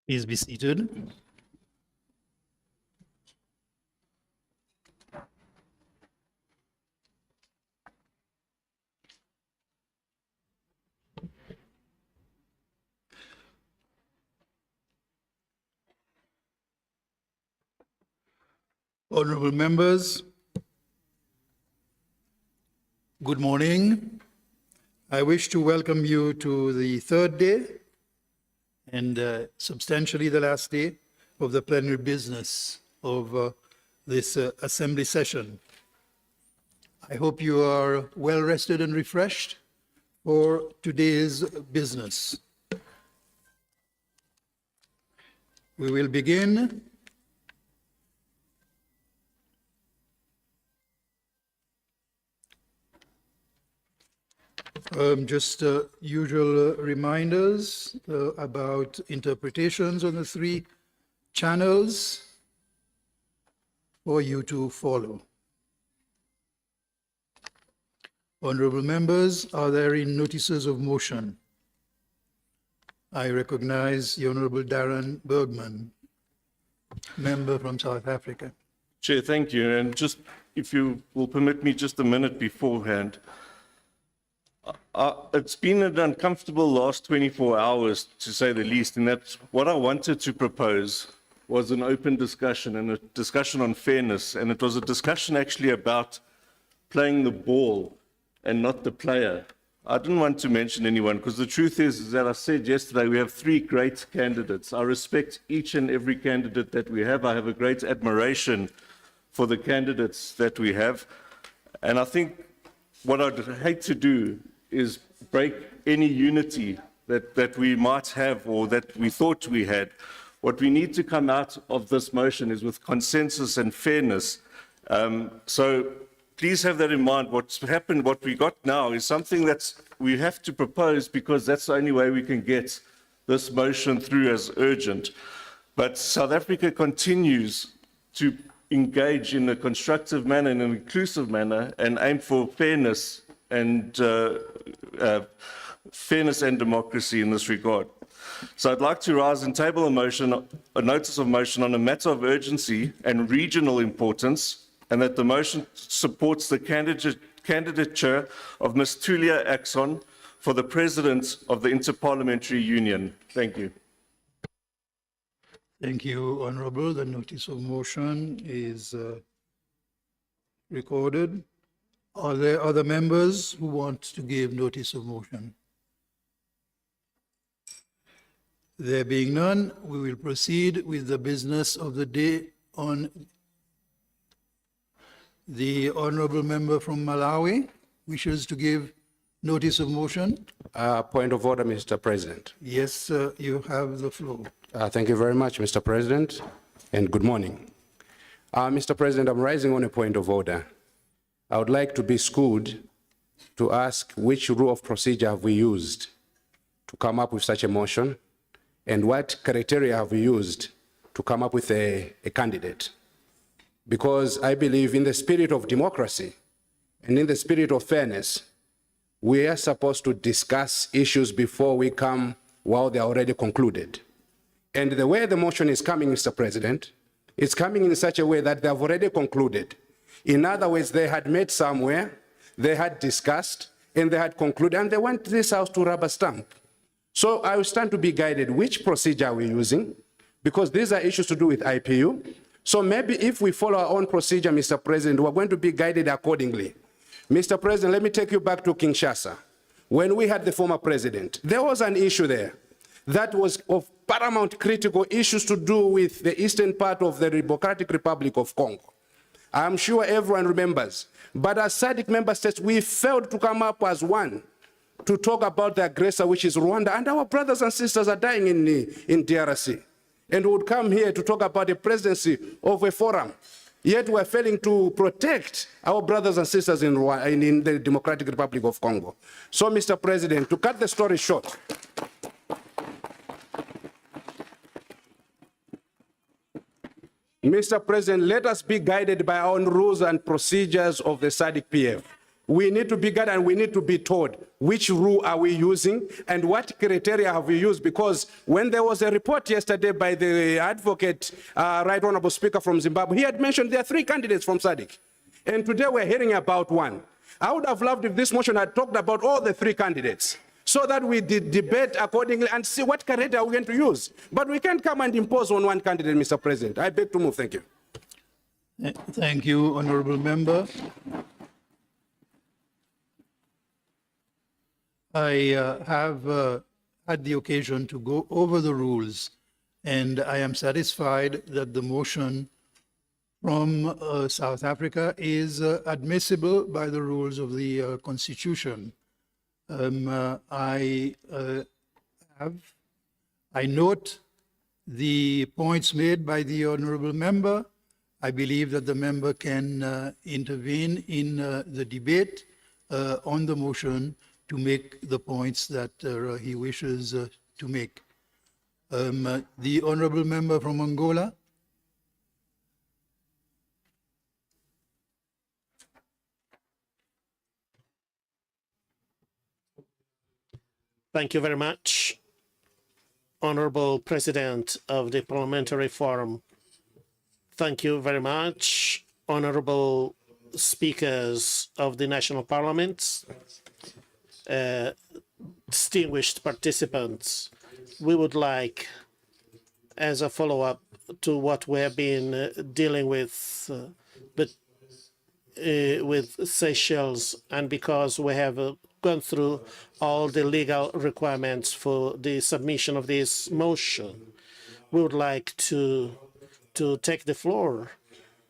Please be seated. Honorable members, good morning. I wish to welcome you to the third day and substantially the last day of the plenary business of this assembly session. I hope you are well rested and refreshed for today's business. We will begin just usual reminders about interpretations on the 3 channels for you to follow. Honorable members, are there any notices of motion? I recognize the Honorable Darren Bergman, member from South Africa. Chair, thank you. And just, if you will permit me just a minute beforehand, it's been an uncomfortable last 24 hours, to say the least, in that what I wanted to propose was an open discussion and a discussion on fairness, and it was a discussion actually about playing the ball and not the player. I didn't want to mention anyone, because the truth is that I said yesterday we have 3 great candidates. I respect each and every candidate that we have. I have a great admiration for the candidates that we have. And I think what I'd hate to do is break any unity that we might have or that we thought we had. What we need to come out of this motion is with consensus and fairness. So please have that in mind. What's happened, what we got now is something that we have to propose, because that's the only way we can get this motion through as urgent. But South Africa continues to engage in a constructive manner, in an inclusive manner, and aim for fairness and democracy in this regard. So I'd like to rise and table a motion, a notice of motion on a matter of urgency and regional importance, and that the motion supports the candidature of Ms. Tulia Axon for the President of the Interparliamentary Union. Thank you. Thank you, Honorable. The notice of motion is recorded. Are there other members who want to give notice of motion? There being none, we will proceed with the business of the day. On the Honorable Member from Malawi wishes to give notice of motion. Point of order, Mr. President. Yes, you have the floor. Thank you very much, Mr. President, and good morning. Mr. President, I'm rising on a point of order. I would like to be schooled to ask which rule of procedure have we used to come up with such a motion, and what criteria have we used to come up with a candidate. Because I believe in the spirit of democracy and in the spirit of fairness, we are supposed to discuss issues before we come while they are already concluded. And the way the motion is coming, Mr. President, it's coming in such a way that they have already concluded. In other words, they had met somewhere, they had discussed, and they had concluded, and they went to this house to rubber stamp. So I will stand to be guided which procedure are we using, because these are issues to do with IPU. So maybe if we follow our own procedure, Mr. President, we're going to be guided accordingly. Mr. President, let me take you back to Kinshasa. When we had the former president, there was an issue there that was of paramount critical issues to do with the eastern part of the Democratic Republic of Congo. I'm sure everyone remembers. But as SADC member states, we failed to come up as one to talk about the aggressor, which is Rwanda, and our brothers and sisters are dying in DRC. And we would come here to talk about the presidency of a forum. Yet we're failing to protect our brothers and sisters in the Democratic Republic of Congo. So, Mr. President, to cut the story short, Mr. President, let us be guided by our own rules and procedures of the SADC-PF. We need to be guided and we need to be told which rule are we using and what criteria have we used. Because when there was a report yesterday by the advocate, Right Honorable Speaker from Zimbabwe, he had mentioned there are 3 candidates from SADC. And today we're hearing about 1. I would have loved if this motion had talked about all the 3 candidates, so that we did debate accordingly and see what criteria we're going to use. But we can't come and impose on 1 candidate, Mr. President. I beg to move. Thank you. Thank you, Honorable Member. I have had the occasion to go over the rules, and I am satisfied that the motion from South Africa is admissible by the rules of the Constitution. I note the points made by the Honorable Member. I believe that the member can intervene in the debate on the motion to make the points that he wishes to make. The Honorable Member from Angola. Thank you very much, Honorable President of the Parliamentary Forum. Thank you very much, Honorable Speakers of the National Parliaments, distinguished participants. We would like, as a follow-up to what we have been dealing with Seychelles, and because we have gone through all the legal requirements for the submission of this motion, we would like to take the floor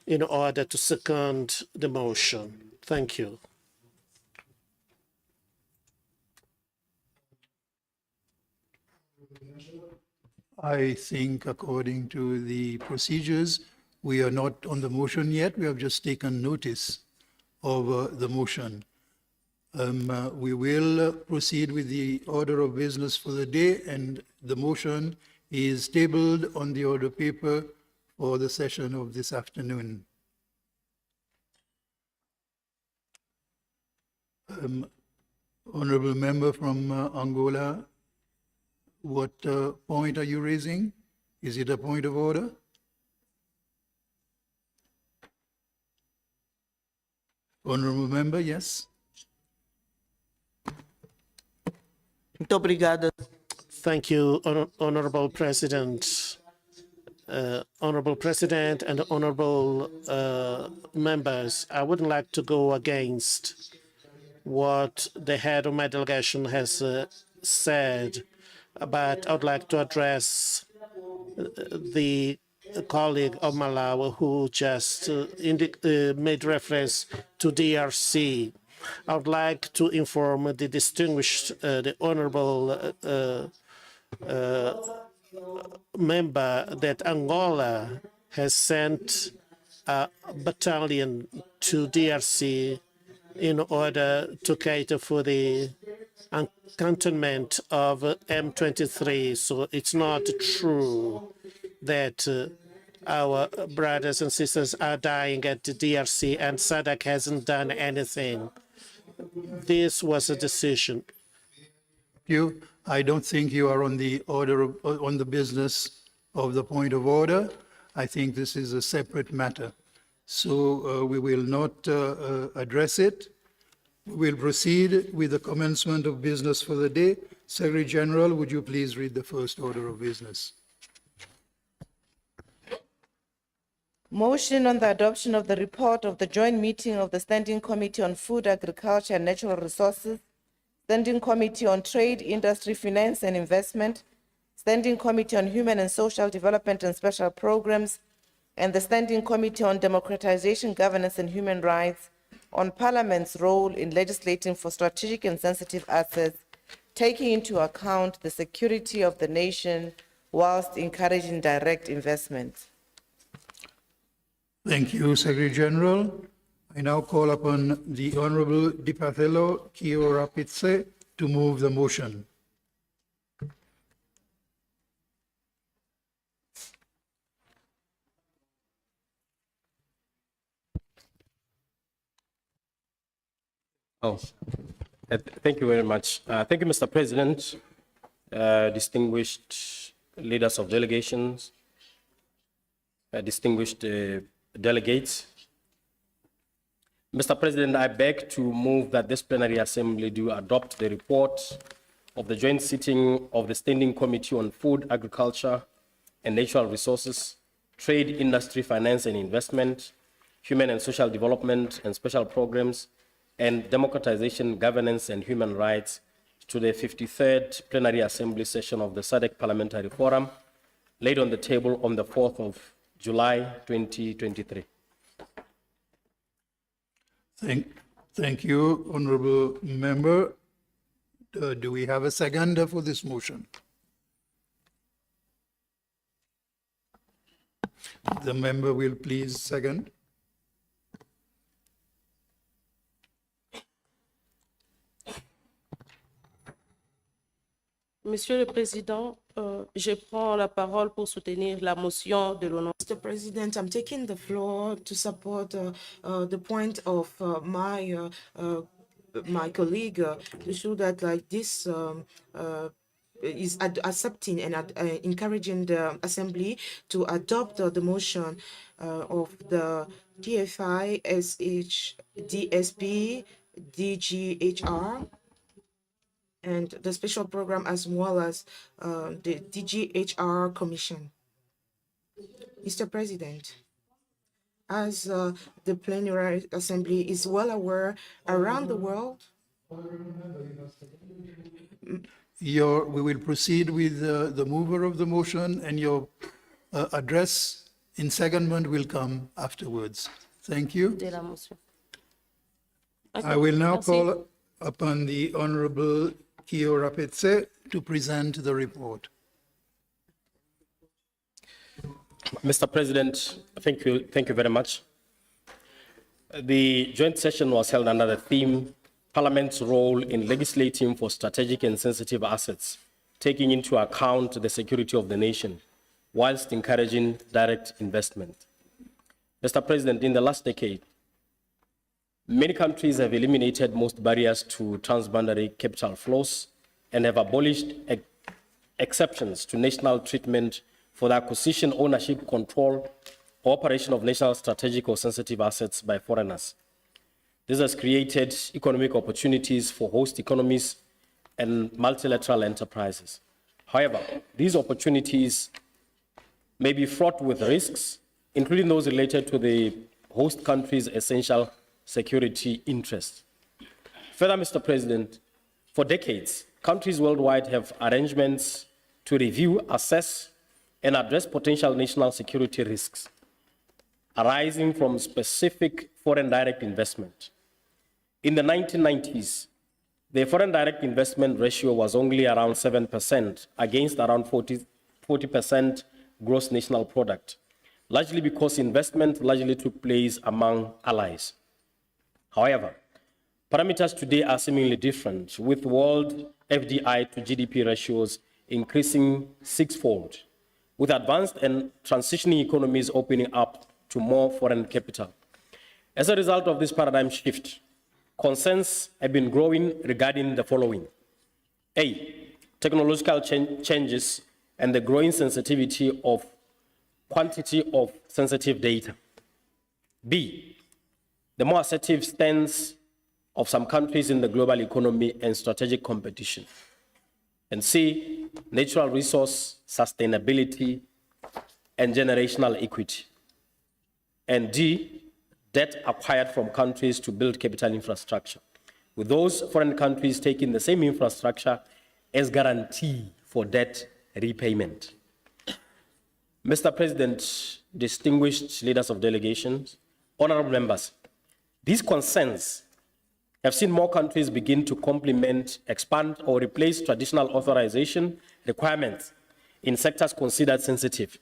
in order to second the motion. Thank you. I think according to the procedures, we are not on the motion yet. We have just taken notice of the motion. We will proceed with the order of business for the day, and the motion is tabled on the order paper for the session of this afternoon. Honorable Member from Angola, what point are you raising? Is it a point of order? Honorable Member, yes. Muito obrigada. Thank you, Honorable President. Honorable President and honorable members, I wouldn't like to go against what the head of my delegation has said, but I would like to address the colleague of Malawi who just made reference to DRC. I would like to inform the distinguished, the honorable member that Angola has sent a battalion to DRC in order to cater for the cantonment of M23. So it's not true that our brothers and sisters are dying at the DRC and SADC hasn't done anything. This was a decision. I don't think you are on the order of, on the business of the point of order. I think this is a separate matter. So we will not address it. We will proceed with the commencement of business for the day. Secretary General, would you please read the first order of business? Motion on the adoption of the report of the joint meeting of the Standing Committee on Food, Agriculture and Natural Resources, Standing Committee on Trade, Industry, Finance and Investment, Standing Committee on Human and Social Development and Special Programs, and the Standing Committee on Democratization, Governance and Human Rights on Parliament's role in legislating for strategic and sensitive assets, taking into account the security of the nation whilst encouraging direct investment. Thank you, Secretary General. I now call upon the Honorable Dipatelo Kiorapitse to move the motion. Thank you very much. Thank you, Mr. President, distinguished leaders of delegations, distinguished delegates. Mr. President, I beg to move that this plenary assembly do adopt the report of the joint sitting of the Standing Committee on Food, Agriculture and Natural Resources, Trade, Industry, Finance and Investment, Human and Social Development and Special Programs, and Democratization, Governance and Human Rights to the 53rd Plenary Assembly session of the SADC Parliamentary Forum, laid on the table on the 4th of July, 2023. Thank you, Honorable Member. Do we have a seconder for this motion? The member will please second. Monsieur le Président, je prends la parole pour soutenir la motion de l'honorable. Mr. President, I'm taking the floor to support the point of my colleague to show that this is accepting and encouraging the Assembly to adopt the motion of the TFI, SH, DSP, DGHR, and the special program, as well as the DGHR Commission. Mr. President, as the Plenary Assembly is well aware, around the world, We will proceed with the mover of the motion, and your address in secondment will come afterwards. Thank you. De la motion. I will now Merci. call upon the Honorable Kio Rapetse to present the report. Mr. President, thank you very much. The joint session was held under the theme Parliament's role in legislating for strategic and sensitive assets, taking into account the security of the nation, whilst encouraging direct investment. Mr. President, in the last decade, many countries have eliminated most barriers to transboundary capital flows and have abolished exceptions to national treatment for the acquisition, ownership, control, or operation of national strategic or sensitive assets by foreigners. This has created economic opportunities for host economies and multilateral enterprises. However, these opportunities may be fraught with risks, including those related to the host country's essential security interests. Further, Mr. President, for decades, countries worldwide have arrangements to review, assess, and address potential national security risks arising from specific foreign direct investment. In the 1990s, the foreign direct investment ratio was only around 7% against around 40% gross national product, largely because investment largely took place among allies. However, parameters today are seemingly different, with world FDI to GDP ratios increasing sixfold, with advanced and transitioning economies opening up to more foreign capital. As a result of this paradigm shift, concerns have been growing regarding the following. A, technological changes and the growing sensitivity of quantity of sensitive data. B, the more assertive stance of some countries in the global economy and strategic competition. And C, natural resource sustainability and generational equity. And D, debt acquired from countries to build capital infrastructure, with those foreign countries taking the same infrastructure as guarantee for debt repayment. Mr. President, distinguished leaders of delegations, honorable members, these concerns have seen more countries begin to complement, expand, or replace traditional authorization requirements in sectors considered sensitive,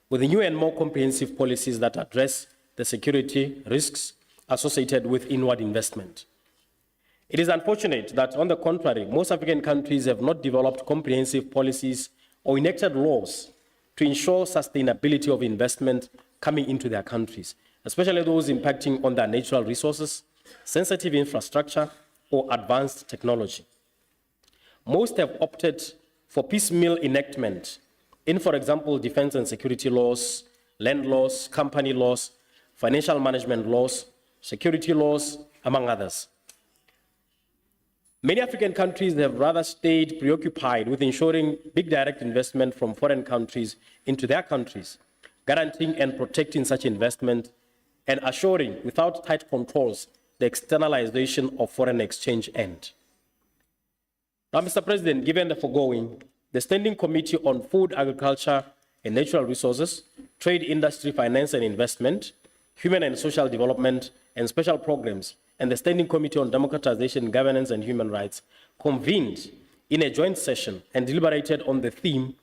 with new and more comprehensive policies that address the security risks associated with inward investment. It is unfortunate that, on the contrary, most African countries have not developed comprehensive policies or enacted laws to ensure sustainability of investment coming into their countries, especially those impacting on their natural resources, sensitive infrastructure, or advanced technology. Most have opted for piecemeal enactment in, for example, defense and security laws, land laws, company laws, financial management laws, security laws, among others. Many African countries have rather stayed preoccupied with ensuring big direct investment from foreign countries into their countries, guaranteeing and protecting such investment, and assuring, without tight controls, the externalization of foreign exchange end. Now, Mr. President, given the foregoing, the Standing Committee on Food, Agriculture and Natural Resources, Trade, Industry, Finance and Investment, Human and Social Development and Special Programs, and the Standing Committee on Democratization, Governance and Human Rights convened in a joint session and deliberated on the theme,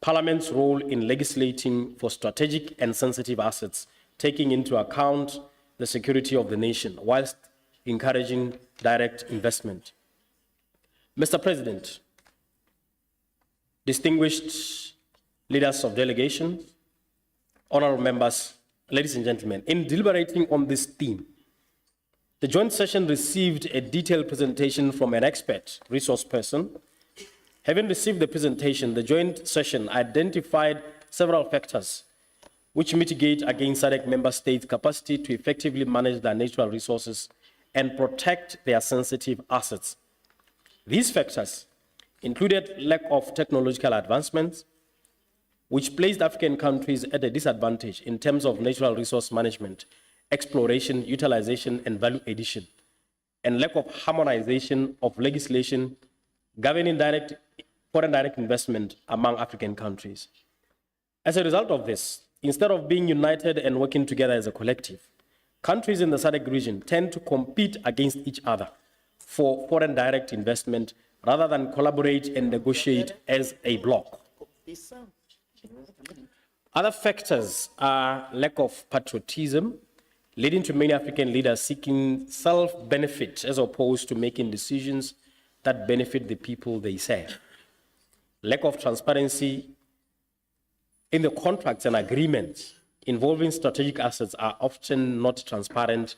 Parliament's role in legislating for strategic and sensitive assets, taking into account the security of the nation, whilst encouraging direct investment. Mr. President, distinguished leaders of delegation, honorable members, ladies and gentlemen, in deliberating on this theme, the joint session received a detailed presentation from an expert resource person. Having received the presentation, the joint session identified several factors which mitigate against SADC member states' capacity to effectively manage their natural resources and protect their sensitive assets. These factors included lack of technological advancements, which placed African countries at a disadvantage in terms of natural resource management, exploration, utilization, and value addition, and lack of harmonization of legislation governing foreign direct investment among African countries. As a result of this, instead of being united and working together as a collective, countries in the SADC region tend to compete against each other for foreign direct investment rather than collaborate and negotiate as a bloc. Other factors are lack of patriotism, leading to many African leaders seeking self-benefit as opposed to making decisions that benefit the people they serve. Lack of transparency in the contracts and agreements involving strategic assets are often not transparent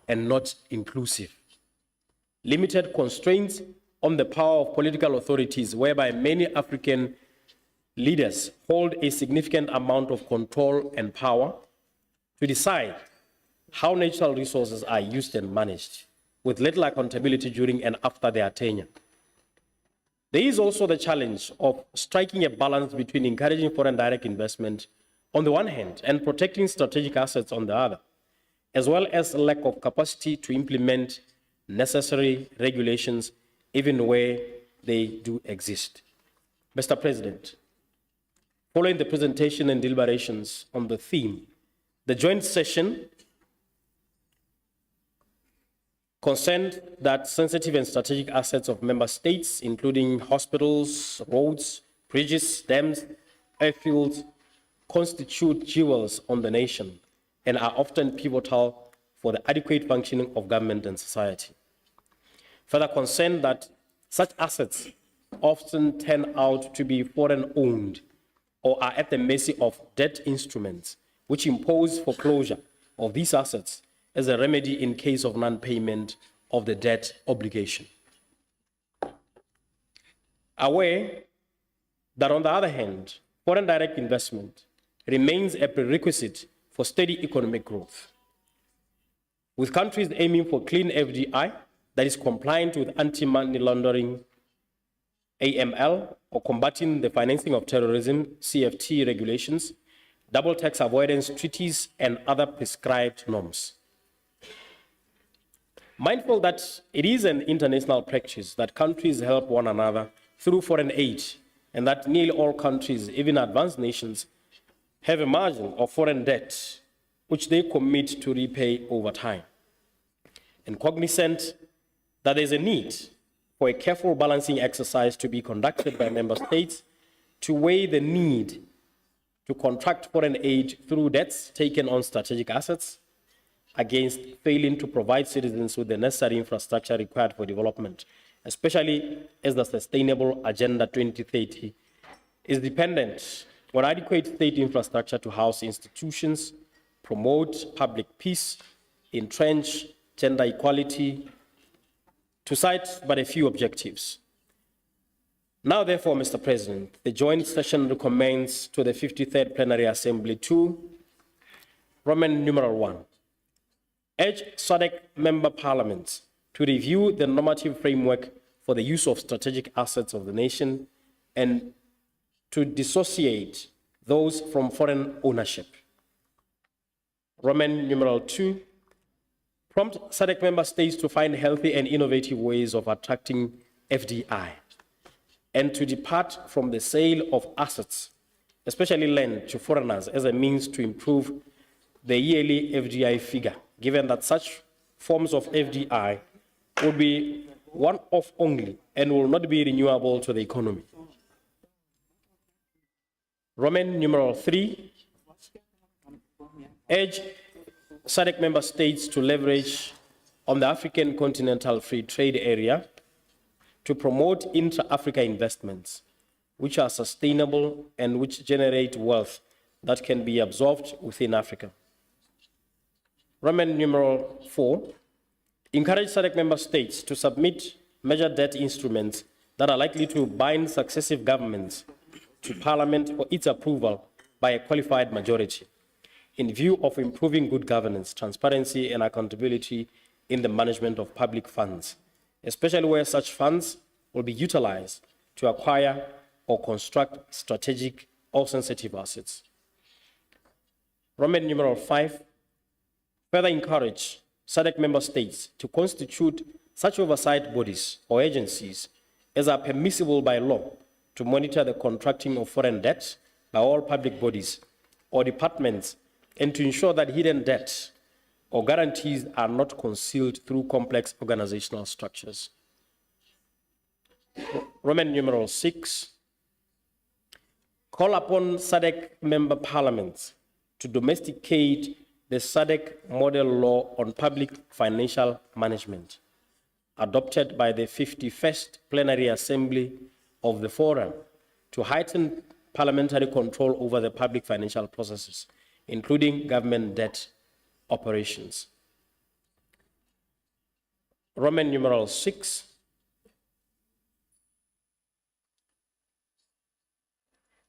and not inclusive. Limited constraints on the power of political authorities, whereby many African leaders hold a significant amount of control and power to decide how natural resources are used and managed, with little accountability during and after their tenure. There is also the challenge of striking a balance between encouraging foreign direct investment on the one hand and protecting strategic assets on the other, as well as lack of capacity to implement necessary regulations even where they do exist. Mr. President, following the presentation and deliberations on the theme, the joint session concerned that sensitive and strategic assets of member states, including hospitals, roads, bridges, dams, airfields, constitute jewels on the nation and are often pivotal for the adequate functioning of government and society. Further concerned that such assets often turn out to be foreign-owned or are at the mercy of debt instruments, which impose foreclosure of these assets as a remedy in case of non-payment of the debt obligation. Aware that, on the other hand, foreign direct investment remains a prerequisite for steady economic growth, with countries aiming for clean FDI that is compliant with anti-money laundering AML or combating the financing of terrorism CFT regulations, double tax avoidance treaties, and other prescribed norms. Mindful that it is an international practice that countries help one another through foreign aid, and that nearly all countries, even advanced nations, have a margin of foreign debt which they commit to repay over time. And cognizant that there is a need for a careful balancing exercise to be conducted by member states to weigh the need to contract foreign aid through debts taken on strategic assets against failing to provide citizens with the necessary infrastructure required for development, especially as the Sustainable Agenda 2030 is dependent on adequate state infrastructure to house institutions, promote public peace, entrench gender equality, to cite but a few objectives. Now, therefore, Mr. President, the joint session recommends to the 53rd Plenary Assembly to Roman numeral 1, urge SADC member parliaments to review the normative framework for the use of strategic assets of the nation and to dissociate those from foreign ownership. Roman numeral 2, prompt SADC member states to find healthy and innovative ways of attracting FDI and to depart from the sale of assets, especially land, to foreigners as a means to improve the yearly FDI figure, given that such forms of FDI will be one-off only and will not be renewable to the economy. Roman numeral 3, urge SADC member states to leverage on the African Continental Free Trade Area to promote intra-Africa investments, which are sustainable and which generate wealth that can be absorbed within Africa. Roman numeral 4, encourage SADC member states to submit major debt instruments that are likely to bind successive governments to Parliament for its approval by a qualified majority, in view of improving good governance, transparency, and accountability in the management of public funds, especially where such funds will be utilized to acquire or construct strategic or sensitive assets. Roman numeral 5, further encourage SADC member states to constitute such oversight bodies or agencies as are permissible by law to monitor the contracting of foreign debt by all public bodies or departments and to ensure that hidden debt or guarantees are not concealed through complex organizational structures. Roman numeral 6, call upon SADC member parliaments to domesticate the SADC Model Law on Public Financial Management, adopted by the 51st Plenary Assembly of the Forum, to heighten parliamentary control over the public financial processes, including government debt operations. Roman numeral 6,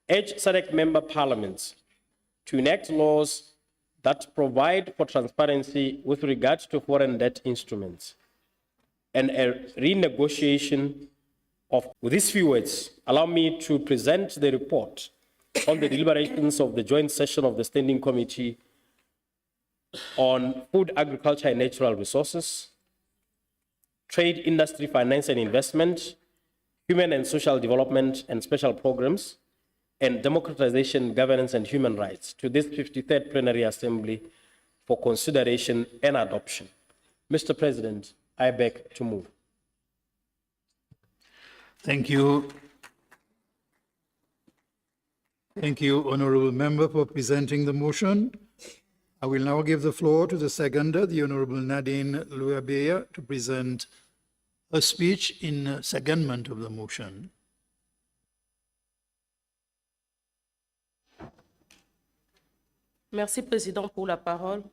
urge SADC member parliaments to enact laws that provide for transparency with regard to foreign debt instruments and a renegotiation of. With these few words, allow me to present the report on the deliberations of the joint session of the Standing Committee on Food, Agriculture and Natural Resources, Trade, Industry, Finance and Investment, Human and Social Development and Special Programs, and Democratization, Governance and Human Rights to this 53rd Plenary Assembly for consideration and adoption. Mr. President, I beg to move. Thank you. Thank you, Honourable Member, for presenting the motion. I will now give the floor to the seconder, the Honourable Nadine Louabeya, to present a speech in secondment of the motion. Merci, Président, pour la parole.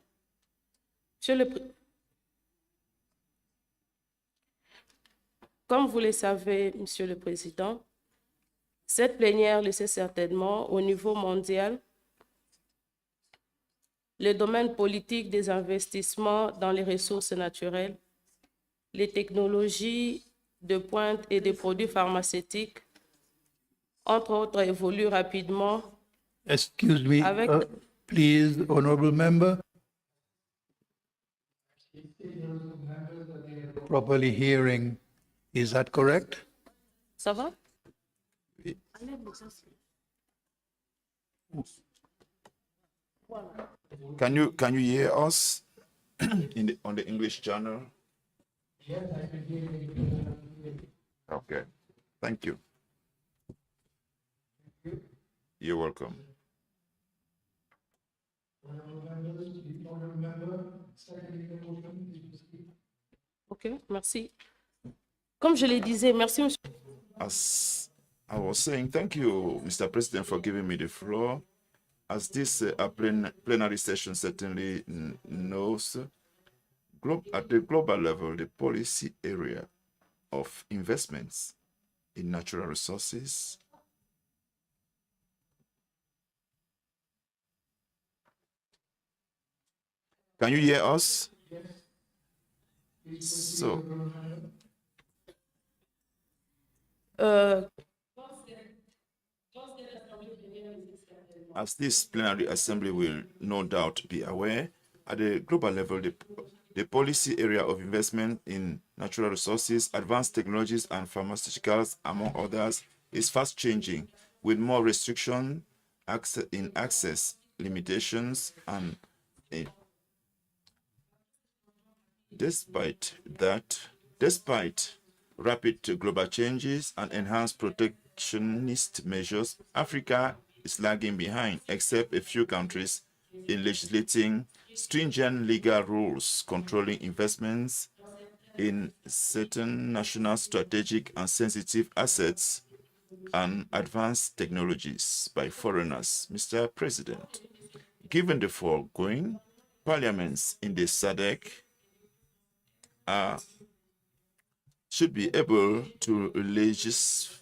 Comme vous le savez, Monsieur le Président, cette plénière le sait certainement, au niveau mondial, le domaine politique des investissements dans les ressources naturelles, les technologies de pointe et des produits pharmaceutiques, entre autres, évoluent rapidement. Excuse me, please, Honourable Member. Properly hearing, is that correct? Ça va? Can you hear us on the English channel? Yes, I can hear you. Okay, thank you. You're welcome. Ok, merci. Comme je le disais, merci, Monsieur. As I was saying, thank you, Mr. President, for giving me the floor. As this plenary session certainly knows, at the global level, the policy area of investments in natural resources. Can you hear us? So, as this plenary assembly will no doubt be aware, at the global level, the policy area of investment in natural resources, advanced technologies, and pharmaceuticals, among others, is fast changing, with more restriction in access, limitations, and despite rapid global changes and enhanced protectionist measures, Africa is lagging behind, except a few countries in legislating stringent legal rules controlling investments in certain national strategic and sensitive assets and advanced technologies by foreigners. Mr. President, given the foregoing, parliaments in the SADC should be able to legislate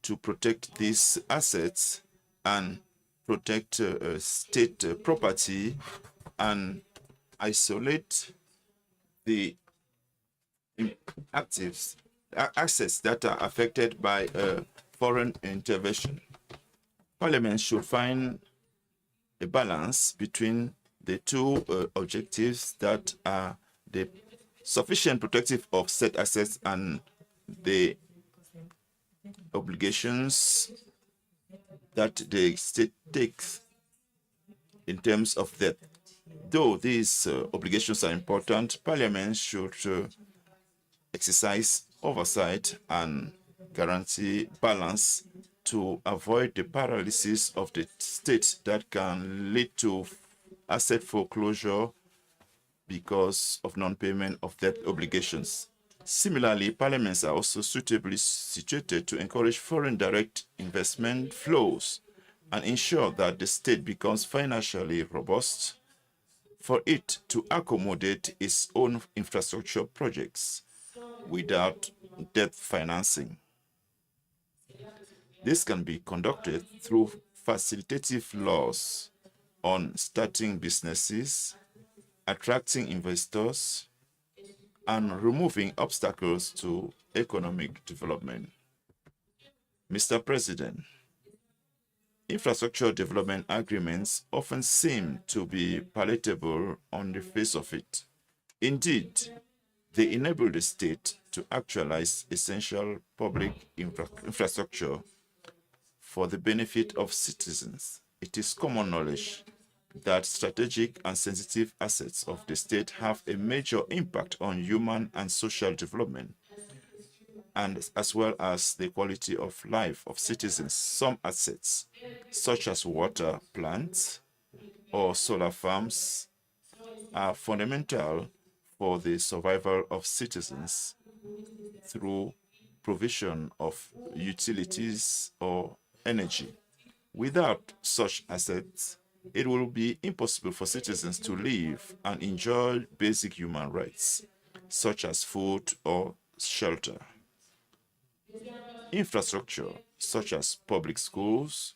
to protect these assets and protect state property and isolate the assets that are affected by foreign intervention. Parliament should find a balance between the two objectives that are the sufficient protective of said assets and the obligations that the state takes in terms of that. Though these obligations are important, Parliament should exercise oversight and guarantee balance to avoid the paralysis of the state that can lead to asset foreclosure because of non-payment of debt obligations. Similarly, parliaments are also suitably situated to encourage foreign direct investment flows and ensure that the state becomes financially robust for it to accommodate its own infrastructure projects without debt financing. This can be conducted through facilitative laws on starting businesses, attracting investors, and removing obstacles to economic development. Mr. President, infrastructure development agreements often seem to be palatable on the face of it. Indeed, they enable the state to actualize essential public infrastructure for the benefit of citizens. It is common knowledge that strategic and sensitive assets of the state have a major impact on human and social development, and as well as the quality of life of citizens. Some assets, such as water plants or solar farms, are fundamental for the survival of citizens through provision of utilities or energy. Without such assets, it will be impossible for citizens to live and enjoy basic human rights, such as food or shelter. Infrastructure, such as public schools,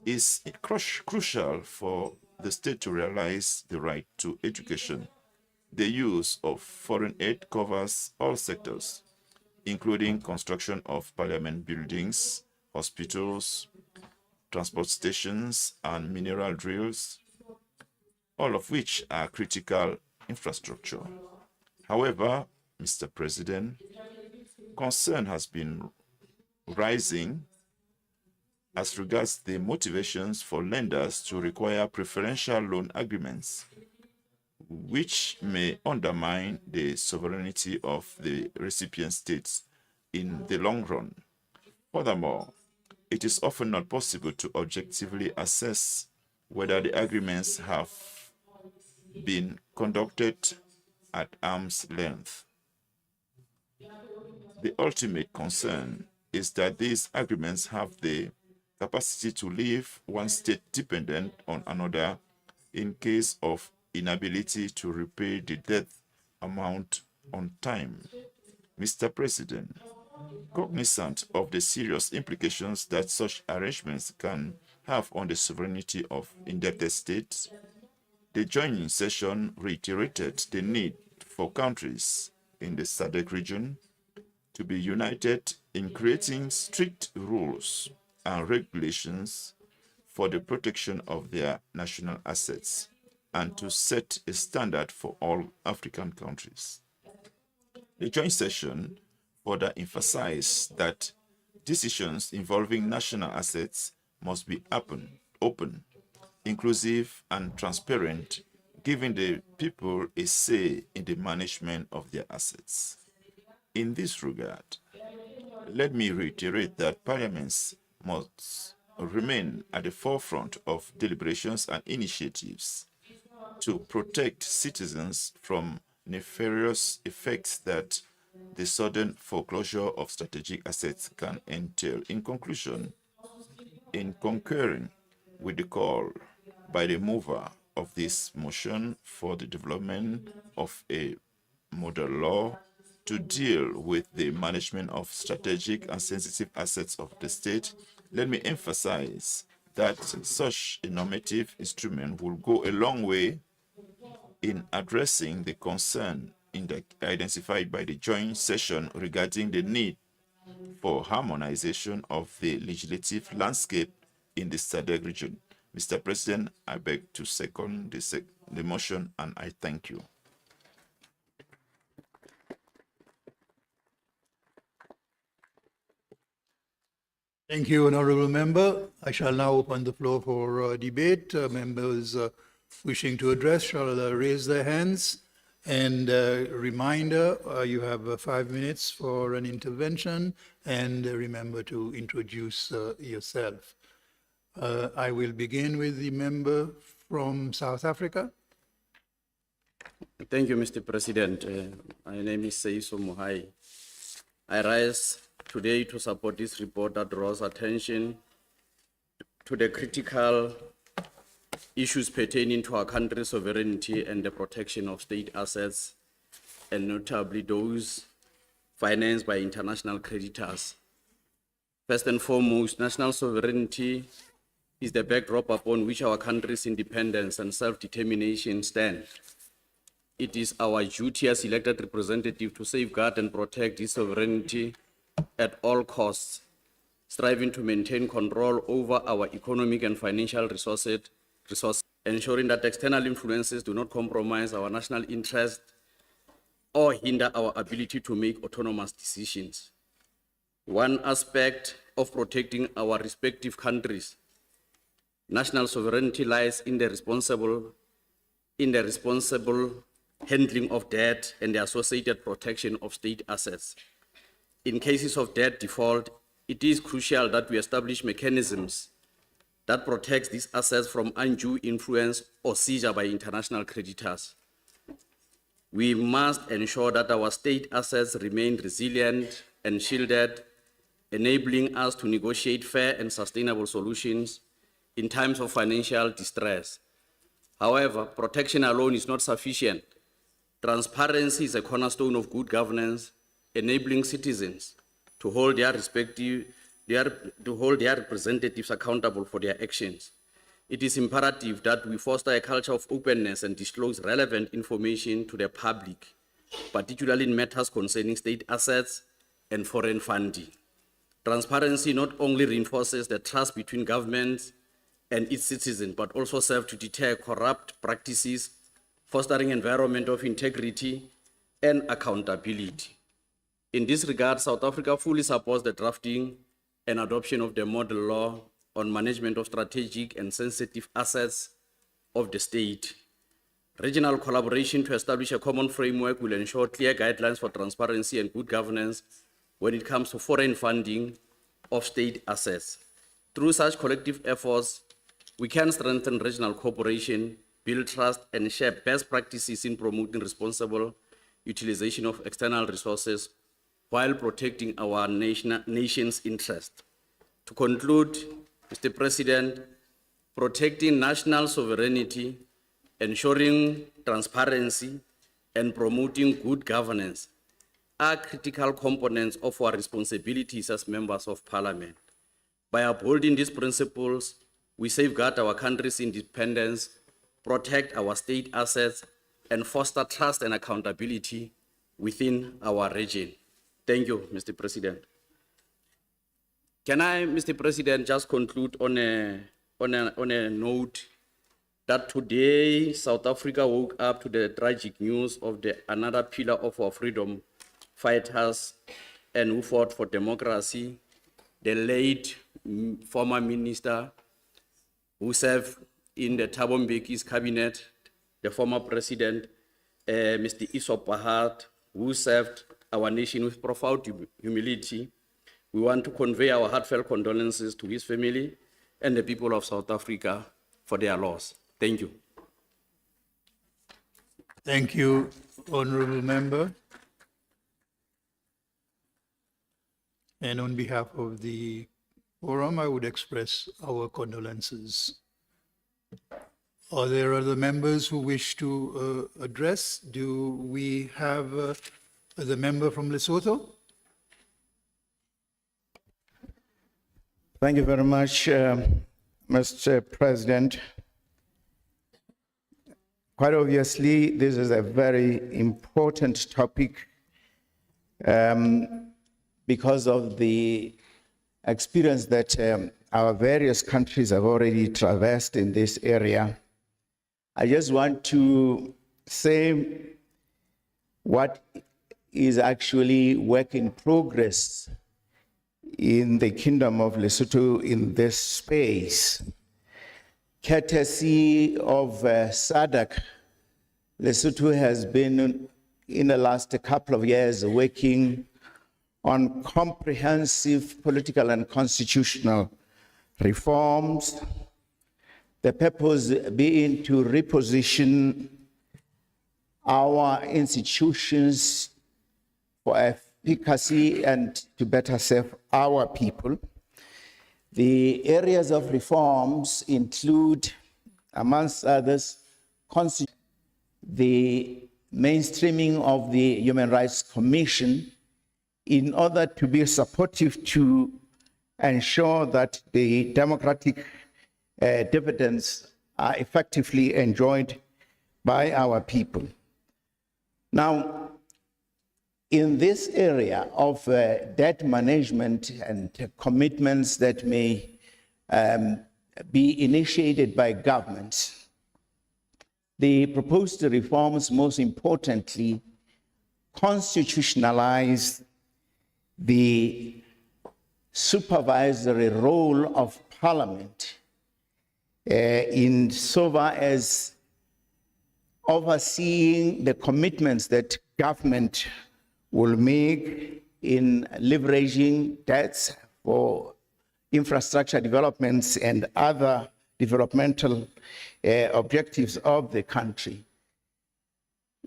is crucial for the state to realize the right to education. The use of foreign aid covers all sectors, including construction of parliament buildings, hospitals, transport stations, and mineral drills, all of which are critical infrastructure. However, Mr. President, concern has been rising as regards the motivations for lenders to require preferential loan agreements, which may undermine the sovereignty of the recipient states in the long run. Furthermore, it is often not possible to objectively assess whether the agreements have been conducted at arm's length. The ultimate concern is that these agreements have the capacity to leave one state dependent on another in case of inability to repay the debt amount on time. Mr. President, cognizant of the serious implications that such arrangements can have on the sovereignty of indebted states, the joining session reiterated the need for countries in the SADC region to be united in creating strict rules and regulations for the protection of their national assets and to set a standard for all African countries. The joint session further emphasized that decisions involving national assets must be open, inclusive, and transparent, giving the people a say in the management of their assets. In this regard, let me reiterate that parliaments must remain at the forefront of deliberations and initiatives to protect citizens from nefarious effects that the sudden foreclosure of strategic assets can entail. In conclusion, in concurring with the call by the mover of this motion for the development of a model law to deal with the management of strategic and sensitive assets of the state, let me emphasize that such a normative instrument will go a long way in addressing the concern identified by the joint session regarding the need for harmonization of the legislative landscape in the SADC region. Mr. President, I beg to second the motion, and I thank you. Thank you, Honorable Member. I shall now open the floor for debate. Members wishing to address shall raise their hands. And reminder, you have 5 minutes for an intervention, and remember to introduce yourself. I will begin with the member from South Africa. Thank you, Mr. President. My name is Seiso Muhai. I rise today to support this report that draws attention to the critical issues pertaining to our country's sovereignty and the protection of state assets, and notably those financed by international creditors. First and foremost, national sovereignty is the backdrop upon which our country's independence and self-determination stand. It is our duty as elected representative to safeguard and protect this sovereignty at all costs, striving to maintain control over our economic and financial resources, ensuring that external influences do not compromise our national interest or hinder our ability to make autonomous decisions. One aspect of protecting our respective countries' national sovereignty lies in the responsible handling of debt and the associated protection of state assets. In cases of debt default, it is crucial that we establish mechanisms that protects these assets from undue influence or seizure by international creditors. We must ensure that our state assets remain resilient and shielded, enabling us to negotiate fair and sustainable solutions in times of financial distress. However, protection alone is not sufficient. Transparency is a cornerstone of good governance, enabling citizens to hold their representatives accountable for their actions. It is imperative that we foster a culture of openness and disclose relevant information to the public, particularly in matters concerning state assets and foreign funding. Transparency not only reinforces the trust between governments and its citizens, but also serves to deter corrupt practices, fostering an environment of integrity and accountability. In this regard, South Africa fully supports the drafting and adoption of the model law on management of strategic and sensitive assets of the state. Regional collaboration to establish a common framework will ensure clear guidelines for transparency and good governance when it comes to foreign funding of state assets. Through such collective efforts, we can strengthen regional cooperation, build trust, and share best practices in promoting responsible utilization of external resources while protecting our nation's interest. To conclude, Mr. President, protecting national sovereignty, ensuring transparency, and promoting good governance are critical components of our responsibilities as members of Parliament. By upholding these principles, we safeguard our country's independence, protect our state assets, and foster trust and accountability within our region. Thank you, Mr. President. Can I, Mr. President, just conclude on a note that today South Africa woke up to the tragic news of another pillar of our freedom fighters and who fought for democracy, the late former minister who served in the Thabo Mbeki's cabinet, the former president, Mr. Isop Bahad, who served our nation with profound humility. We want to convey our heartfelt condolences to his family and the people of South Africa for their loss. Thank you. Thank you, Honorable Member. And on behalf of the forum, I would express our condolences. Are there other members who wish to address? Do we have the member from Lesotho? Thank you very much, Mr. President. Quite obviously, this is a very important topic because of the experience that our various countries have already traversed in this area. I just want to say what is actually work in progress in the Kingdom of Lesotho in this space. Courtesy of SADC, Lesotho has been in the last couple of years working on comprehensive political and constitutional reforms, the purpose being to reposition our institutions for efficacy and to better serve our people. The areas of reforms include, amongst others, the mainstreaming of the Human Rights Commission in order to be supportive to ensure that the democratic dividends are effectively enjoyed by our people. Now, in this area of debt management and commitments that may be initiated by governments, the proposed reforms, most importantly, constitutionalize the supervisory role of Parliament in so far as overseeing the commitments that government will make in leveraging debts for infrastructure developments and other developmental objectives of the country.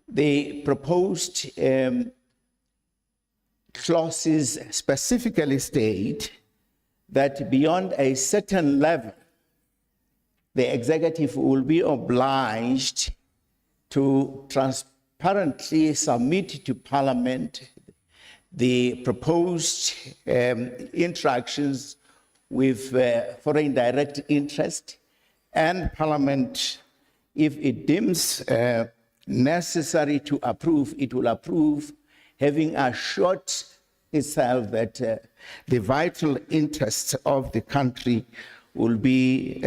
The proposed clauses specifically state that beyond a certain level, the executive will be obliged to transparently submit to Parliament the proposed interactions with foreign direct interest, and Parliament, if it deems necessary to approve, it will approve, having assured itself that the vital interests of the country will be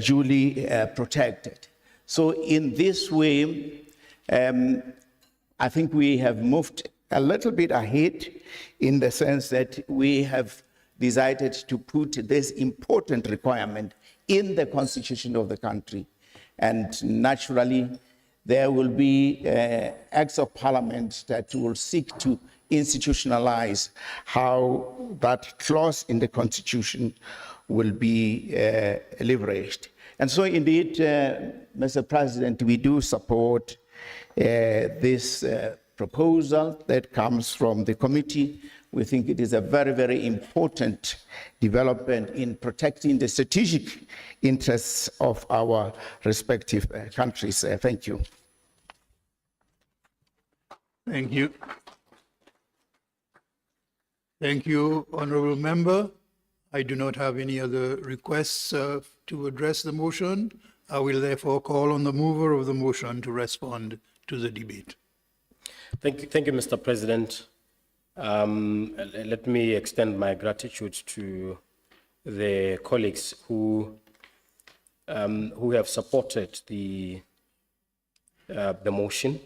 duly protected. So in this way, I think we have moved a little bit ahead in the sense that we have decided to put this important requirement in the constitution of the country. And naturally, there will be acts of parliament that will seek to institutionalize how that clause in the constitution will be leveraged. And so indeed, Mr. President, we do support this proposal that comes from the committee. We think it is a very, very important development in protecting the strategic interests of our respective countries. Thank you. Thank you. Thank you, Honorable Member. I do not have any other requests to address the motion. I will therefore call on the mover of the motion to respond to the debate. Thank you, Mr. President. Let me extend my gratitude to the colleagues who have supported the motion.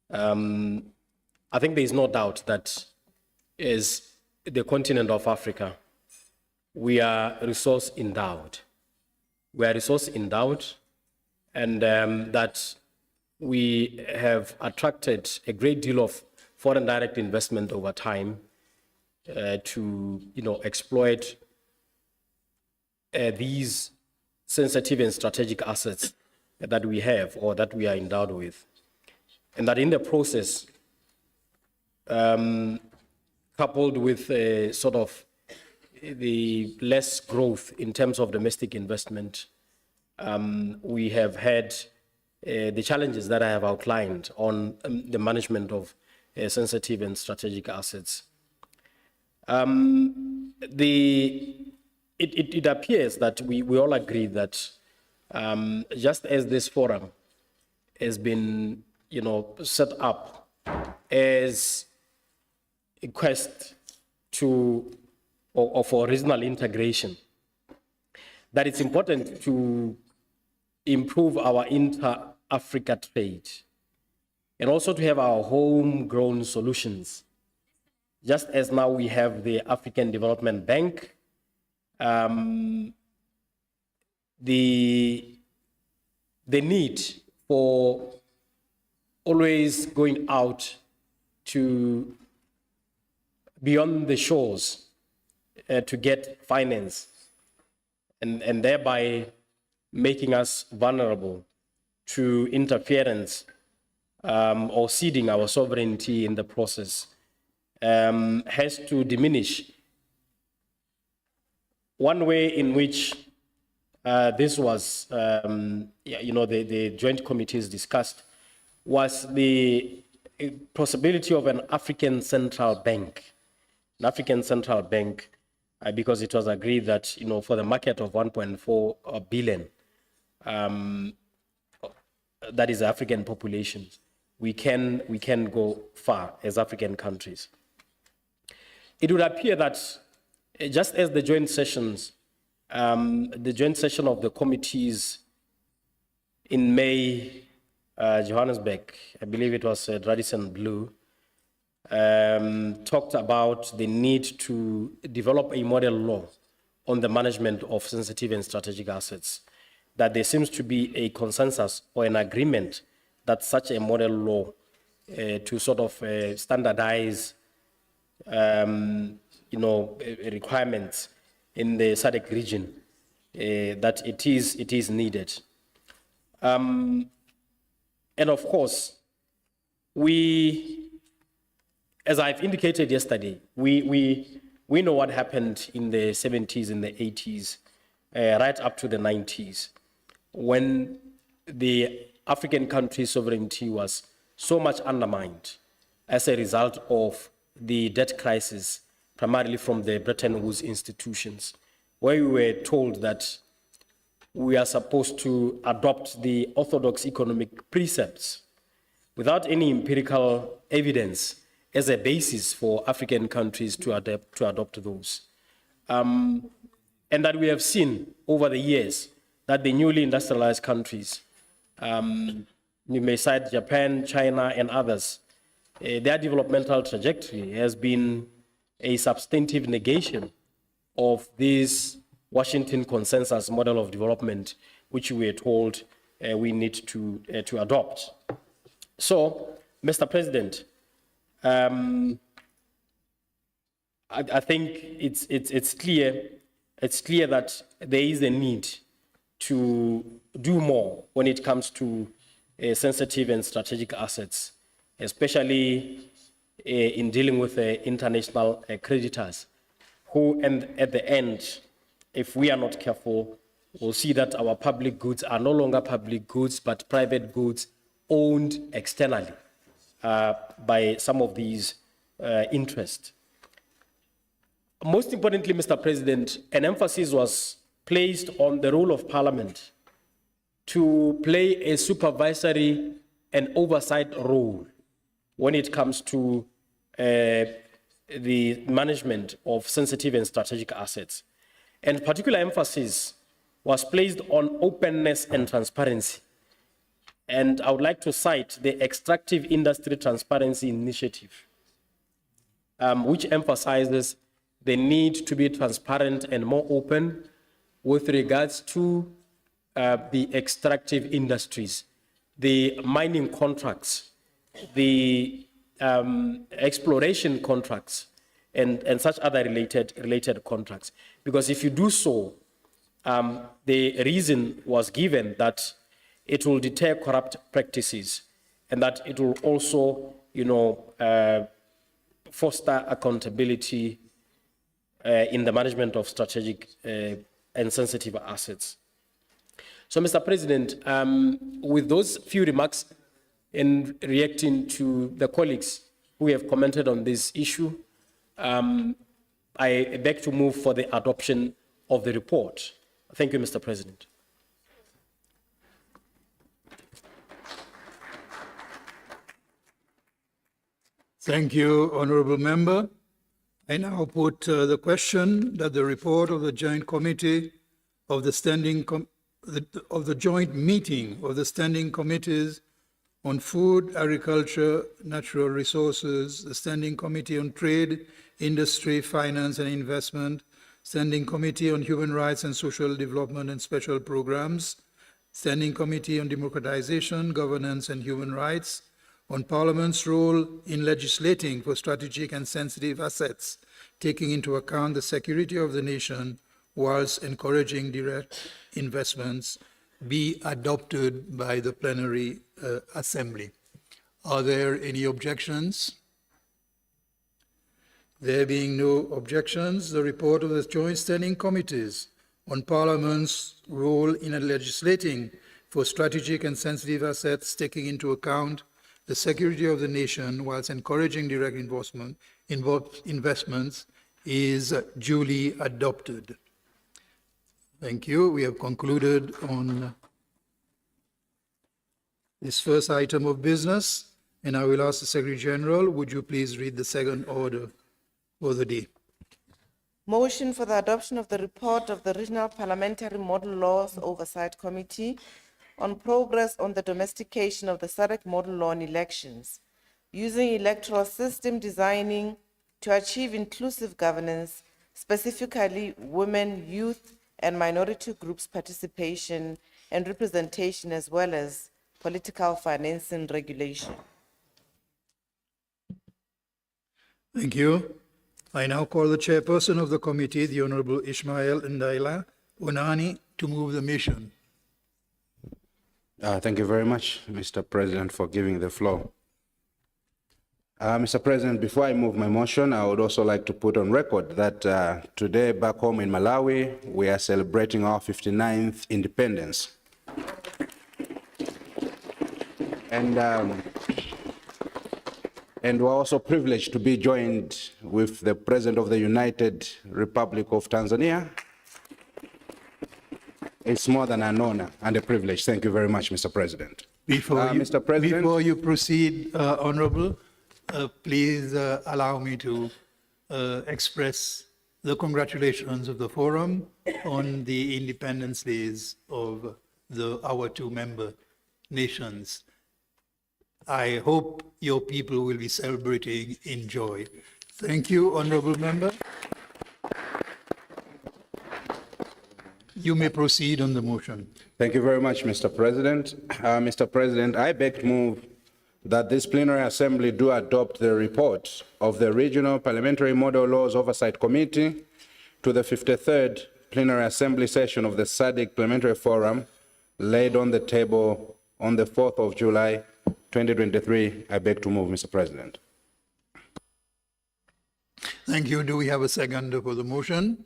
I think there is no doubt that as the continent of Africa, we are resource endowed. We are resource endowed, and that we have attracted a great deal of foreign direct investment over time to, exploit these sensitive and strategic assets that we have or that we are endowed with, and that in the process, coupled with sort of the less growth in terms of domestic investment, we have had the challenges that I have outlined on the management of sensitive and strategic assets. It appears that we all agree that just as this forum has been, set up as a quest to or for regional integration, that it's important to improve our inter-Africa trade and also to have our homegrown solutions. Just as now we have the African Development Bank, the need for always going out to beyond the shores to get finance, and thereby making us vulnerable to interference or ceding our sovereignty in the process, has to diminish. One way in which this was, the joint committees discussed was the possibility of an African central bank. An African central bank, because it was agreed that, for the market of 1.4 billion, that is the African population, we can go far as African countries. It would appear that just as the joint session of the committees in May, Johannesburg, I believe it was Radisson Blue, talked about the need to develop a model law on the management of sensitive and strategic assets, that there seems to be a consensus or an agreement that such a model law to sort of standardize requirements in the SADC region, that it is needed. And of course, as I've indicated yesterday, we know what happened in the 70s and the 80s, right up to the 90s, when the African country's sovereignty was so much undermined as a result of the debt crisis, primarily from the Bretton Woods institutions, where we were told that we are supposed to adopt the orthodox economic precepts without any empirical evidence as a basis for African countries to adopt those. And that we have seen over the years that the newly industrialized countries, you may cite Japan, China, and others, their developmental trajectory has been a substantive negation of this Washington consensus model of development, which we are told we need to adopt. So, Mr. President, I think it's clear that there is a need to do more when it comes to sensitive and strategic assets, especially in dealing with international creditors, who, and at the end, if we are not careful, we'll see that our public goods are no longer public goods, but private goods owned externally. by some of these interests. Most importantly, Mr. President, an emphasis was placed on the role of Parliament to play a supervisory and oversight role when it comes to the management of sensitive and strategic assets. And particular emphasis was placed on openness and transparency. And I would like to cite the Extractive Industry Transparency Initiative, which emphasizes the need to be transparent and more open with regards to the extractive industries, the mining contracts, the exploration contracts, and such other related contracts. Because if you do so, the reason was given that it will deter corrupt practices and that it will also, foster accountability in the management of strategic and sensitive assets. So, Mr. President, with those few remarks in reacting to the colleagues who have commented on this issue, I beg to move for the adoption of the report. Thank you, Mr. President. Thank you, Honourable Member. I now put the question that the report of the Joint Committee of the Joint Meeting of the Standing Committees on Food, Agriculture, Natural Resources, the Standing Committee on Trade, Industry, Finance and Investment, Standing Committee on Human Rights and Social Development and Special Programs, Standing Committee on Democratisation, Governance and Human Rights, on Parliament's role in legislating for strategic and sensitive assets, taking into account the security of the nation whilst encouraging direct investments, be adopted by the Plenary Assembly. Are there any objections? There being no objections, the report of the Joint Standing Committees on Parliament's role in legislating for strategic and sensitive assets, taking into account the security of the nation whilst encouraging direct investments is duly adopted. Thank you. We have concluded on this first item of business, and I will ask the Secretary General, would you please read the second order for the day? Motion for the adoption of the report of the Regional Parliamentary Model Laws Oversight Committee on progress on the domestication of the SADC Model Law in elections, using electoral system designing to achieve inclusive governance, specifically women, youth, and minority groups' participation and representation, as well as political financing regulation. Thank you. I now call the chairperson of the committee, the Honorable Ismail Ndaila Onani, to move the motion. Thank you very much, Mr. President, for giving the floor. Mr. President, before I move my motion, I would also like to put on record that today back home in Malawi, we are celebrating our 59th independence. And we're also privileged to be joined with the President of the United Republic of Tanzania. It's more than an honor and a privilege. Thank you very much, Mr. President. Mr. President, before you proceed, Honorable, please allow me to express the congratulations of the Forum on the independence days of our two member nations. I hope your people will be celebrating in joy. Thank you, Honorable Member. You may proceed on the motion. Thank you very much, Mr. President. Mr. President, I beg to move that this plenary assembly do adopt the report of the Regional Parliamentary Model Laws Oversight Committee to the 53rd plenary assembly session of the SADC Parliamentary Forum laid on the table on the 4th of July, 2023. I beg to move, Mr. President. Thank you. Do we have a second for the motion?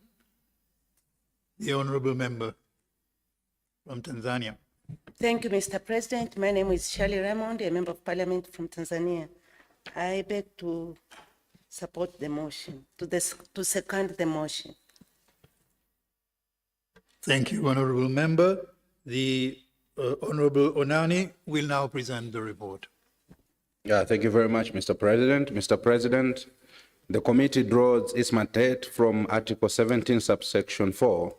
The Honorable Member from Tanzania. Thank you, Mr. President. My name is Shirley Raymond, a Member of Parliament from Tanzania. I beg to support the motion, to second the motion. Thank you, Honorable Member. The Honorable Onani will now present the report. Thank you very much, Mr. President. Mr. President, the committee draws its mandate from Article 17, subsection 4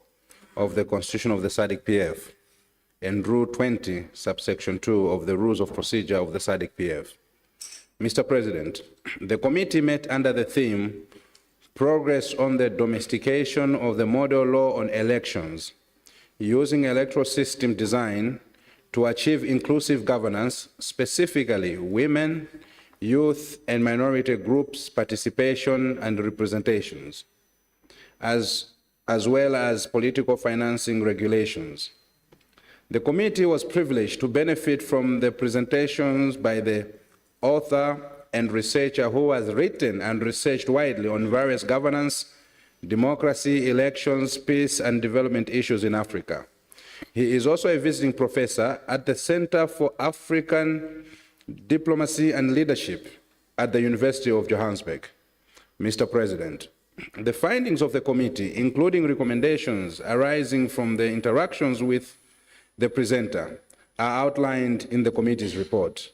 of the Constitution of the SADC-PF and Rule 20, subsection 2 of the Rules of Procedure of the SADC-PF. Mr. President, the committee met under the theme Progress on the Domestication of the Model Law on Elections, using electoral system design to achieve inclusive governance, specifically women, youth, and minority groups' participation and representations, as well as political financing regulations. The committee was privileged to benefit from the presentations by the author and researcher who has written and researched widely on various governance, democracy, elections, peace, and development issues in Africa. He is also a visiting professor at the Center for African Diplomacy and Leadership at the University of Johannesburg. Mr. President, the findings of the committee, including recommendations arising from the interactions with the presenter, are outlined in the committee's report.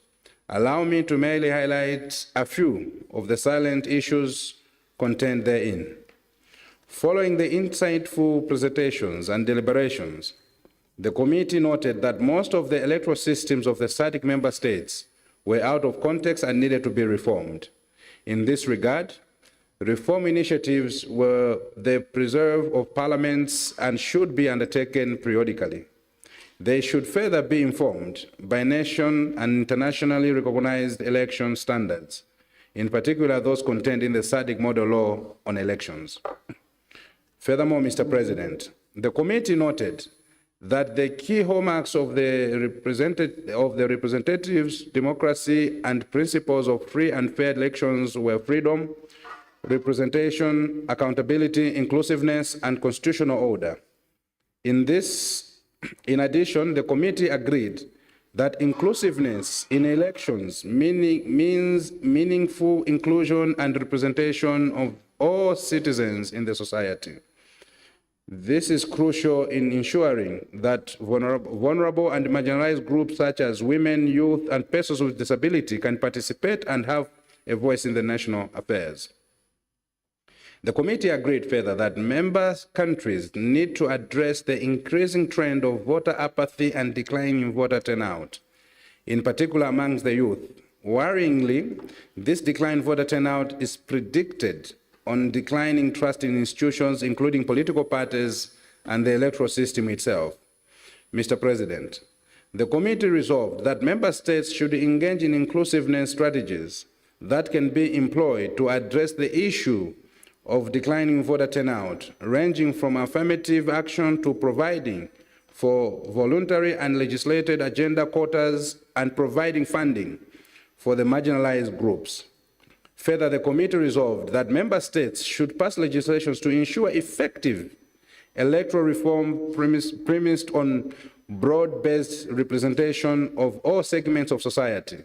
Allow me to merely highlight a few of the salient issues contained therein. Following the insightful presentations and deliberations, the committee noted that most of the electoral systems of the SADC member states were out of context and needed to be reformed. In this regard, reform initiatives were the preserve of parliaments and should be undertaken periodically. They should further be informed by nation and internationally recognized election standards, in particular those contained in the SADC Model Law on elections. Furthermore, Mr. President, the committee noted that the key hallmarks of the representatives' democracy and principles of free and fair elections were freedom, representation, accountability, inclusiveness, and constitutional order. In addition, the committee agreed that inclusiveness in elections means meaningful inclusion and representation of all citizens in the society. This is crucial in ensuring that vulnerable and marginalized groups such as women, youth, and persons with disability can participate and have a voice in the national affairs. The committee agreed further that member countries need to address the increasing trend of voter apathy and decline in voter turnout, in particular amongst the youth. Worryingly, this decline in voter turnout is predicted on declining trust in institutions, including political parties and the electoral system itself. Mr. President, the committee resolved that member states should engage in inclusiveness strategies that can be employed to address the issue of declining voter turnout, ranging from affirmative action to providing for voluntary and legislated agenda quotas and providing funding for the marginalized groups. Further, the committee resolved that member states should pass legislations to ensure effective electoral reform premised on broad-based representation of all segments of society,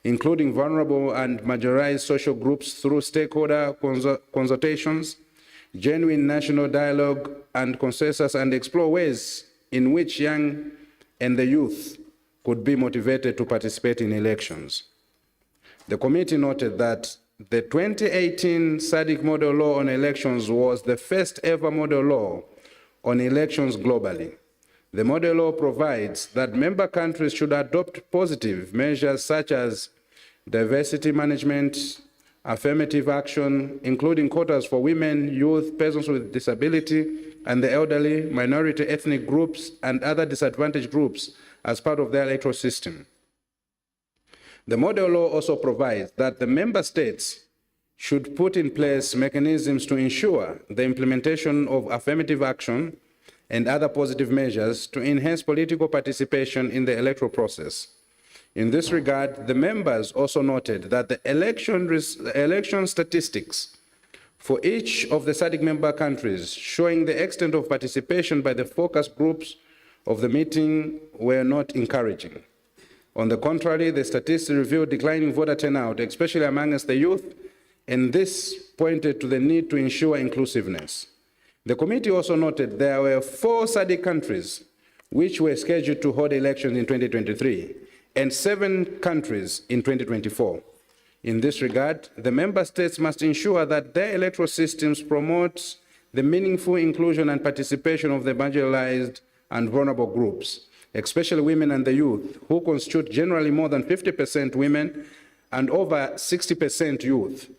including vulnerable and marginalized social groups through stakeholder consultations, genuine national dialogue and consensus, and explore ways in which young and the youth could be motivated to participate in elections. The committee noted that the 2018 SADC Model Law on Elections was the first ever model law on elections globally. The model law provides that member countries should adopt positive measures such as diversity management, affirmative action, including quotas for women, youth, persons with disability, and the elderly, minority ethnic groups, and other disadvantaged groups as part of their electoral system. The model law also provides that the member states should put in place mechanisms to ensure the implementation of affirmative action and other positive measures to enhance political participation in the electoral process. In this regard, the members also noted that the election statistics for each of the SADC member countries showing the extent of participation by the focus groups of the meeting were not encouraging. On the contrary, the statistics revealed declining voter turnout, especially amongst the youth, and this pointed to the need to ensure inclusiveness. The committee also noted there were 4 SADC countries which were scheduled to hold elections in 2023 and 7 countries in 2024. In this regard, the member states must ensure that their electoral systems promote the meaningful inclusion and participation of the marginalized and vulnerable groups, especially women and the youth, who constitute generally more than 50% women and over 60% youth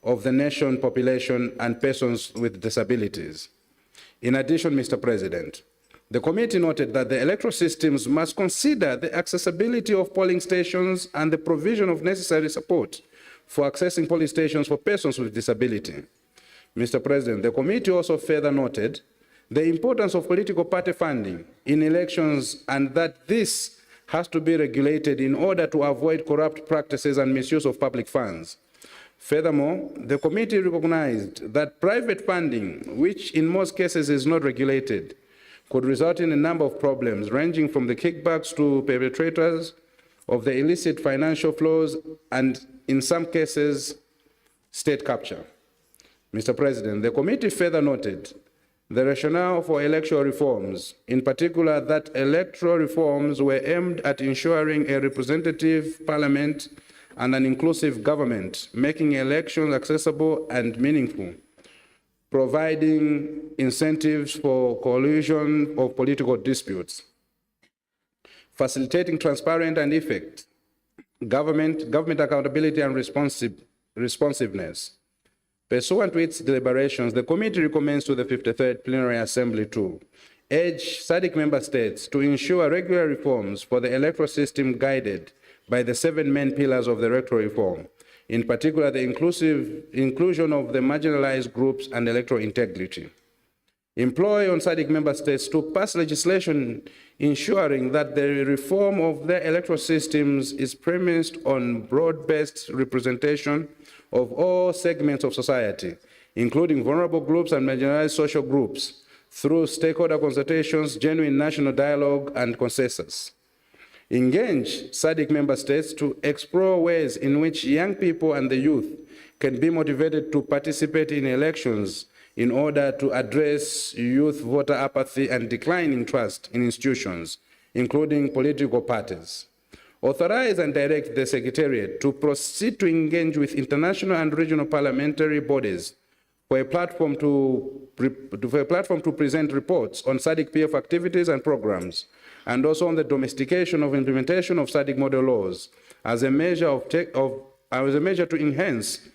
of the nation population and persons with disabilities. In addition, Mr. President, the committee noted that the electoral systems must consider the accessibility of polling stations and the provision of necessary support for accessing polling stations for persons with disability. Mr. President, the committee also further noted the importance of political party funding in elections and that this has to be regulated in order to avoid corrupt practices and misuse of public funds. Furthermore, the committee recognized that private funding, which in most cases is not regulated, could result in a number of problems, ranging from the kickbacks to perpetrators of the illicit financial flows and, in some cases, state capture. Mr. President, the committee further noted the rationale for electoral reforms, in particular that electoral reforms were aimed at ensuring a representative parliament and an inclusive government, making elections accessible and meaningful, providing incentives for coalition of political disputes, facilitating transparent and effective government accountability and responsiveness. Pursuant to its deliberations, the committee recommends to the 53rd Plenary Assembly to urge SADC member states to ensure regular reforms for the electoral system guided by the 7 main pillars of the electoral reform, in particular the inclusion of the marginalized groups and electoral integrity. Employ on SADC member states to pass legislation ensuring that the reform of their electoral systems is premised on broad-based representation of all segments of society, including vulnerable groups and marginalized social groups, through stakeholder consultations, genuine national dialogue, and consensus. Engage SADC member states to explore ways in which young people and the youth can be motivated to participate in elections in order to address youth voter apathy and declining trust in institutions, including political parties. Authorize and direct the Secretariat to proceed to engage with international and regional parliamentary bodies for a platform to present reports on SADC-PF activities and programs, and also on the domestication of implementation of SADC model laws as a measure to enhance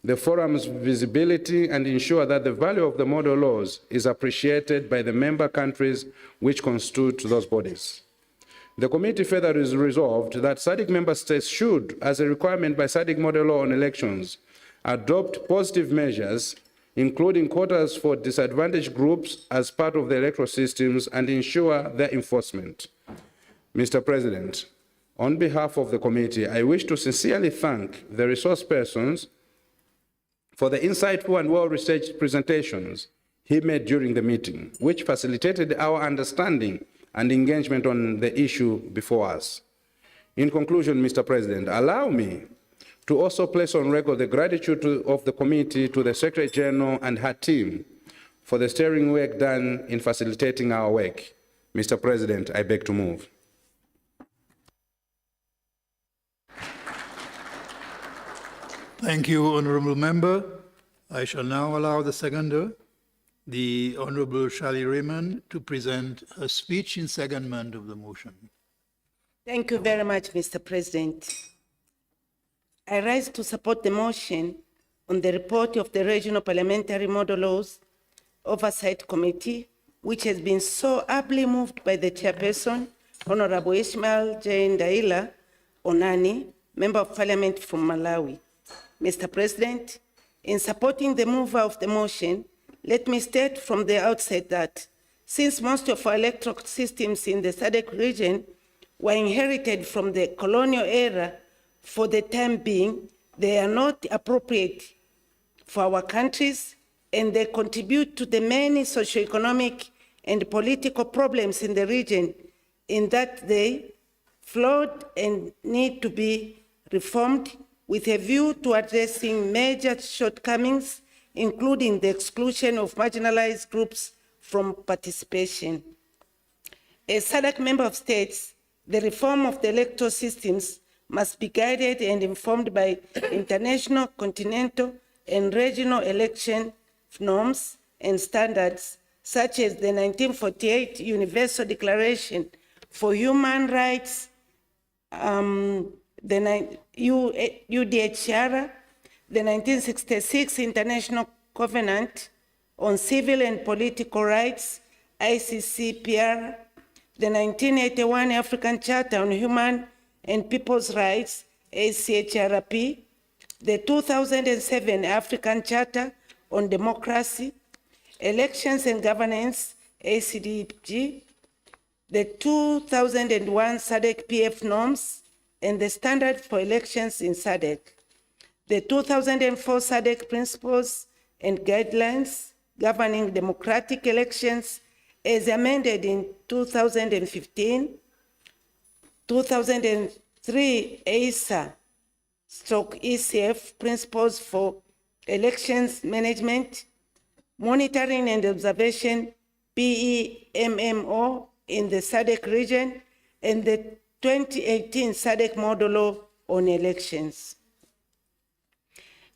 the forum's visibility and ensure that the value of the model laws is appreciated by the member countries which constitute those bodies. The committee further is resolved that SADC member states should, as a requirement by SADC model law on elections, adopt positive measures, including quotas for disadvantaged groups as part of the electoral systems, and ensure their enforcement. Mr. President, on behalf of the committee, I wish to sincerely thank the resource persons for the insightful and well-researched presentations he made during the meeting, which facilitated our understanding and engagement on the issue before us. In conclusion, Mr. President, allow me to also place on record the gratitude of the committee to the Secretary General and her team for the steering work done in facilitating our work. Mr. President, I beg to move. Thank you, Honourable Member. I shall now allow the seconder, the Honourable Shally Raymond, to present a speech in secondment of the motion. Thank you very much, Mr. President. I rise to support the motion on the report of the Regional Parliamentary Model Laws Oversight Committee, which has been so ably moved by the chairperson, Honorable Ishmael J. Ndaila Onani, Member of Parliament from Malawi. Mr. President, in supporting the mover of the motion, let me state from the outset that since most of our electoral systems in the SADC region were inherited from the colonial era, for the time being, they are not appropriate for our countries, and they contribute to the many socioeconomic and political problems in the region, in that they flawed and need to be reformed with a view to addressing major shortcomings, including the exclusion of marginalized groups from participation. As SADC member of states, the reform of the electoral systems must be guided and informed by international, continental, and regional election norms and standards, such as the 1948 Universal Declaration for Human Rights, the UDHR, the 1966 International Covenant on Civil and Political Rights, SADC-PF, the 1981 African Charter on Human and People's Rights, ACHRP, the 2007 African Charter on Democracy, Elections and Governance, ACDG, the 2001 SADC-PF norms, and the standard for elections in SADC, the 2004 SADC principles and guidelines governing democratic elections as amended in 2015, 2003 ASA/ECF principles for elections management, monitoring and observation, PEMMO in the SADC region, and the 2018 SADC Model Law on elections.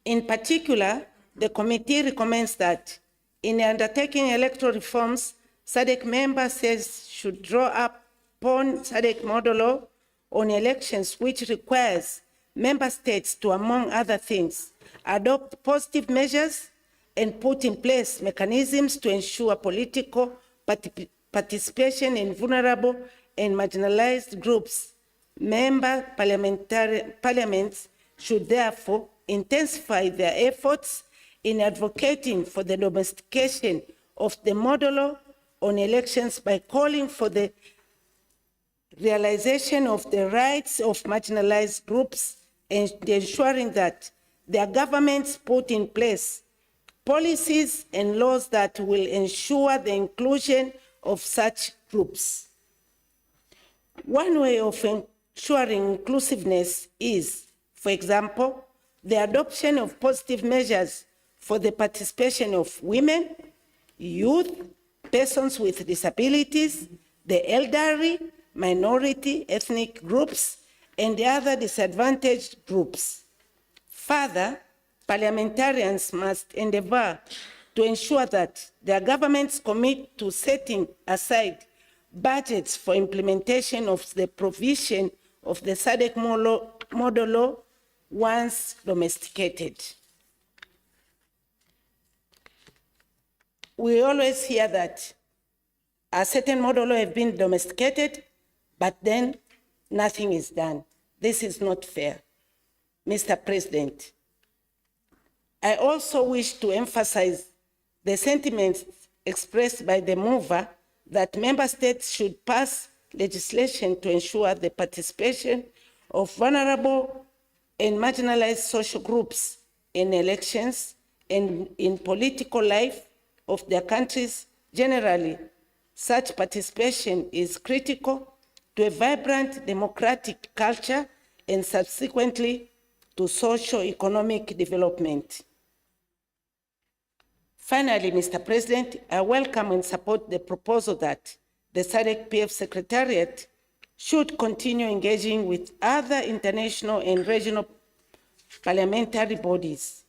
In particular, the committee recommends that in undertaking electoral reforms, SADC member states should draw up upon SADC Model Law on elections, which requires member states to, among other things, adopt positive measures and put in place mechanisms to ensure political participation in vulnerable and marginalized groups. Member parliaments should therefore intensify their efforts in advocating for the domestication of the model law on elections by calling for the realization of the rights of marginalized groups and ensuring that their governments put in place policies and laws that will ensure the inclusion of such groups. One way of ensuring inclusiveness is, for example, the adoption of positive measures for the participation of women, youth, persons with disabilities, the elderly, minority ethnic groups, and other disadvantaged groups. Further, parliamentarians must endeavor to ensure that their governments commit to setting aside budgets for implementation of the provision of the SADC Model Law once domesticated. We always hear that a certain model law has been domesticated, but then nothing is done. This is not fair. Mr. President, I also wish to emphasize the sentiments expressed by the mover that member states should pass legislation to ensure the participation of vulnerable and marginalized social groups in elections and in political life of their countries generally. Such participation is critical to a vibrant democratic culture and subsequently to socio-economic development. Finally, Mr. President, I welcome and support the proposal that the SADC-PF Secretariat should continue engaging with other international and regional parliamentary bodies.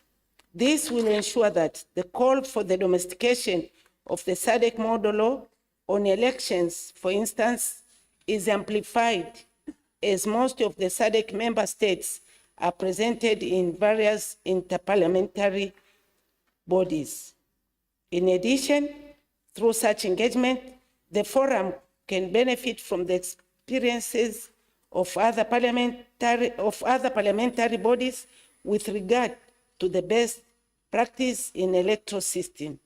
This will ensure that the call for the domestication of the SADC Model Law on elections, for instance, is amplified as most of the SADC member states are presented in various interparliamentary bodies. In addition, through such engagement, the forum can benefit from the experiences of other parliamentary bodies with regard to the best practice in electoral system.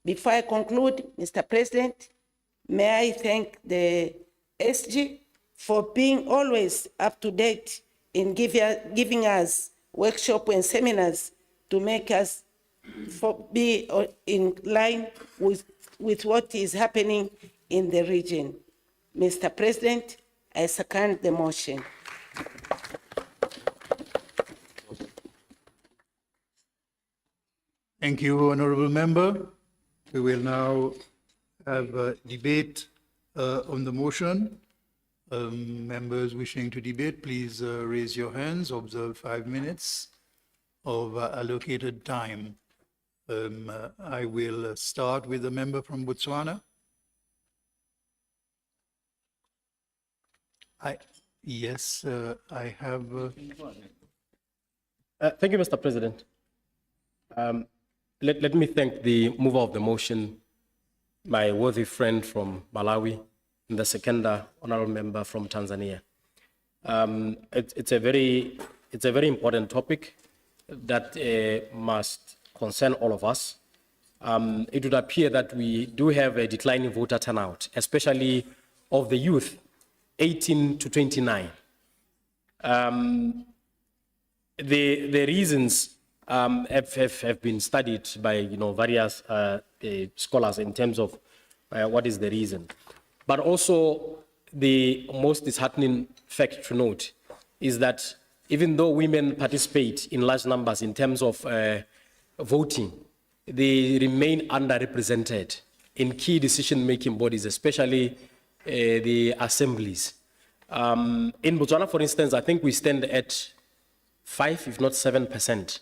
Before I conclude, Mr. President, may I thank the SG for being always up to date in giving us workshops and seminars to make us be in line with what is happening in the region. Mr. President, I second the motion. Thank you, Honorable Member. We will now have a debate on the motion. Members wishing to debate, please raise your hands. Observe 5 minutes of allocated time. I will start with the member from Botswana. Yes, I have. Thank you, Mr. President. Let me thank the mover of the motion, my worthy friend from Malawi, and the second honorable member from Tanzania. It's a very important topic that must concern all of us. It would appear that we do have a declining voter turnout, especially of the youth, 18 to 29. The reasons have been studied by various scholars in terms of what is the reason. But also the most disheartening fact to note is that even though women participate in large numbers in terms of voting, they remain underrepresented in key decision-making bodies, especially the assemblies. In Botswana, for instance, I think we stand at 5, if not 7%.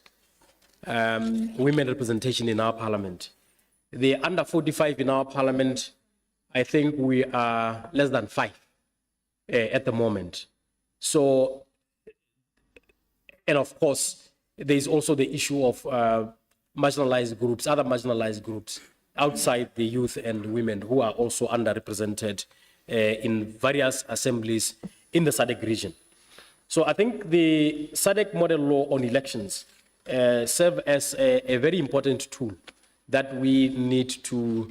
Women representation in our parliament. The under 45 in our parliament, I think we are less than 5 at the moment. So, and of course, there is also the issue of marginalized groups, other marginalized groups outside the youth and women who are also underrepresented in various assemblies in the SADC region. So I think the SADC Model Law on elections serve as a very important tool that we need to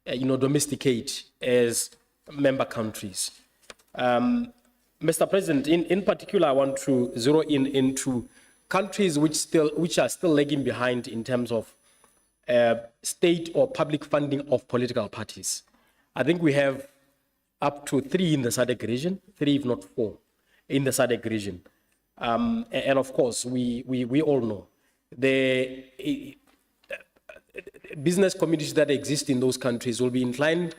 domesticate as member countries. Mr. President, in particular, I want to zero into countries which are still lagging behind in terms of state or public funding of political parties. I think we have up to 3 in the SADC region, 3 if not 4 in the SADC region. And of course, we all know the business communities that exist in those countries will be inclined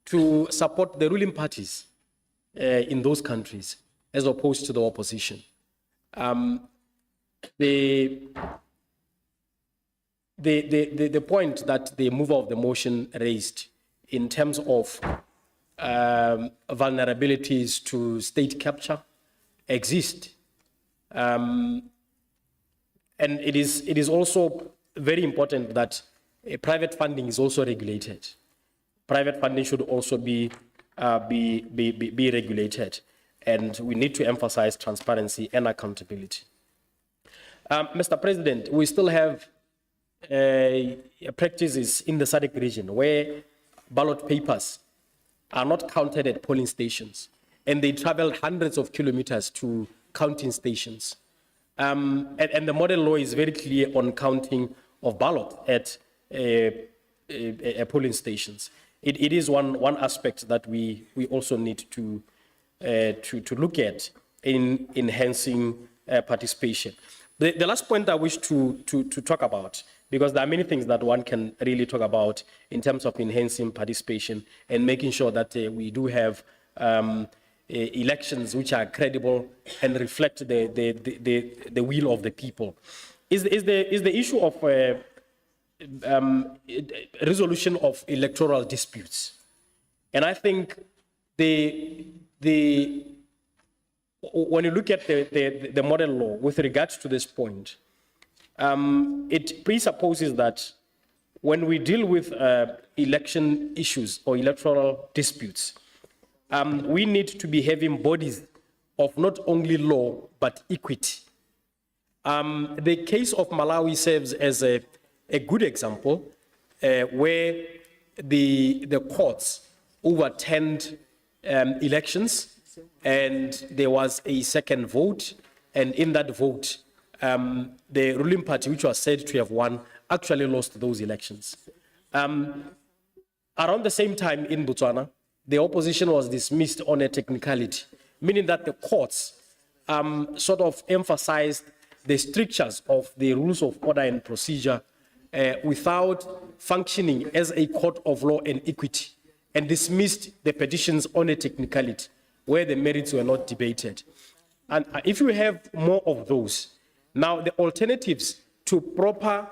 to support the ruling parties in those countries as opposed to the opposition. The point that the mover of the motion raised in terms of vulnerabilities to state capture exist. And it is also very important that private funding is also regulated. Private funding should also be regulated, and we need to emphasize transparency and accountability. Mr. President, we still have practices in the SADC region where ballot papers are not counted at polling stations, and they travel hundreds of kilometers to counting stations. And the model law is very clear on counting of ballot at polling stations. It is one aspect that we also need to look at in enhancing participation. The last point I wish to talk about, because there are many things that one can really talk about in terms of enhancing participation and making sure that we do have elections which are credible and reflect the will of the people, is the issue of resolution of electoral disputes. And I think when you look at the model law with regards to this point, it presupposes that when we deal with election issues or electoral disputes, we need to be having bodies of not only law, but equity. The case of Malawi serves as a good example where the courts overturned elections, and there was a second vote, and in that vote, the ruling party, which was said to have won, actually lost those elections. Around the same time in Botswana, the opposition was dismissed on a technicality, meaning that the courts sort of emphasized the strictures of the rules of order and procedure without functioning as a court of law and equity, and dismissed the petitions on a technicality where the merits were not debated. And if we have more of those, now the alternatives to proper,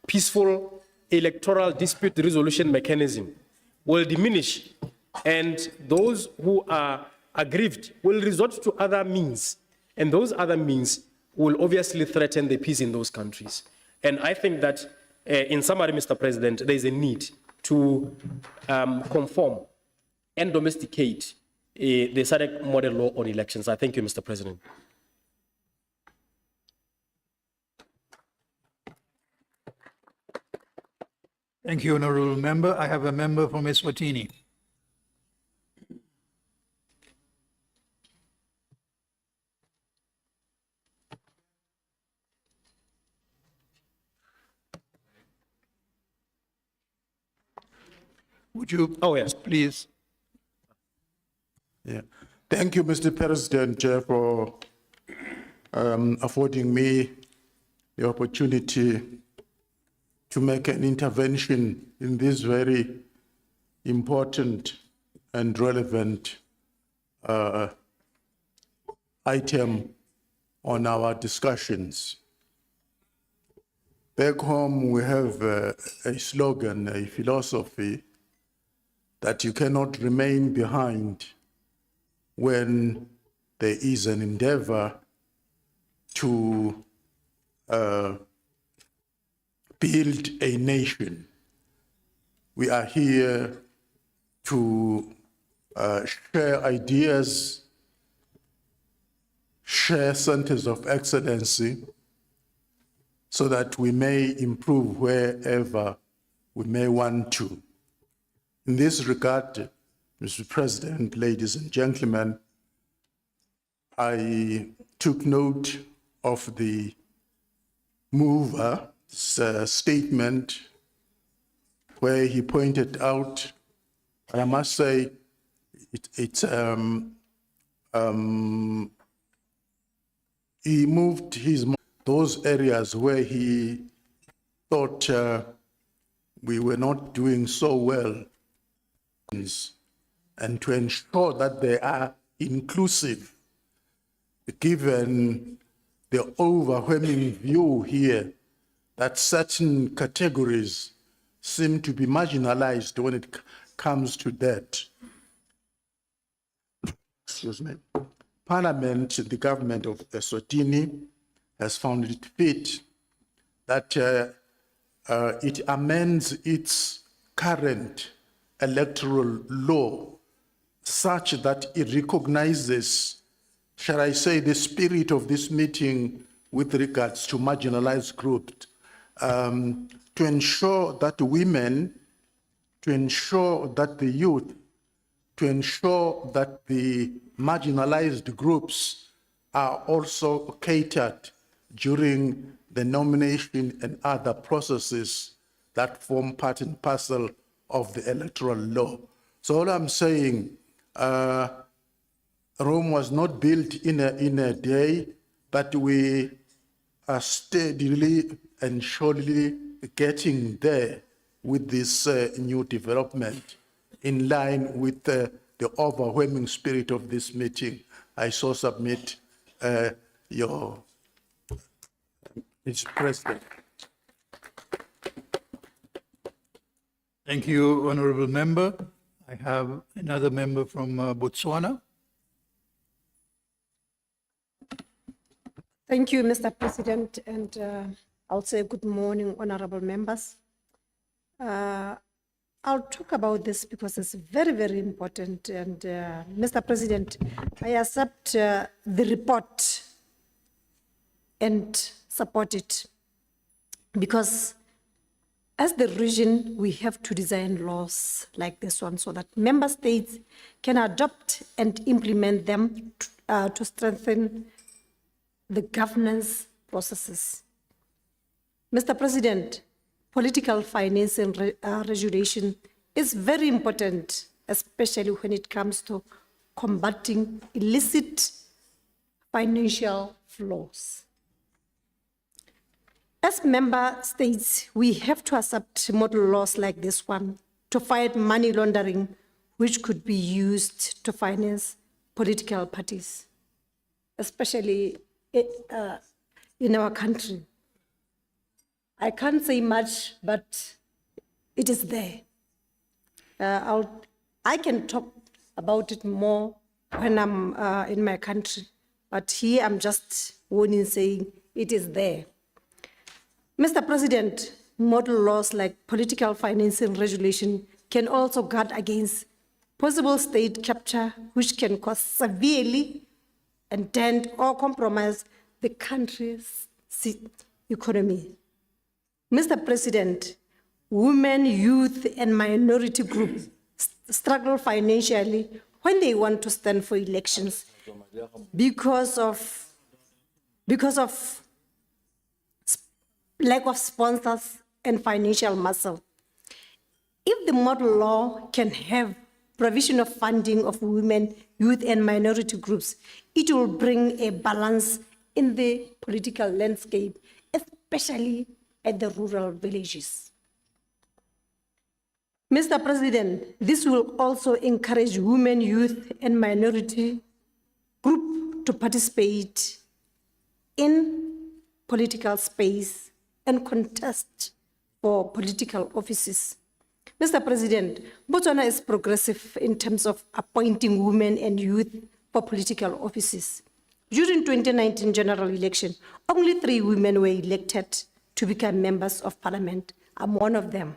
peaceful electoral dispute resolution mechanism will diminish, and those who are aggrieved will resort to other means, and those other means will obviously threaten the peace in those countries. And I think that, in summary, Mr. President, there is a need to conform and domesticate the SADC model law on elections. I thank you, Mr. President. Thank you, Honourable Member. I have a member from Eswatini. Would you, yes, please? Yeah. Thank you, Mr. President, for affording me the opportunity to make an intervention in this very important and relevant item on our discussions. Back home, we have a slogan, a philosophy, that you cannot remain behind when there is an endeavor to build a nation. We are here to share ideas, share centers of excellency, so that we may improve wherever we may want to. In this regard, Mr. President, ladies and gentlemen, I took note of the mover's statement where he pointed out, and I must say, he moved those areas where he thought we were not doing so well, and to ensure that they are inclusive, given the overwhelming view here that certain categories seem to be marginalized when it comes to that. Excuse me. Parliament, the government of Eswatini, has found it fit that it amends its current electoral law such that it recognizes, shall I say, the spirit of this meeting with regards to marginalized groups, to ensure that women, to ensure that the youth, to ensure that the marginalized groups are also catered during the nomination and other processes that form part and parcel of the electoral law. So all I'm saying, Rome was not built in a day, but we are steadily and surely getting there with this new development in line with the overwhelming spirit of this meeting. I so submit your Mr. President. Thank you, Honourable Member. I have another member from Botswana. Thank you, Mr. President, and I'll say good morning, honorable members. I'll talk about this because it's very, very important. And Mr. President, I accept the report and support it because as the region, we have to design laws like this one so that member states can adopt and implement them to strengthen the governance processes. Mr. President, political finance and regulation is very important especially when it comes to combating illicit financial flows. As member states, we have to accept model laws like this one to fight money laundering, which could be used to finance political parties, especially in our country. I can't say much, but it is there. I can talk about it more when I'm in my country, but here I'm just warning, saying it is there. Mr. President, model laws like political financing regulation can also guard against possible state capture, which can cause severely and dent or compromise the country's economy. Mr. President, women, youth, and minority groups struggle financially when they want to stand for elections because of lack of sponsors and financial muscle. If the model law can have provision of funding of women, youth, and minority groups, it will bring a balance in the political landscape, especially at the rural villages. Mr. President, this will also encourage women, youth, and minority groups to participate in political space and contest for political offices. Mr. President, Botswana is progressive in terms of appointing women and youth for political offices. During 2019 general election, only 3 women were elected to become members of parliament. I'm one of them.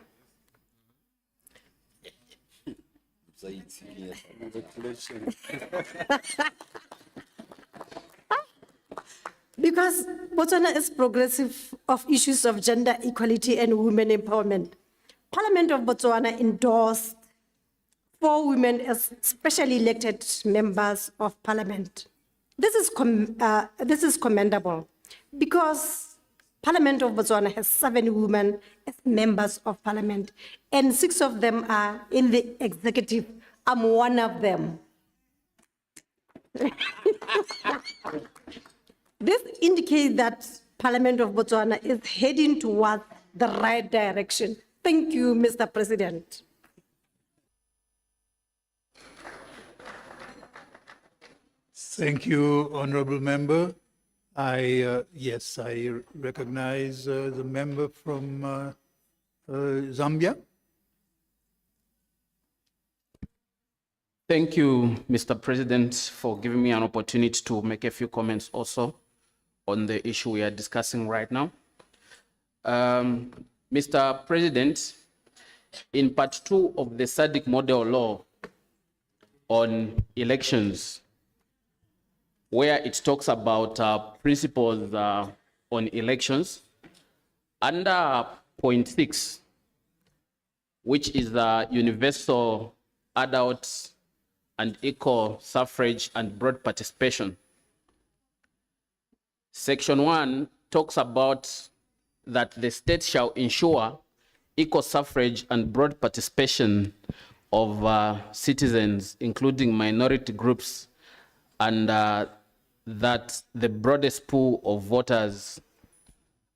Because Botswana is progressive of issues of gender equality and women empowerment. Parliament of Botswana endorsed 4 women as specially elected members of parliament. This is commendable because Parliament of Botswana has 7 women as members of parliament, and 6 of them are in the executive. I'm one of them. This indicates that Parliament of Botswana is heading towards the right direction. Thank you, Mr. President. Thank you, Honorable Member. Yes, I recognize the member from Zambia. Thank you, Mr. President, for giving me an opportunity to make a few comments also on the issue we are discussing right now. Mr. President, in part 2 of the SADC Model Law on elections, where it talks about principles on elections, under point 6, which is universal adult and equal suffrage and broad participation. Section 1 talks about that the state shall ensure equal suffrage and broad participation of citizens, including minority groups, and that the broadest pool of voters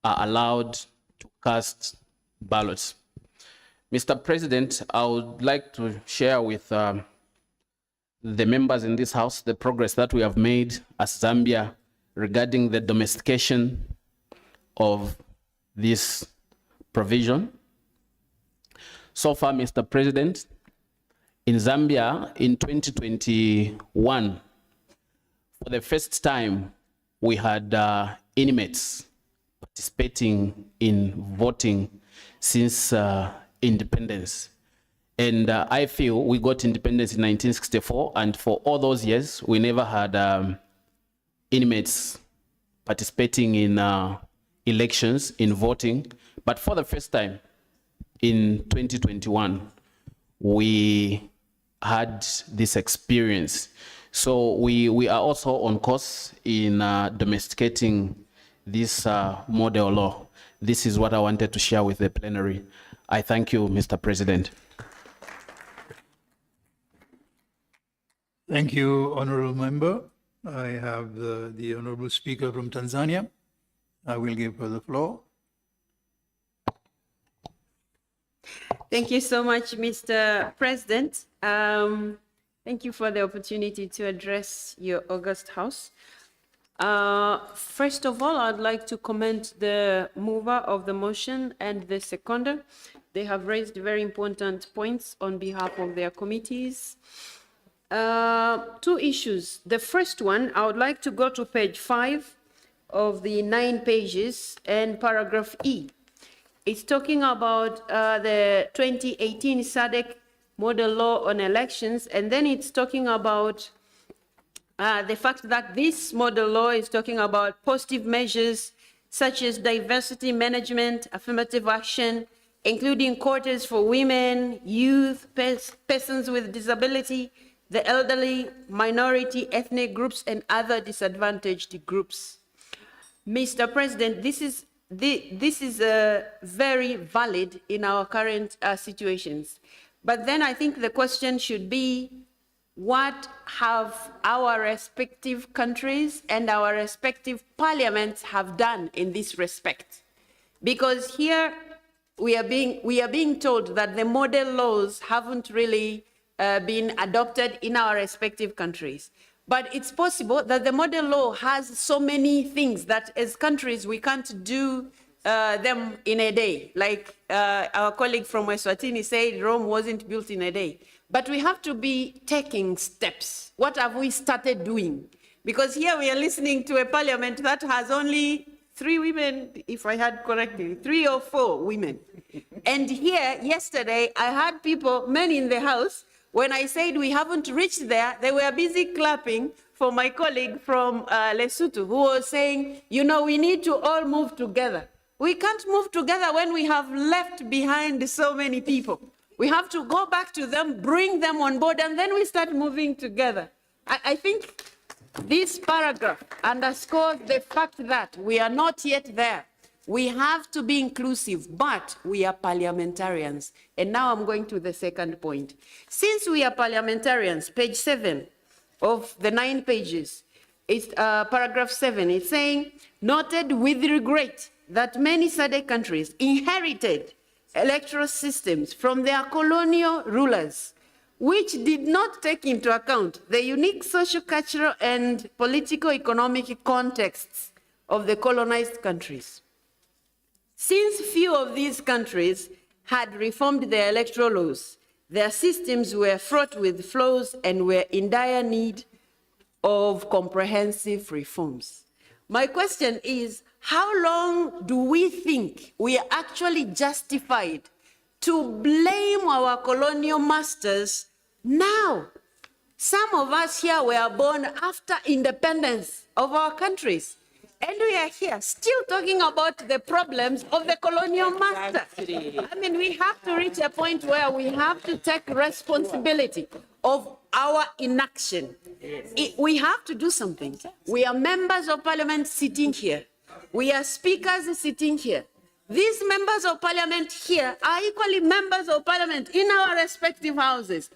are allowed to cast ballots. Mr. President, I would like to share with the members in this House the progress that we have made as Zambia regarding the domestication of this provision. So far, Mr. President, in Zambia in 2021, for the first time, we had inmates participating in voting since independence. And I feel we got independence in 1964, and for all those years, we never had inmates participating in elections, in voting. But for the first time in 2021, we had this experience. So we are also on course in domesticating this model law. This is what I wanted to share with the plenary. I thank you, Mr. President. Thank you, Honorable Member. I have the Honorable Speaker from Tanzania. I will give her the floor. Thank you so much, Mr. President. Thank you for the opportunity to address your august House. First of all, I'd like to commend the mover of the motion and the seconder. They have raised very important points on behalf of their committees. Two issues. The first one, I would like to go to page 5 of the 9 pages and paragraph E. It's talking about the 2018 SADC Model Law on elections, and then it's talking about the fact that this model law is talking about positive measures such as diversity management, affirmative action, including quotas for women, youth, persons with disability, the elderly, minority, ethnic groups, and other disadvantaged groups. Mr. President, this is very valid in our current situations. But then I think the question should be, what have our respective countries and our respective parliaments have done in this respect? Because here we are being told that the model laws haven't really been adopted in our respective countries. But it's possible that the model law has so many things that as countries we can't do them in a day. Like our colleague from Eswatini said, Rome wasn't built in a day. But we have to be taking steps. What have we started doing? Because here we are listening to a parliament that has only 3 women, if I heard correctly, 3 or 4 women. And here, yesterday, I had people, men in the house, when I said we haven't reached there, they were busy clapping for my colleague from Lesotho, who was saying, you know, we need to all move together. We can't move together when we have left behind so many people. We have to go back to them, bring them on board, and then we start moving together. I think this paragraph underscores the fact that we are not yet there. We have to be inclusive, but we are parliamentarians. And now I'm going to the second point. Since we are parliamentarians, page 7 of the 9 pages, it's paragraph 7, it's saying, noted with regret that many SADC countries inherited electoral systems from their colonial rulers, which did not take into account the unique social, cultural, and political economic contexts of the colonized countries. Since few of these countries had reformed their electoral laws, their systems were fraught with flaws and were in dire need of comprehensive reforms. My question is, how long do we think we are actually justified to blame our colonial masters now? Some of us here were born after independence of our countries. And we are here still talking about the problems of the colonial master. I mean, we have to reach a point where we have to take responsibility of our inaction. We have to do something. We are members of parliament sitting here. We are speakers sitting here. These members of parliament here are equally members of parliament in our respective houses.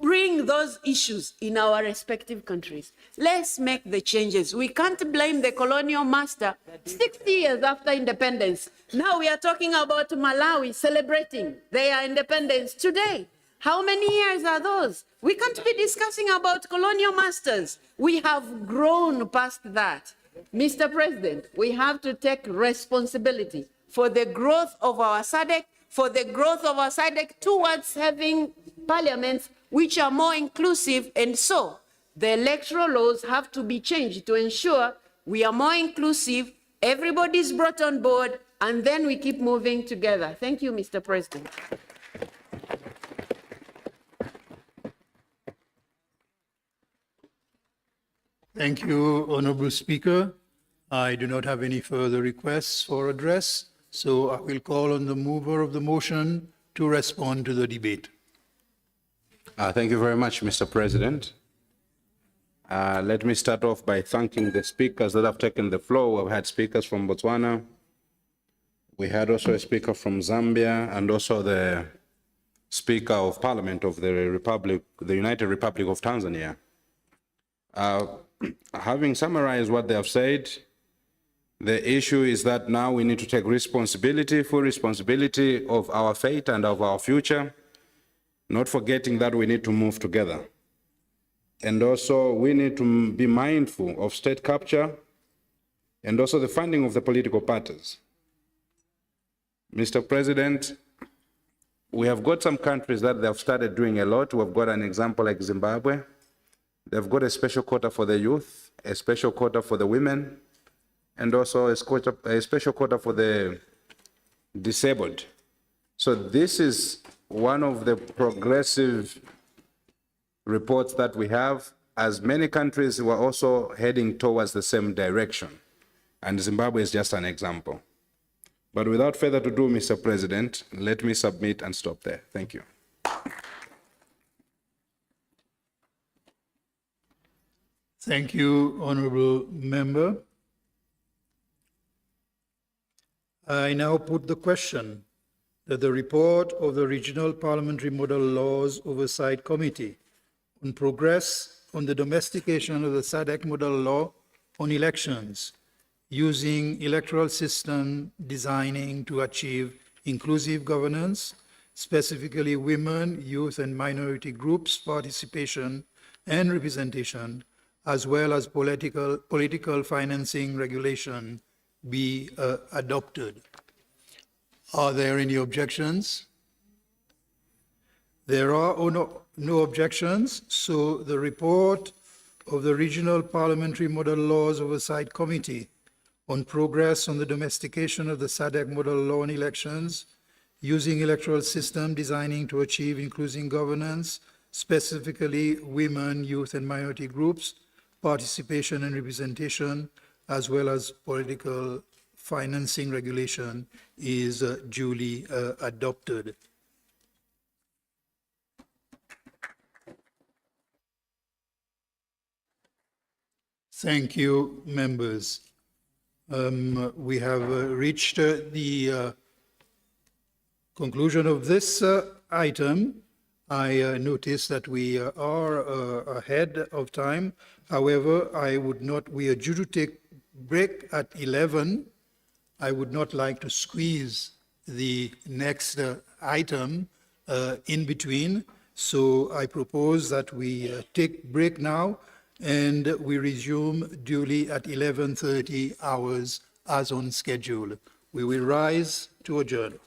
Bring those issues in our respective countries. Let's make the changes. We can't blame the colonial master 60 years after independence. Now we are talking about Malawi celebrating their independence today. How many years are those? We can't be discussing about colonial masters. We have grown past that. Mr. President, we have to take responsibility for the growth of our SADC, for the growth of our SADC towards having parliaments which are more inclusive, and so the electoral laws have to be changed to ensure we are more inclusive, everybody's brought on board, and then we keep moving together. Thank you, Mr. President. Thank you, Honorable Speaker. I do not have any further requests for address, so I will call on the mover of the motion to respond to the debate. Thank you very much, Mr. President. Let me start off by thanking the speakers that have taken the floor. We've had speakers from Botswana. We had also a speaker from Zambia and also the Speaker of Parliament of the United Republic of Tanzania. Having summarized what they have said, the issue is that now we need to take responsibility, full responsibility of our fate and of our future, not forgetting that we need to move together. And also we need to be mindful of state capture and also the funding of the political parties. Mr. President, we have got some countries that they have started doing a lot. We've got an example like Zimbabwe. They've got a special quota for the youth, a special quota for the women, and also a special quota for the disabled. So this is one of the progressive reports that we have, as many countries were also heading towards the same direction. And Zimbabwe is just an example. But without further ado, Mr. President, let me submit and stop there. Thank you. Thank you, Honorable Member. I now put the question that the report of the Regional Parliamentary Model Laws Oversight Committee on progress on the domestication of the SADC Model Law on elections using electoral system designing to achieve inclusive governance, specifically women, youth, and minority groups' participation and representation, as well as political financing regulation, be adopted. Are there any objections? There are no objections, so the report of the Regional Parliamentary Model Laws Oversight Committee on progress on the domestication of the SADC Model Law on elections using electoral system designing to achieve inclusive governance, specifically women, youth, and minority groups, participation and representation, as well as political financing regulation, is duly adopted. Thank you, members. We have reached the conclusion of this item. I notice that we are ahead of time. However, we are due to take break at 11. I would not like to squeeze the next item in between. So I propose that we take break now and we resume duly at 11:30 hours as on schedule. We will rise to adjourn.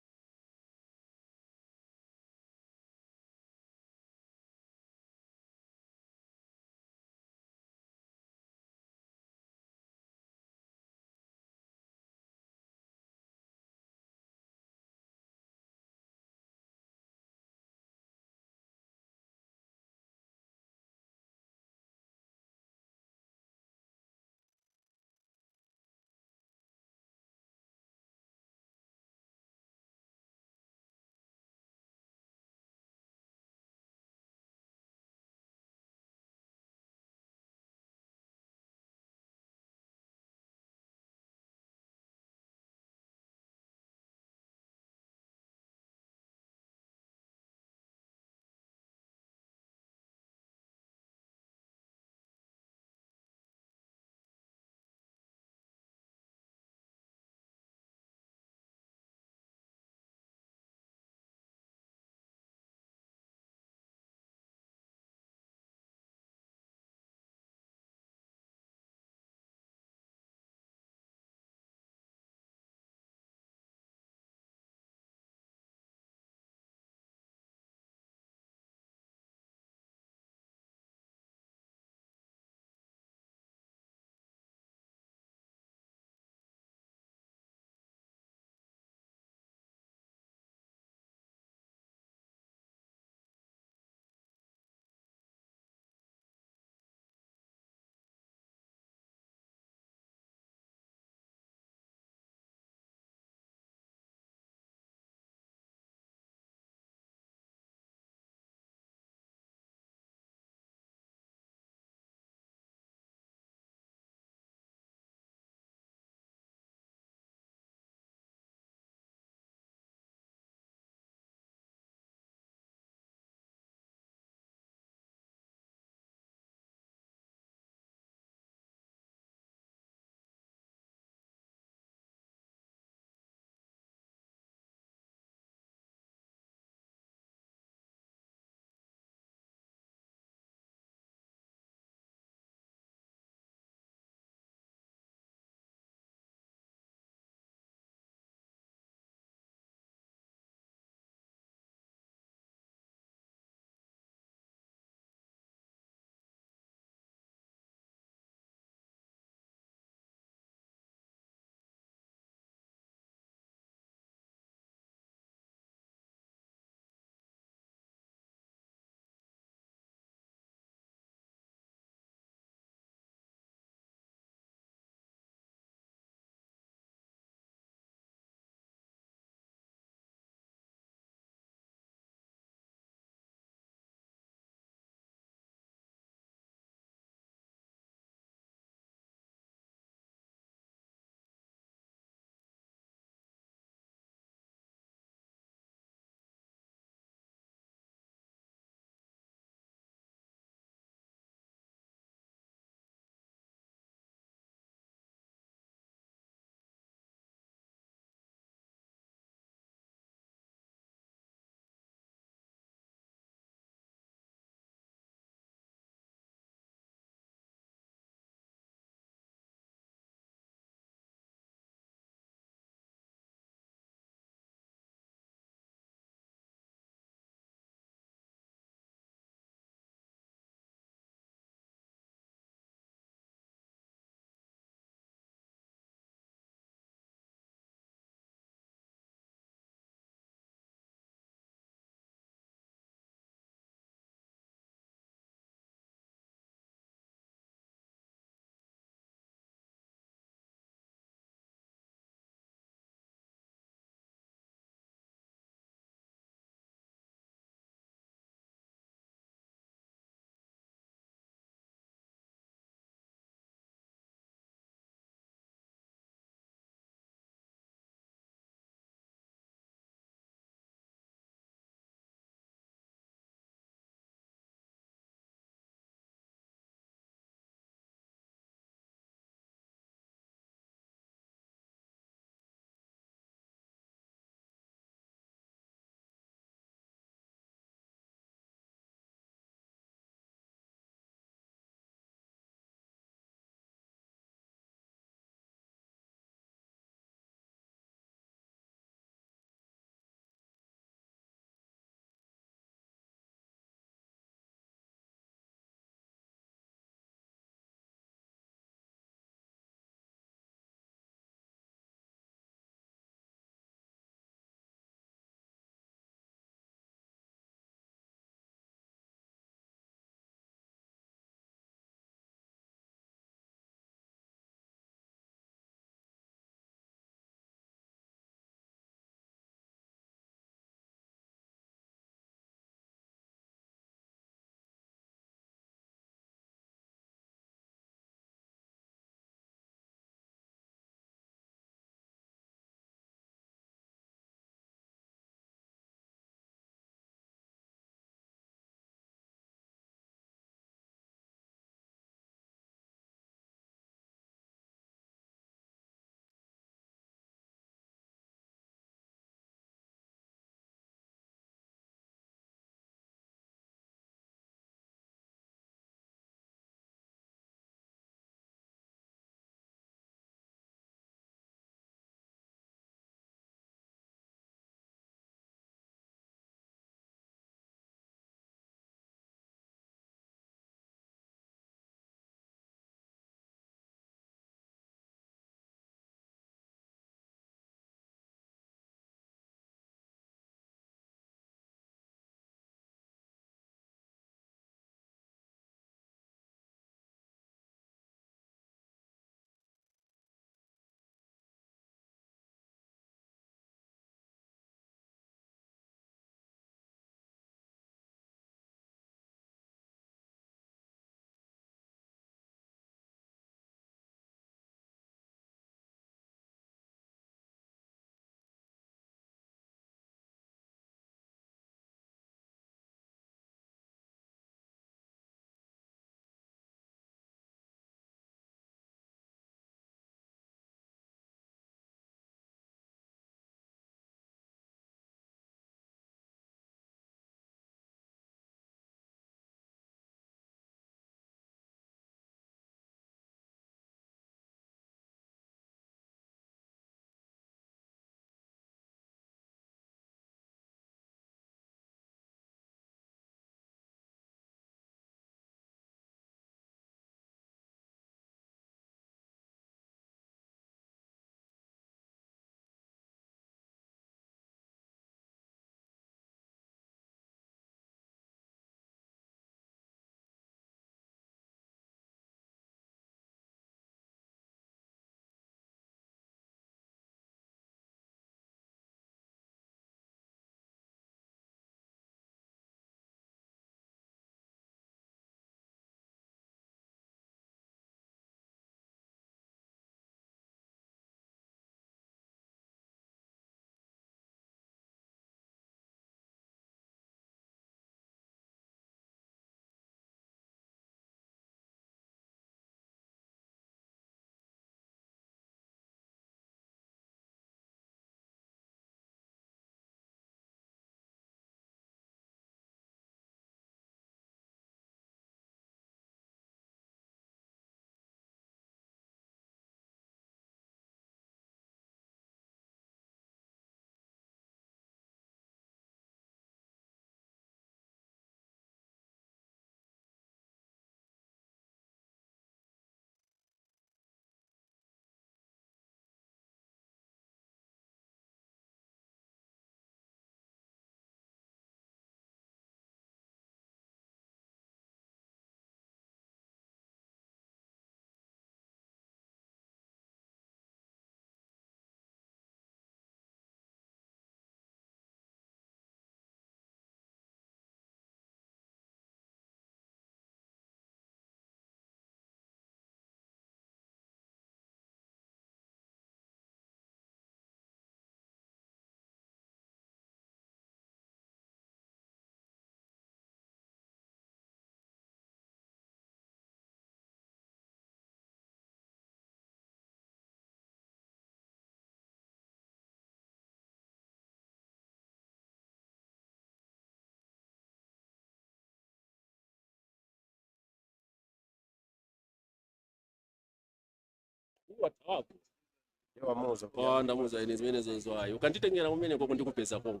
ndamuza ine zimene zozwayo ukanditengera kumene koko ndikupeza koko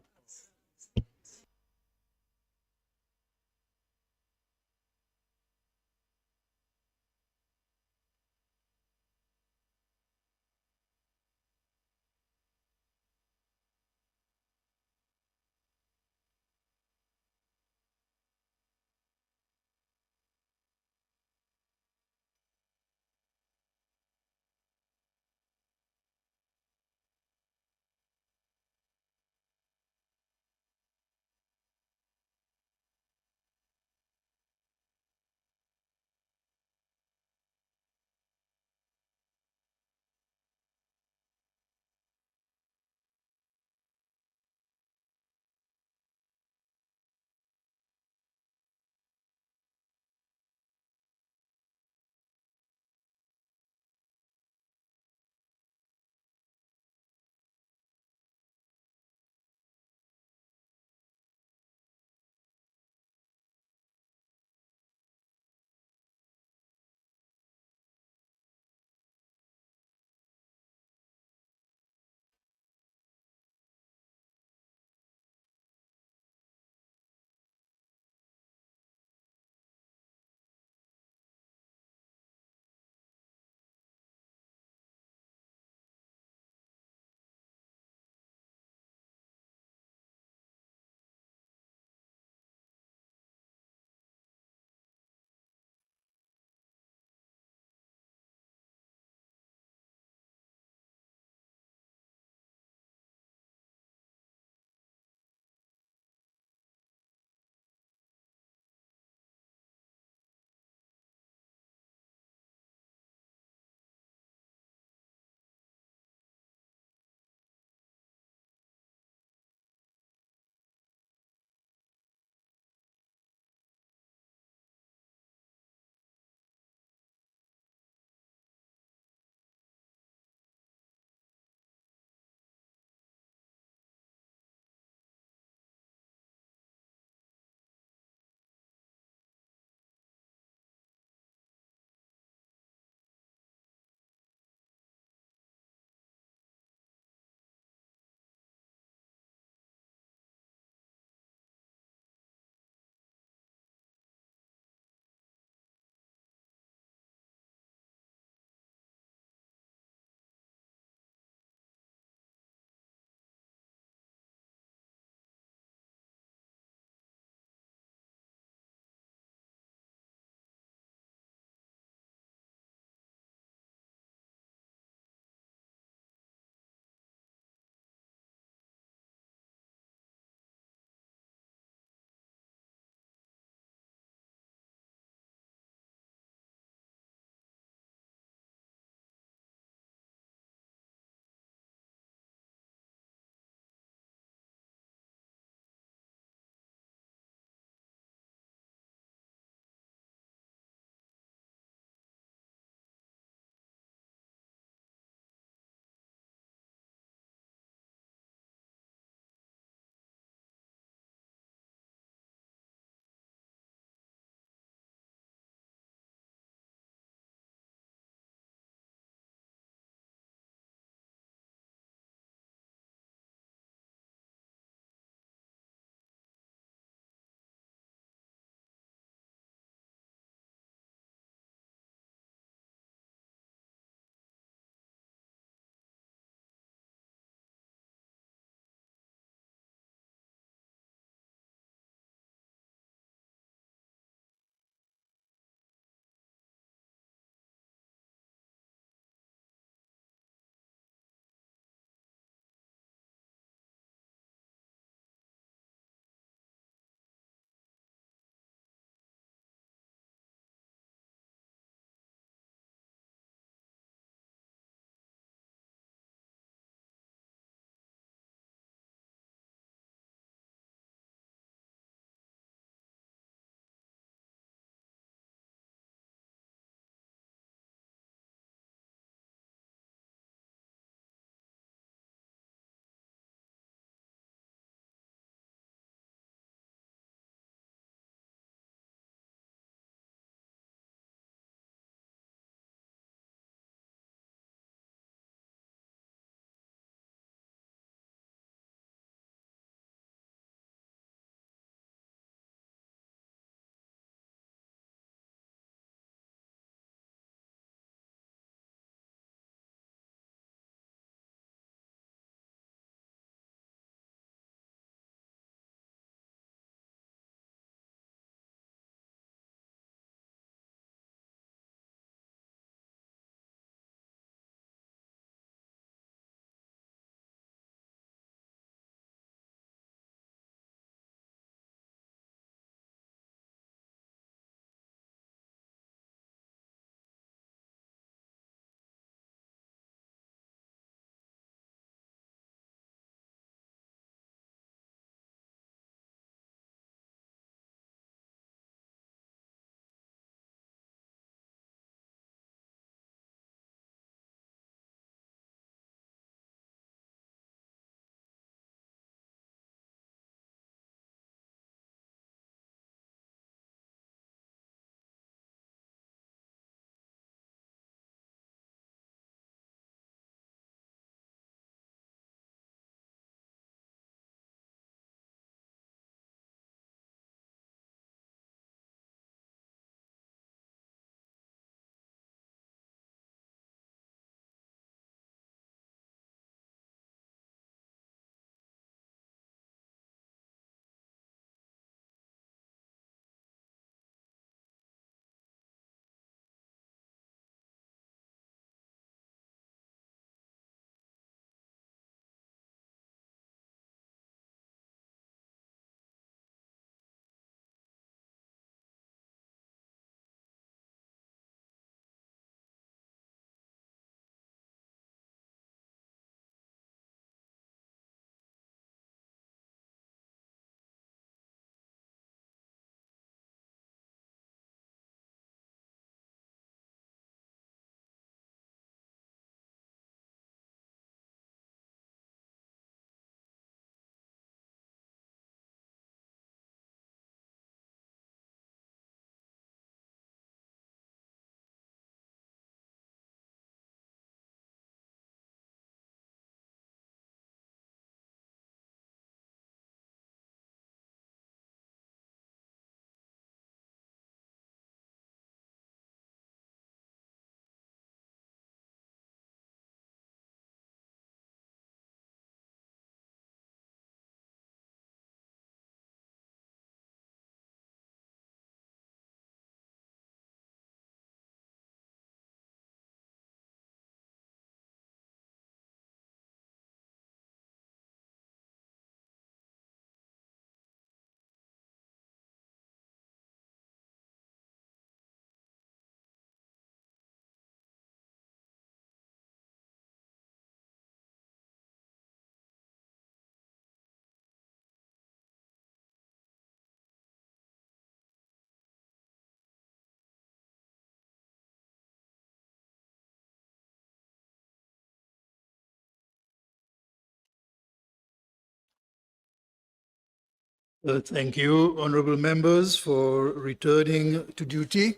Thank you, honorable members, for returning to duty.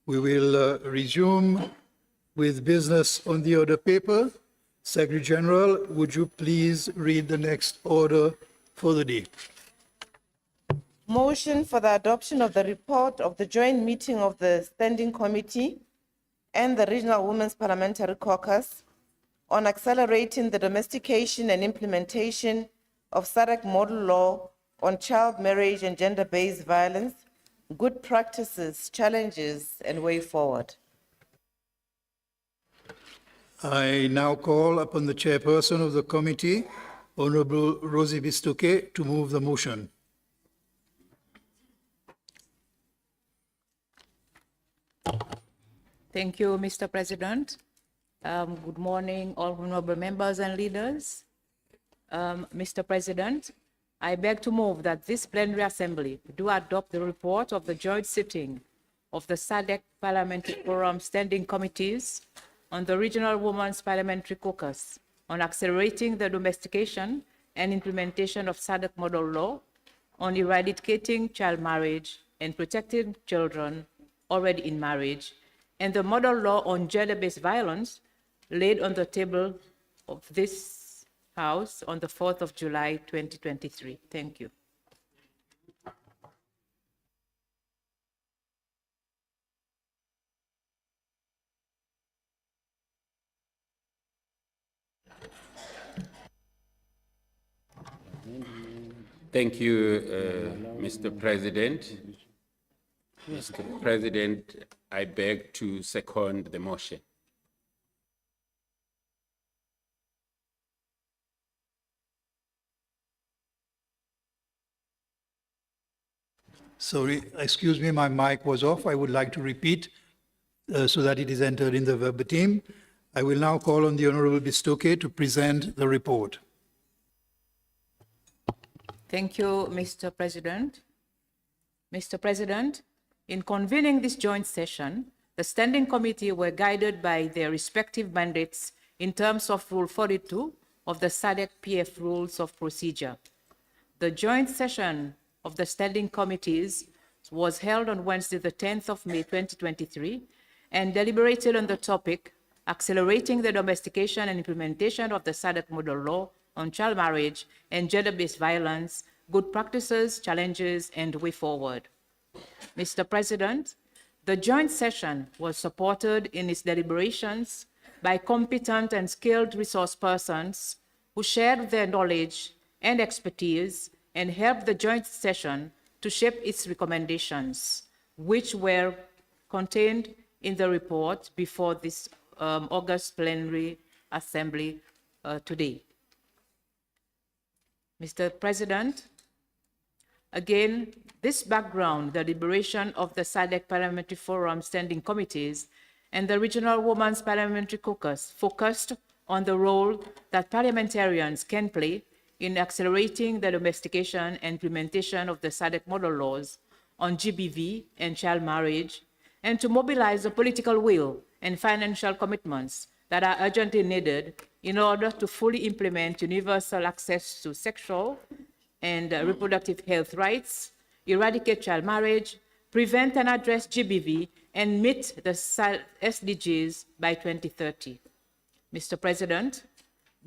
We will resume with business on the order paper. Secretary General, would you please read the next order for the day? Motion for the adoption of the report of the joint meeting of the Standing Committee and the Regional Women's Parliamentary Caucus on accelerating the domestication and implementation of SADC Model Law on child marriage and gender-based violence, good practices, challenges, and way forward. I now call upon the chairperson of the committee, Honorable Rosie Bistoke, to move the motion. Thank you, Mr. President. Good morning, all honorable members and leaders. Mr. President, I beg to move that this plenary assembly do adopt the report of the joint sitting of the SADC Parliamentary Forum Standing Committees on the Regional Women's Parliamentary Caucus on accelerating the domestication and implementation of SADC Model Law on eradicating child marriage and protecting children already in marriage, and the Model Law on gender-based violence laid on the table of this House on the 4th of July, 2023. Thank you. Thank you, Mr. President. Mr. President, I beg to second the motion. Sorry, excuse me, my mic was off. I would like to repeat so that it is entered in the verbatim. I will now call on the Honorable Bistoke to present the report. Thank you, Mr. President. Mr. President, in convening this joint session, the Standing Committee were guided by their respective mandates in terms of Rule 42 of the SADC-PF Rules of Procedure. The joint session of the Standing Committees was held on Wednesday, the 10th of May, 2023, and deliberated on the topic, accelerating the domestication and implementation of the SADC Model Law on child marriage and gender-based violence, good practices, challenges, and way forward. Mr. President, the joint session was supported in its deliberations by competent and skilled resource persons who shared their knowledge and expertise and helped the joint session to shape its recommendations, which were contained in the report before this August plenary assembly today. Mr. President, again, this background, the deliberation of the SADC Parliamentary Forum Standing Committees and the Regional Women's Parliamentary Caucus focused on the role that parliamentarians can play in accelerating the domestication and implementation of the SADC model laws on GBV and child marriage, and to mobilize the political will and financial commitments that are urgently needed in order to fully implement universal access to sexual and reproductive health rights, eradicate child marriage, prevent and address GBV, and meet the SDGs by 2030. Mr. President,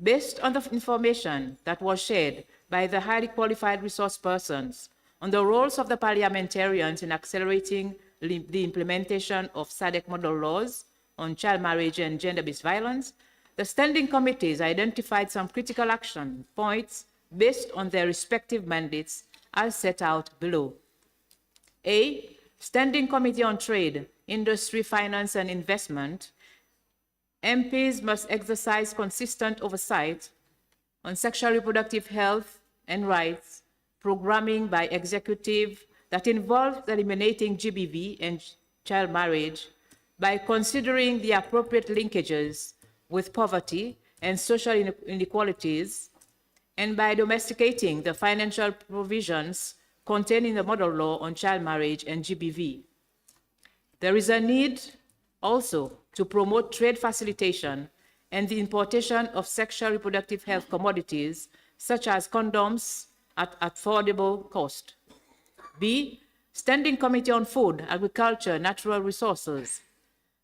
based on the information that was shared by the highly qualified resource persons on the roles of the parliamentarians in accelerating the implementation of SADC model laws on child marriage and gender-based violence, the standing committees identified some critical action points based on their respective mandates as set out below. A, Standing Committee on Trade, Industry, Finance and Investment. MPs must exercise consistent oversight on sexual reproductive health and rights, programming by executive that involves eliminating GBV and child marriage by considering the appropriate linkages with poverty and social inequalities, and by domesticating the financial provisions contained in the model law on child marriage and GBV. There is a need also to promote trade facilitation and the importation of sexual reproductive health commodities such as condoms, at affordable cost. B, Standing Committee on Food, Agriculture, Natural Resources.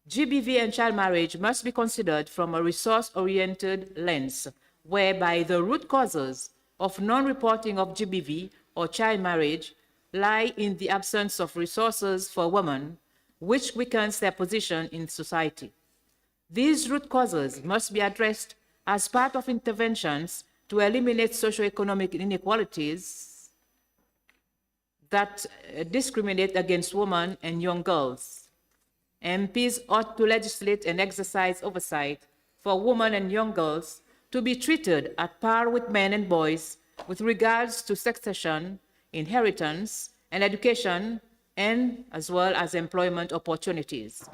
GBV and child marriage must be considered from a resource-oriented lens, whereby the root causes of non-reporting of GBV or child marriage lie in the absence of resources for women, which weakens their position in society. These root causes must be addressed as part of interventions to eliminate socioeconomic inequalities that discriminate against women and young girls. MPs ought to legislate and exercise oversight for women and young girls to be treated at par with men and boys with regards to succession, inheritance, and education, and as well as employment opportunities.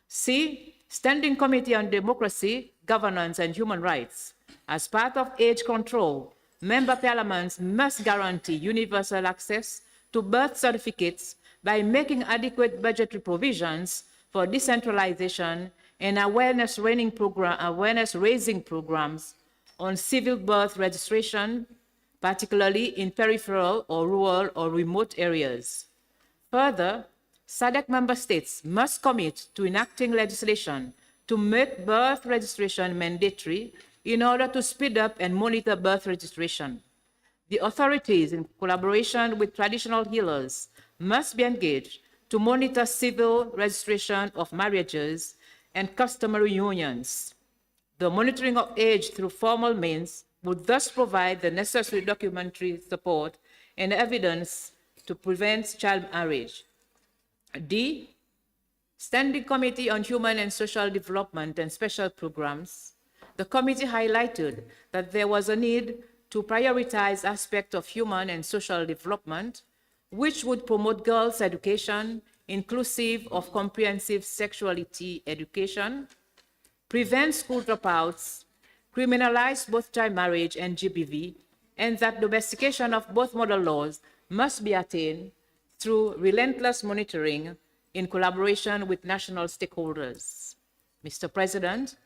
C, Standing Committee on Democracy, Governance, and Human Rights. As part of age control, member parliaments must guarantee universal access to birth certificates by making adequate budgetary provisions for decentralization and awareness-raising programs on civil birth registration, particularly in peripheral or rural or remote areas. Further, SADC member states must commit to enacting legislation to make birth registration mandatory in order to speed up and monitor birth registration. The authorities, in collaboration with traditional healers, must be engaged to monitor civil registration of marriages and customary unions. The monitoring of age through formal means would thus provide the necessary documentary support and evidence to prevent child marriage. D, Standing Committee on Human and Social Development and Special Programs. The committee highlighted that there was a need to prioritize aspects of human and social development, which would promote girls' education, inclusive of comprehensive sexuality education, prevent school dropouts, criminalize both child marriage and GBV, and that domestication of both model laws must be attained through relentless monitoring in collaboration with national stakeholders. Mr. President,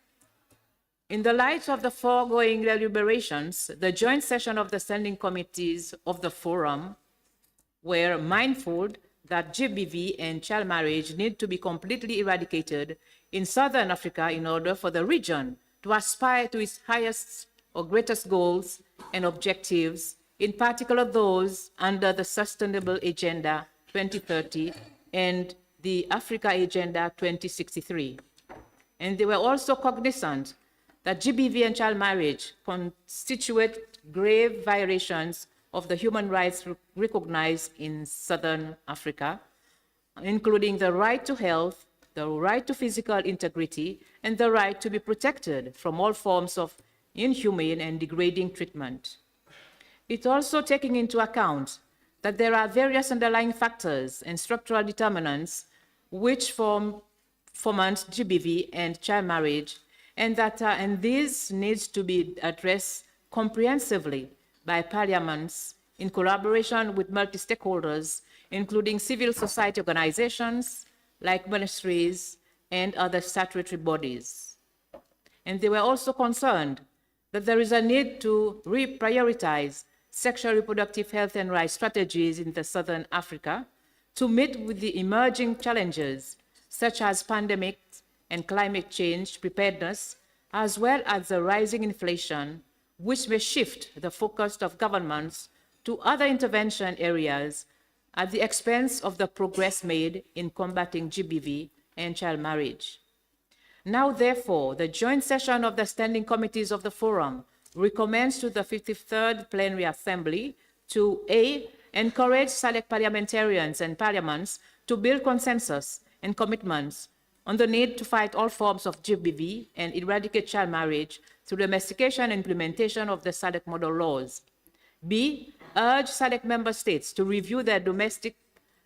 in the light of the foregoing deliberations, the joint session of the standing committees of the forum were mindful that GBV and child marriage need to be completely eradicated in Southern Africa in order for the region to aspire to its highest or greatest goals and objectives, in particular those under the Sustainable Agenda 2030 and the Africa Agenda 2063. And they were also cognizant that GBV and child marriage constitute grave violations of the human rights recognized in Southern Africa, including the right to health, the right to physical integrity, and the right to be protected from all forms of inhumane and degrading treatment. It's also taking into account that there are various underlying factors and structural determinants which foment GBV and child marriage, and these needs to be addressed comprehensively by parliaments in collaboration with multi-stakeholders, including civil society organizations like ministries and other statutory bodies. And they were also concerned that there is a need to reprioritize sexual reproductive health and rights strategies in the Southern Africa to meet with the emerging challenges such as pandemics and climate change preparedness, as well as the rising inflation, which may shift the focus of governments to other intervention areas at the expense of the progress made in combating GBV and child marriage. Now, therefore, the joint session of the standing committees of the forum recommends to the 53rd Plenary Assembly to A, encourage SADC parliamentarians and parliaments to build consensus and commitments on the need to fight all forms of GBV and eradicate child marriage through domestication and implementation of the SADC Model Laws. B, urge SADC member states to review their domestic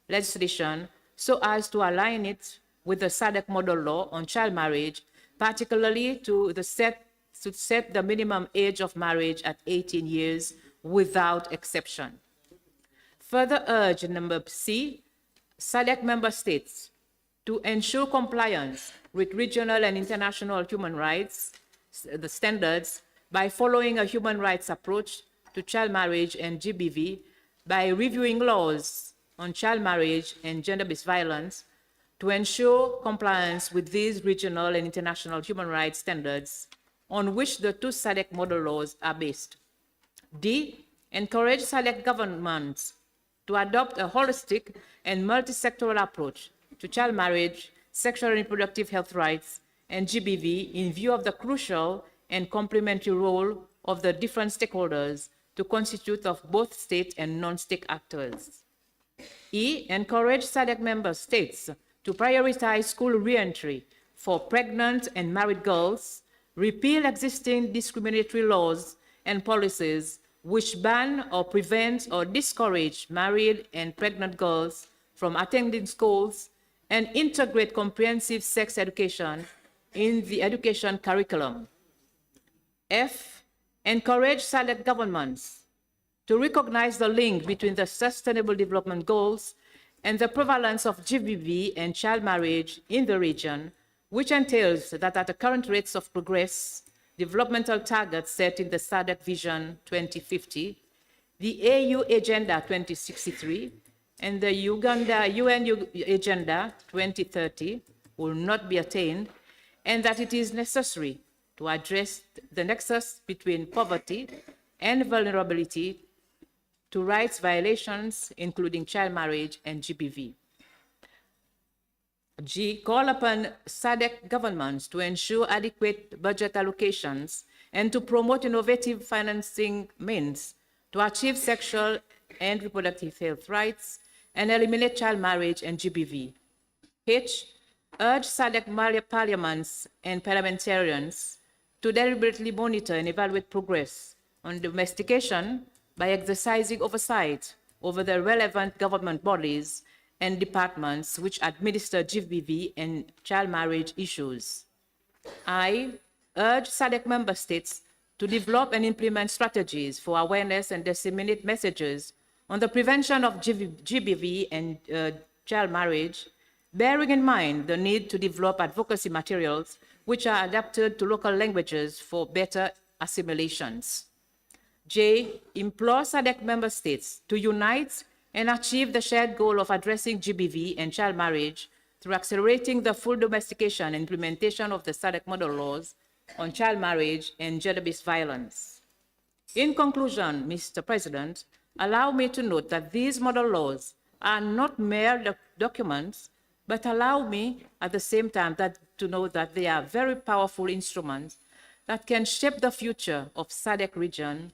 legislation so as to align it with the SADC Model Law on child marriage, particularly to set the minimum age of marriage at 18 years without exception. Further urge number C, SADC member states to ensure compliance with regional and international human rights, the standards, by following a human rights approach to child marriage and GBV by reviewing laws on child marriage and gender-based violence to ensure compliance with these regional and international human rights standards on which the two SADC model laws are based. D, encourage SADC governments to adopt a holistic and multi-sectoral approach to child marriage, sexual and reproductive health rights, and GBV in view of the crucial and complementary role of the different stakeholders to constitute of both state and non-state actors. E, encourage SADC member states to prioritize school reentry for pregnant and married girls, repeal existing discriminatory laws and policies which ban or prevent or discourage married and pregnant girls from attending schools, and integrate comprehensive sex education in the education curriculum. F, encourage SADC governments to recognize the link between the Sustainable Development Goals and the prevalence of GBV and child marriage in the region, which entails that at the current rates of progress, developmental targets set in the SADC Vision 2050, the AU Agenda 2063, and the Uganda UN Agenda 2030 will not be attained, and that it is necessary to address the nexus between poverty and vulnerability to rights violations, including child marriage and GBV. G, call upon SADC governments to ensure adequate budget allocations and to promote innovative financing means to achieve sexual and reproductive health rights and eliminate child marriage and GBV. H, urge SADC parliaments and parliamentarians to deliberately monitor and evaluate progress on domestication by exercising oversight over the relevant government bodies and departments which administer GBV and child marriage issues. I urge SADC member states to develop and implement strategies for awareness and disseminate messages on the prevention of GBV and child marriage, bearing in mind the need to develop advocacy materials which are adapted to local languages for better assimilations. J, implore SADC member states to unite and achieve the shared goal of addressing GBV and child marriage through accelerating the full domestication and implementation of the SADC model laws on child marriage and gender-based violence. In conclusion, Mr. President, allow me to note that these model laws are not mere documents, but allow me at the same time to know that they are very powerful instruments that can shape the future of SADC region,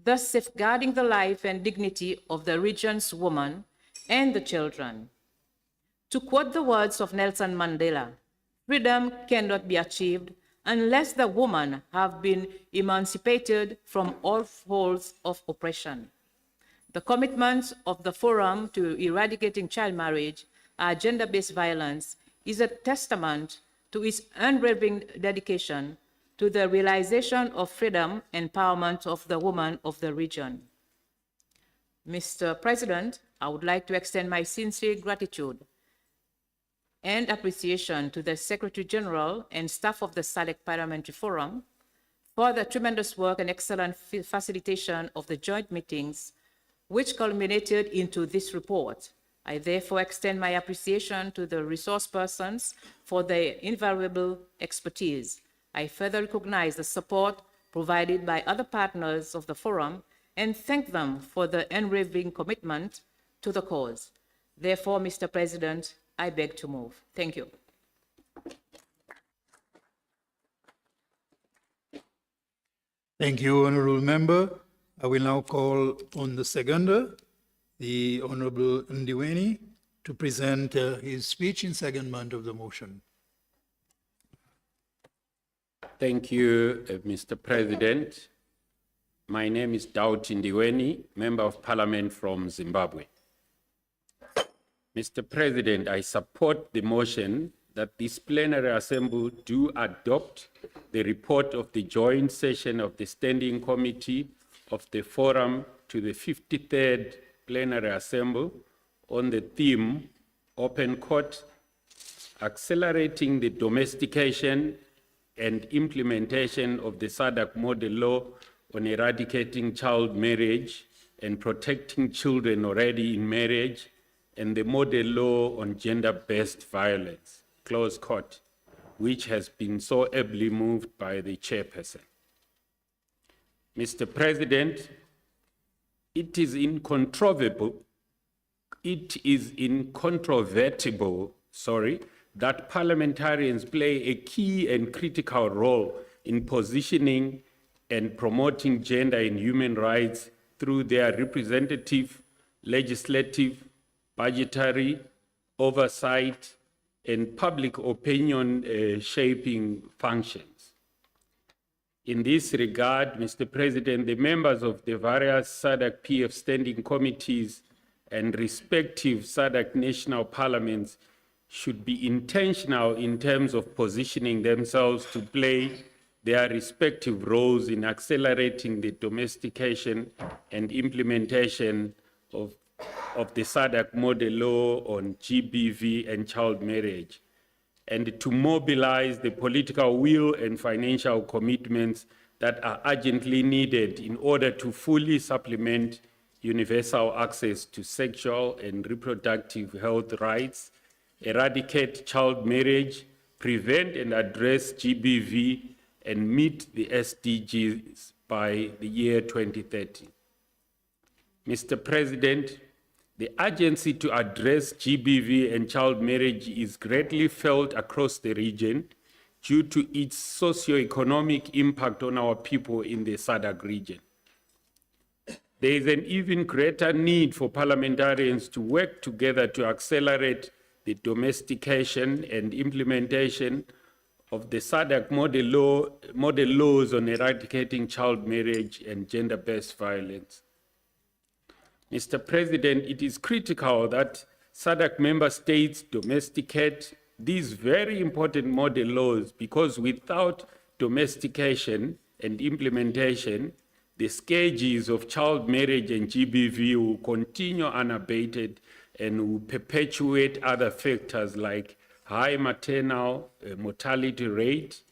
thus safeguarding the life and dignity of the region's women and the children. To quote the words of Nelson Mandela, freedom cannot be achieved unless the women have been emancipated from all forms of oppression. The commitment of the Forum to eradicating child marriage and gender-based violence is a testament to its unwavering dedication to the realization of freedom and empowerment of the women of the region. Mr. President, I would like to extend my sincere gratitude and appreciation to the Secretary General and staff of the SADC Parliamentary Forum for the tremendous work and excellent facilitation of the joint meetings which culminated into this report. I therefore extend my appreciation to the resource persons for their invaluable expertise. I further recognize the support provided by other partners of the forum and thank them for their unwavering commitment to the cause. Therefore, Mr. President, I beg to move. Thank you. Thank you, Honourable Member. I will now call on the seconder, the Honourable Ndiweni, to present his speech in secondment of the motion. Thank you, Mr. President. My name is Daudi Ndiweni, Member of Parliament from Zimbabwe. Mr. President, I support the motion that this plenary assembly do adopt the report of the joint session of the Standing Committee of the Forum to the 53rd Plenary Assembly on the theme, Open Court, Accelerating the Domestication and Implementation of the SADC Model Law on eradicating child marriage and protecting children already in marriage, and the model law on gender-based violence, close quote, which has been so ably moved by the chairperson. Mr. President, it is incontrovertible, that parliamentarians play a key and critical role in positioning and promoting gender and human rights through their representative, legislative, budgetary, oversight, and public opinion shaping functions. In this regard, Mr. President, the members of the various SADC-PF standing committees and respective SADC national parliaments should be intentional in terms of positioning themselves to play their respective roles in accelerating the domestication and implementation of the SADC Model Law on GBV and child marriage, and to mobilize the political will and financial commitments that are urgently needed in order to fully supplement universal access to sexual and reproductive health rights, eradicate child marriage, prevent and address GBV, and meet the SDGs by the year 2030. Mr. President, the urgency to address GBV and child marriage is greatly felt across the region due to its socio-economic impact on our people in the SADC region. There is an even greater need for parliamentarians to work together to accelerate the domestication and implementation of the SADC model laws on eradicating child marriage and gender-based violence. Mr. President, it is critical that SADC member states domesticate these very important model laws, because without domestication and implementation, the scourges of child marriage and GBV will continue unabated and will perpetuate other factors like high maternal mortality rate,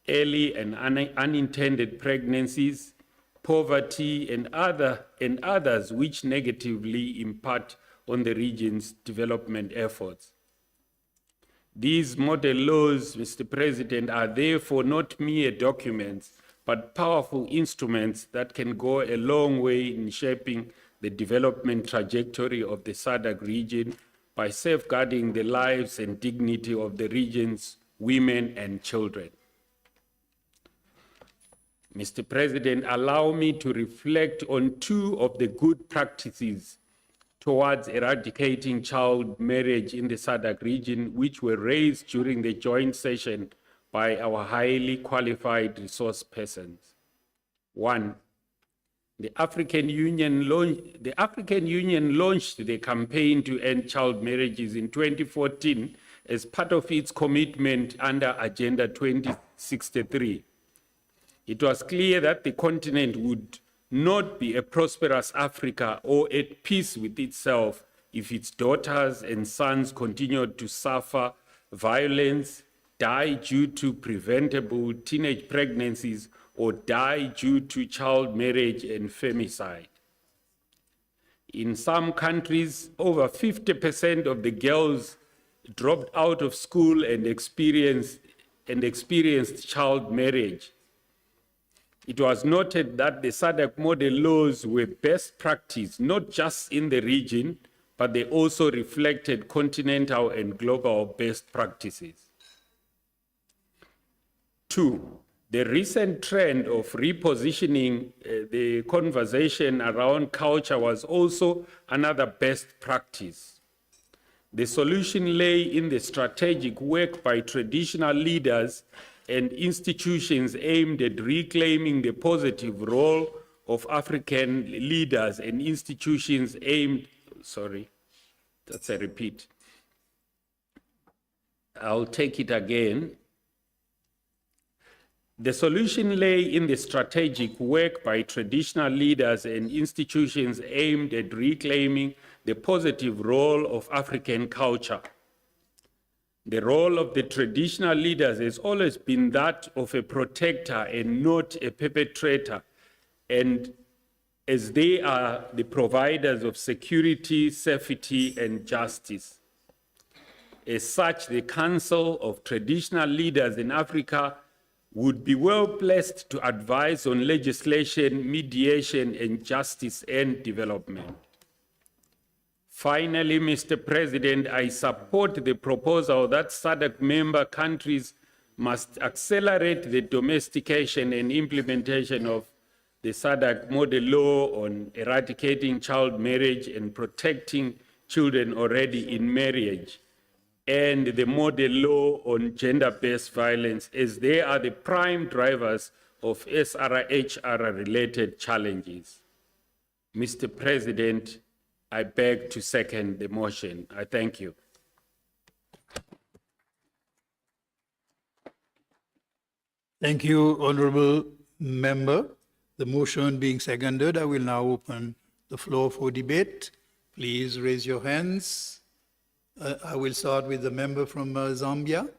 early and unintended pregnancies, poverty, and others which negatively impact on the region's development efforts. These model laws, Mr. President, are therefore not mere documents, but powerful instruments that can go a long way in shaping the development trajectory of the SADC region by safeguarding the lives and dignity of the region's women and children. Mr. President, allow me to reflect on two of the good practices towards eradicating child marriage in the SADC region, which were raised during the joint session by our highly qualified resource persons. One, the African Union launched the campaign to end child marriages in 2014 as part of its commitment under Agenda 2063. It was clear that the continent would not be a prosperous Africa or at peace with itself if its daughters and sons continued to suffer violence, die due to preventable teenage pregnancies, or die due to child marriage and femicide. In some countries, over 50% of the girls dropped out of school and experienced child marriage. It was noted that the SADC model laws were best practice, not just in the region, but they also reflected continental and global best practices. Two, the recent trend of repositioning the conversation around culture was also another best practice. The solution lay in the strategic work by traditional leaders and institutions aimed at reclaiming the positive role of African leaders and institutions aimed, sorry, that's a repeat. I'll take it again. The solution lay in the strategic work by traditional leaders and institutions aimed at reclaiming the positive role of African culture. The role of the traditional leaders has always been that of a protector and not a perpetrator, and as they are the providers of security, safety, and justice. As such, the Council of Traditional Leaders in Africa would be well placed to advise on legislation, mediation, and justice and development. Finally, Mr. President, I support the proposal that SADC member countries must accelerate the domestication and implementation of the SADC Model Law on eradicating child marriage and protecting children already in marriage, and the Model Law on gender-based violence, as they are the prime drivers of SRHR-related challenges. Mr. President, I beg to second the motion. I thank you. Thank you, Honorable Member. The motion being seconded, I will now open the floor for debate. Please raise your hands. I will start with the member from Zambia.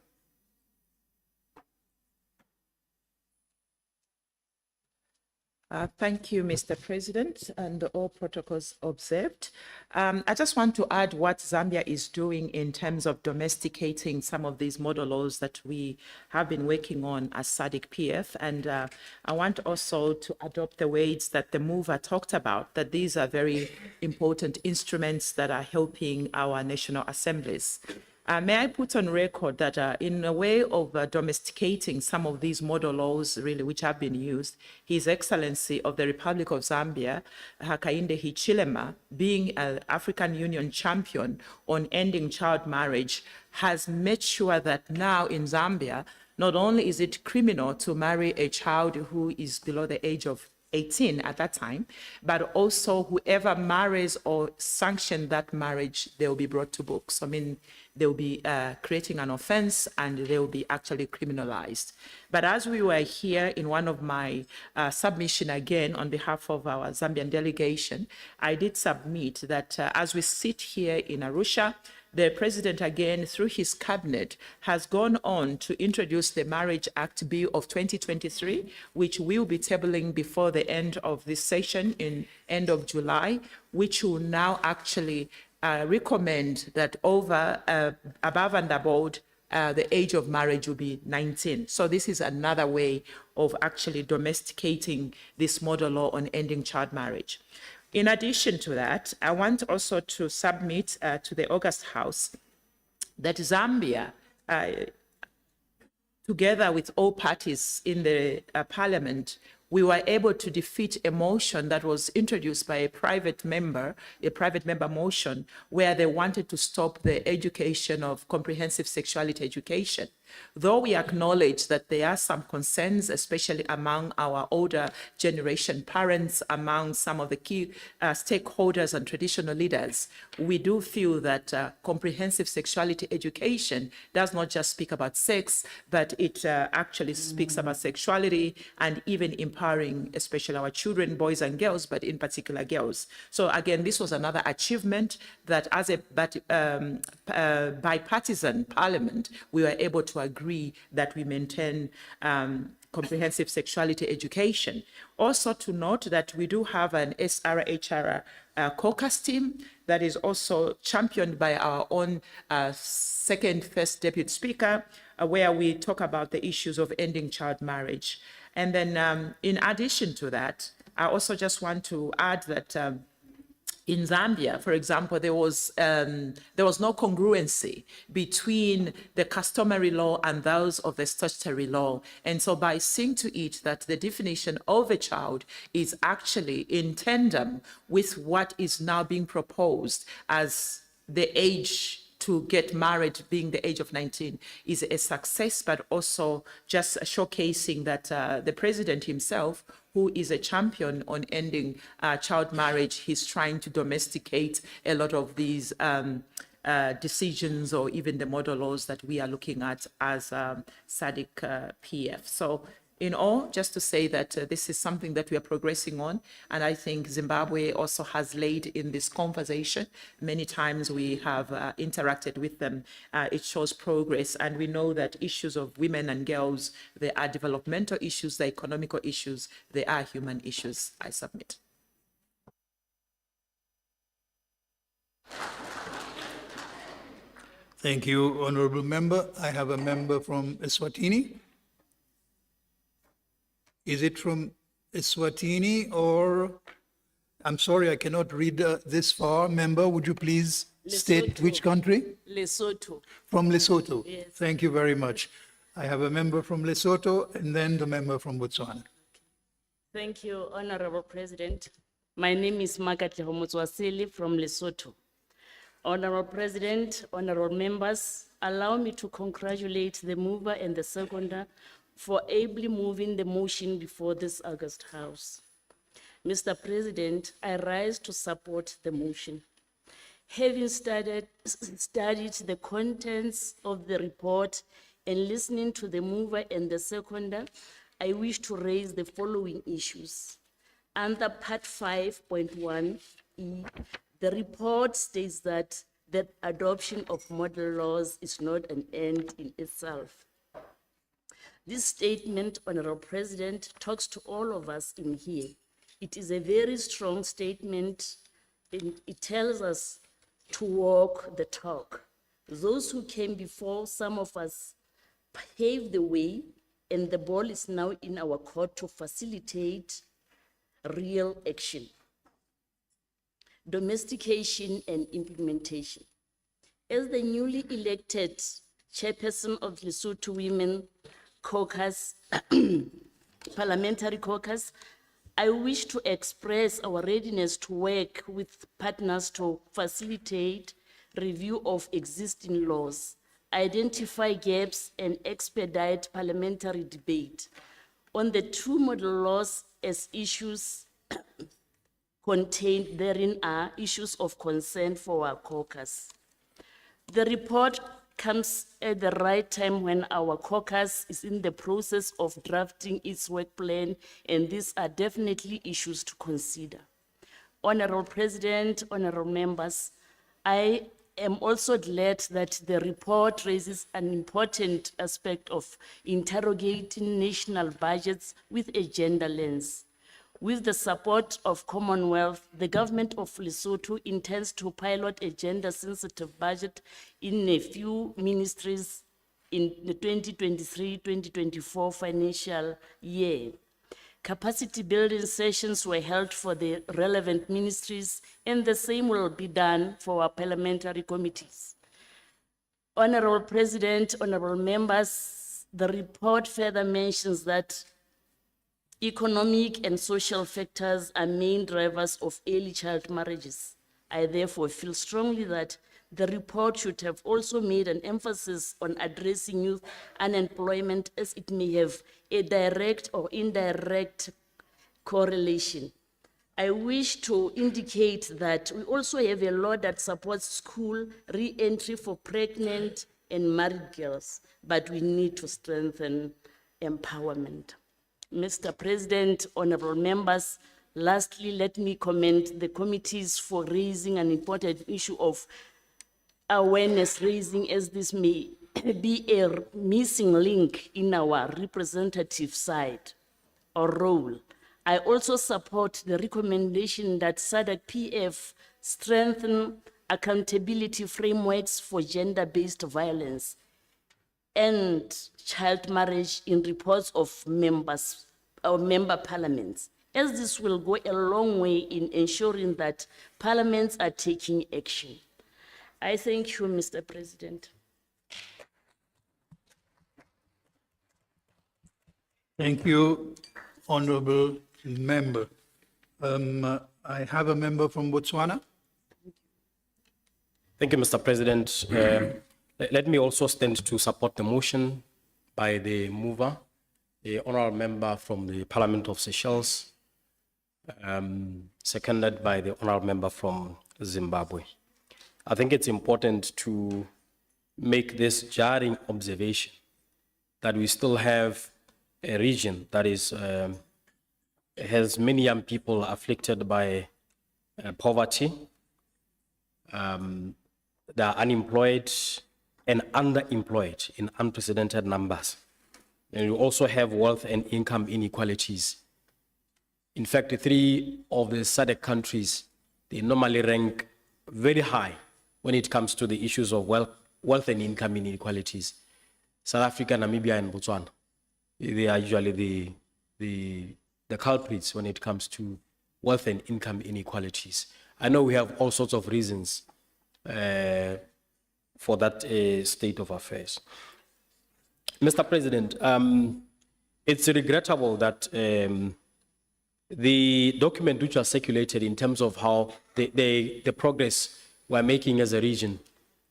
Thank you, Mr. President, and all protocols observed. I just want to add what Zambia is doing in terms of domesticating some of these model laws that we have been working on as SADC-PF. And I want also to adopt the ways that the mover talked about, that these are very important instruments that are helping our national assemblies. May I put on record that in a way of domesticating some of these model laws, really, which have been used, His Excellency of the Republic of Zambia, Hakainde Hichilema, being an African Union champion on ending child marriage, has made sure that now in Zambia, not only is it criminal to marry a child who is below the age of 18 at that time, but also whoever marries or sanctions that marriage, they will be brought to books. I mean, they will be creating an offense and they will be actually criminalized. But as we were here in one of my submission again on behalf of our Zambian delegation, I did submit that as we sit here in Arusha, the president, again, through his cabinet, has gone on to introduce the Marriage Act Bill of 2023, which we'll be tabling before the end of this session in end of July, which will now actually recommend that over, above and above, the age of marriage will be 19. So this is another way of actually domesticating this model law on ending child marriage. In addition to that, I want also to submit to the August House that Zambia, together with all parties in the Parliament, we were able to defeat a motion that was introduced by a private member motion, where they wanted to stop the education of comprehensive sexuality education. Though we acknowledge that there are some concerns, especially among our older generation parents, among some of the key stakeholders and traditional leaders, we do feel that comprehensive sexuality education does not just speak about sex, but it actually speaks about sexuality and even empowering, especially our children, boys and girls, but in particular girls. So again, this was another achievement that as a bipartisan parliament, we were able to agree that we maintain comprehensive sexuality education. Also to note that we do have an SRHR caucus team that is also championed by our own first deputy speaker, where we talk about the issues of ending child marriage. And then in addition to that, I also just want to add that in Zambia, for example, there was no congruency between the customary law and those of the statutory law. And so by seeing to it that the definition of a child is actually in tandem with what is now being proposed as the age to get married being the age of 19 is a success, but also just showcasing that the president himself, who is a champion on ending child marriage, he's trying to domesticate a lot of these decisions or even the model laws that we are looking at as SADC-PF. So in all, just to say that this is something that we are progressing on, and I think Zimbabwe also has laid in this conversation. Many times we have interacted with them. It shows progress, and we know that issues of women and girls, they are developmental issues, they're economical issues, they are human issues. I submit. Thank you, Honorable Member. I have a member from Eswatini. Is it from Eswatini or, I'm sorry, I cannot read this far. Member, would you please state which country? Lesotho. From Lesotho. Yes. Thank you very much. I have a member from Lesotho and then the member from Botswana. Thank you, Honorable President. My name is Makatleho Motswasili from Lesotho. Honorable President, honorable members, allow me to congratulate the mover and the seconder for ably moving the motion before this August House. Mr. President, I rise to support the motion. Having studied the contents of the report and listening to the mover and the seconder, I wish to raise the following issues. Under Part 5.1E, the report states that the adoption of model laws is not an end in itself. This statement, Honorable President, talks to all of us in here. It is a very strong statement, and it tells us to walk the talk. Those who came before, some of us paved the way, and the ball is now in our court to facilitate real action. Domestication and implementation. As the newly elected chairperson of Lesotho Women Caucus, Parliamentary Caucus, I wish to express our readiness to work with partners to facilitate review of existing laws, identify gaps, and expedite parliamentary debate on the two model laws as issues contained therein are issues of concern for our caucus. The report comes at the right time when our caucus is in the process of drafting its work plan, and these are definitely issues to consider. Honorable President, honorable members, I am also glad that the report raises an important aspect of interrogating national budgets with a gender lens. With the support of Commonwealth, the government of Lesotho intends to pilot a gender-sensitive budget in a few ministries in the 2023-2024 financial year. Capacity building sessions were held for the relevant ministries, and the same will be done for our parliamentary committees. Honorable President, honorable members, the report further mentions that economic and social factors are main drivers of early child marriages. I therefore feel strongly that the report should have also made an emphasis on addressing youth unemployment, as it may have a direct or indirect correlation. I wish to indicate that we also have a law that supports school re-entry for pregnant and married girls, but we need to strengthen empowerment. Mr. President, honorable members, lastly, let me commend the committees for raising an important issue of awareness raising, as this may be a missing link in our representative side or role. I also support the recommendation that SADC-PF strengthen accountability frameworks for gender-based violence and child marriage in reports of members or member parliaments, as this will go a long way in ensuring that parliaments are taking action. I thank you, Mr. President. Thank you, honorable member. I have a member from Botswana. Thank you, Mr. President. Let me also stand to support the motion by the mover, the honorable member from the Parliament of Seychelles, seconded by the honorable member from Zimbabwe. I think it's important to make this jarring observation that we still have a region that has many young people afflicted by poverty. They are unemployed and underemployed in unprecedented numbers. And you also have wealth and income inequalities. In fact, 3 of the SADC countries, they normally rank very high when it comes to the issues of wealth and income inequalities. South Africa, Namibia, and Botswana, they are usually the culprits when it comes to wealth and income inequalities. I know we have all sorts of reasons for that state of affairs. Mr. President, it's regrettable that the document which was circulated in terms of how the progress we're making as a region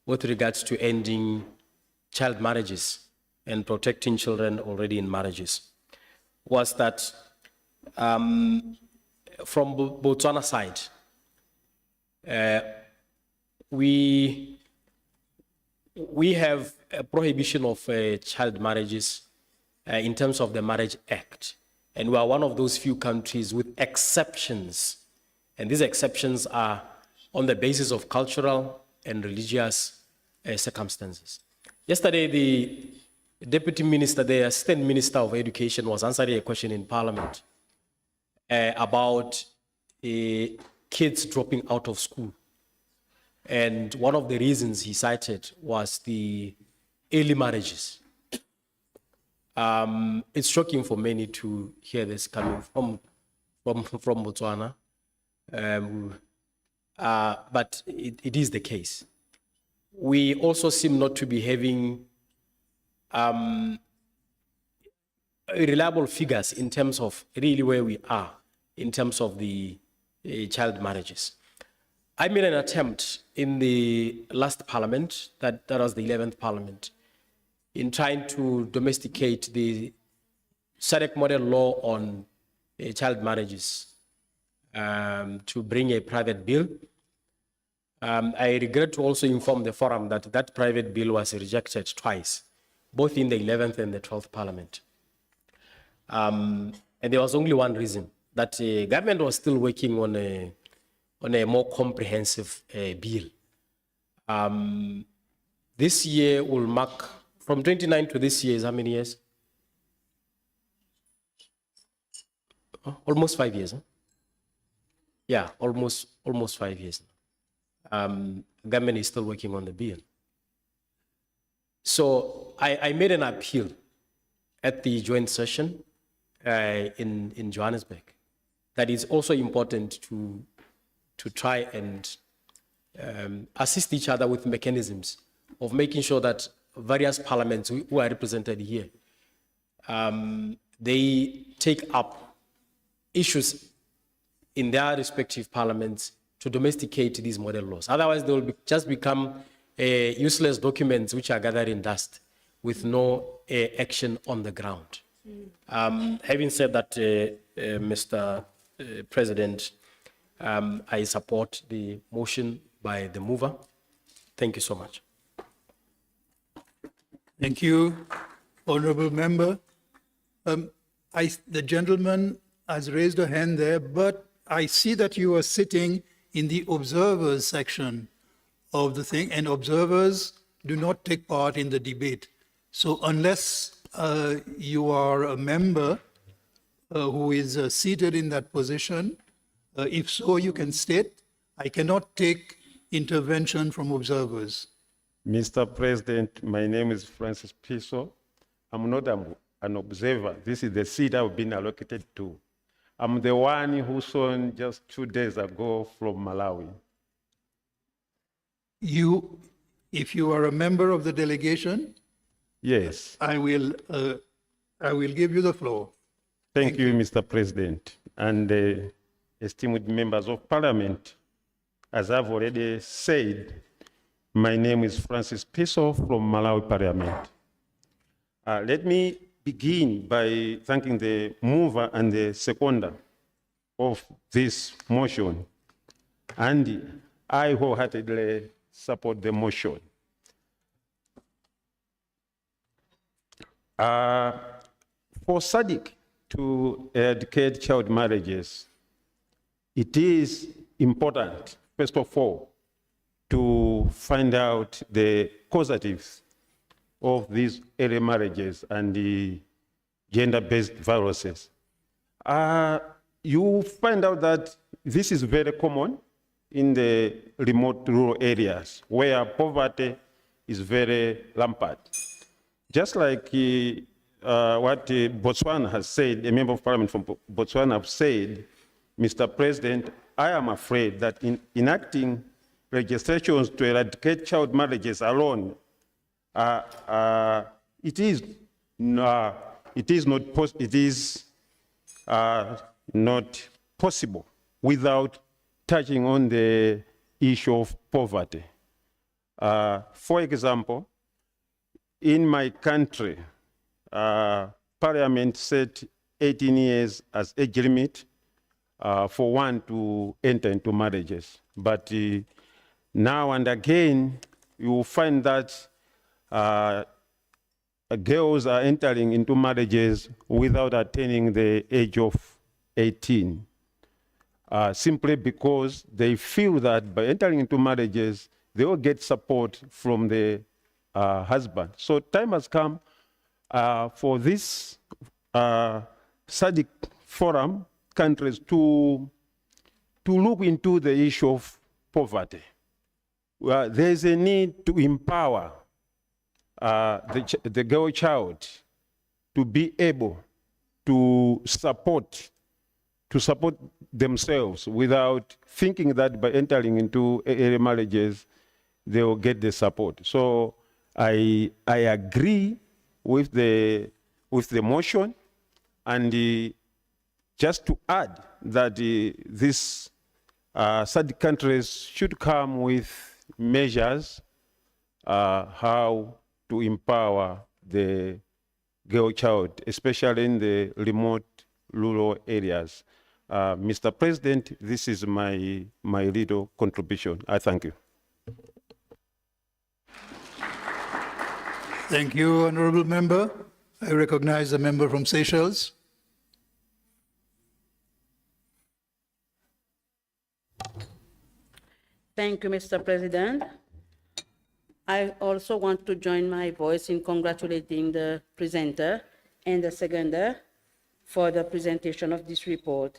with regards to ending child marriages and protecting children already in marriages was that from Botswana side, we have a prohibition of child marriages in terms of the Marriage Act. And we are one of those few countries with exceptions. And these exceptions are on the basis of cultural and religious circumstances. Yesterday, the Deputy Minister, the Assistant Minister of Education, was answering a question in Parliament about kids dropping out of school. And one of the reasons he cited was the early marriages. It's shocking for many to hear this coming from Botswana, but it is the case. We also seem not to be having reliable figures in terms of really where we are in terms of the child marriages. I made an attempt in the last parliament, that was the 11th parliament, in trying to domesticate the SADC Model Law on child marriages to bring a private bill. I regret to also inform the forum that that private bill was rejected twice, both in the 11th and the 12th parliament. And there was only one reason, that the government was still working on a more comprehensive bill. This year will mark, from 29 to this year is how many years? Almost 5 years. Huh? Yeah, almost 5 years. Government is still working on the bill. So I made an appeal at the joint session in Johannesburg that it's also important to try and assist each other with mechanisms of making sure that various parliaments who are represented here, they take up issues in their respective parliaments to domesticate these model laws. Otherwise, they will just become useless documents which are gathered in dust with no action on the ground. Having said that, Mr. President, I support the motion by the mover. Thank you so much. Thank you, Honorable Member. The gentleman has raised a hand there, but I see that you are sitting in the observers section of the thing, and observers do not take part in the debate. So unless you are a member who is seated in that position, if so, you can state, I cannot take intervention from observers. Mr. President, my name is Francis Piso. I'm not an observer. This is the seat I've been allocated to. I'm the one who saw just 2 days ago from Malawi. If you are a member of the delegation, yes, I will give you the floor. Thank you, Mr. President, and esteemed members of Parliament. As I've already said, my name is Francis Piso from Malawi Parliament. Let me begin by thanking the mover and the seconder of this motion, and I wholeheartedly support the motion. For SADC to eradicate child marriages, it is important, first of all, to find out the causatives of these early marriages and the gender-based violences. You find out that this is very common in the remote rural areas where poverty is very rampant. Just like what Botswana has said, a member of parliament from Botswana has said, Mr. President, I am afraid that in enacting legislations to eradicate child marriages alone, it is not possible without touching on the issue of poverty. For example, in my country, Parliament set 18 years as age limit for one to enter into marriages. But now and again, you will find that girls are entering into marriages without attaining the age of 18, simply because they feel that by entering into marriages, they will get support from the husband. So time has come for this SADC forum countries to look into the issue of poverty. There is a need to empower the girl child to be able to support themselves without thinking that by entering into early marriages, they will get the support. So I agree with the motion, and just to add that these SADC countries should come with measures how to empower the girl child, especially in the remote rural areas. Mr. President, this is my little contribution. I thank you. Thank you, Honourable Member. I recognize the member from Seychelles. Thank you, Mr. President. I also want to join my voice in congratulating the presenter and the seconder for the presentation of this report.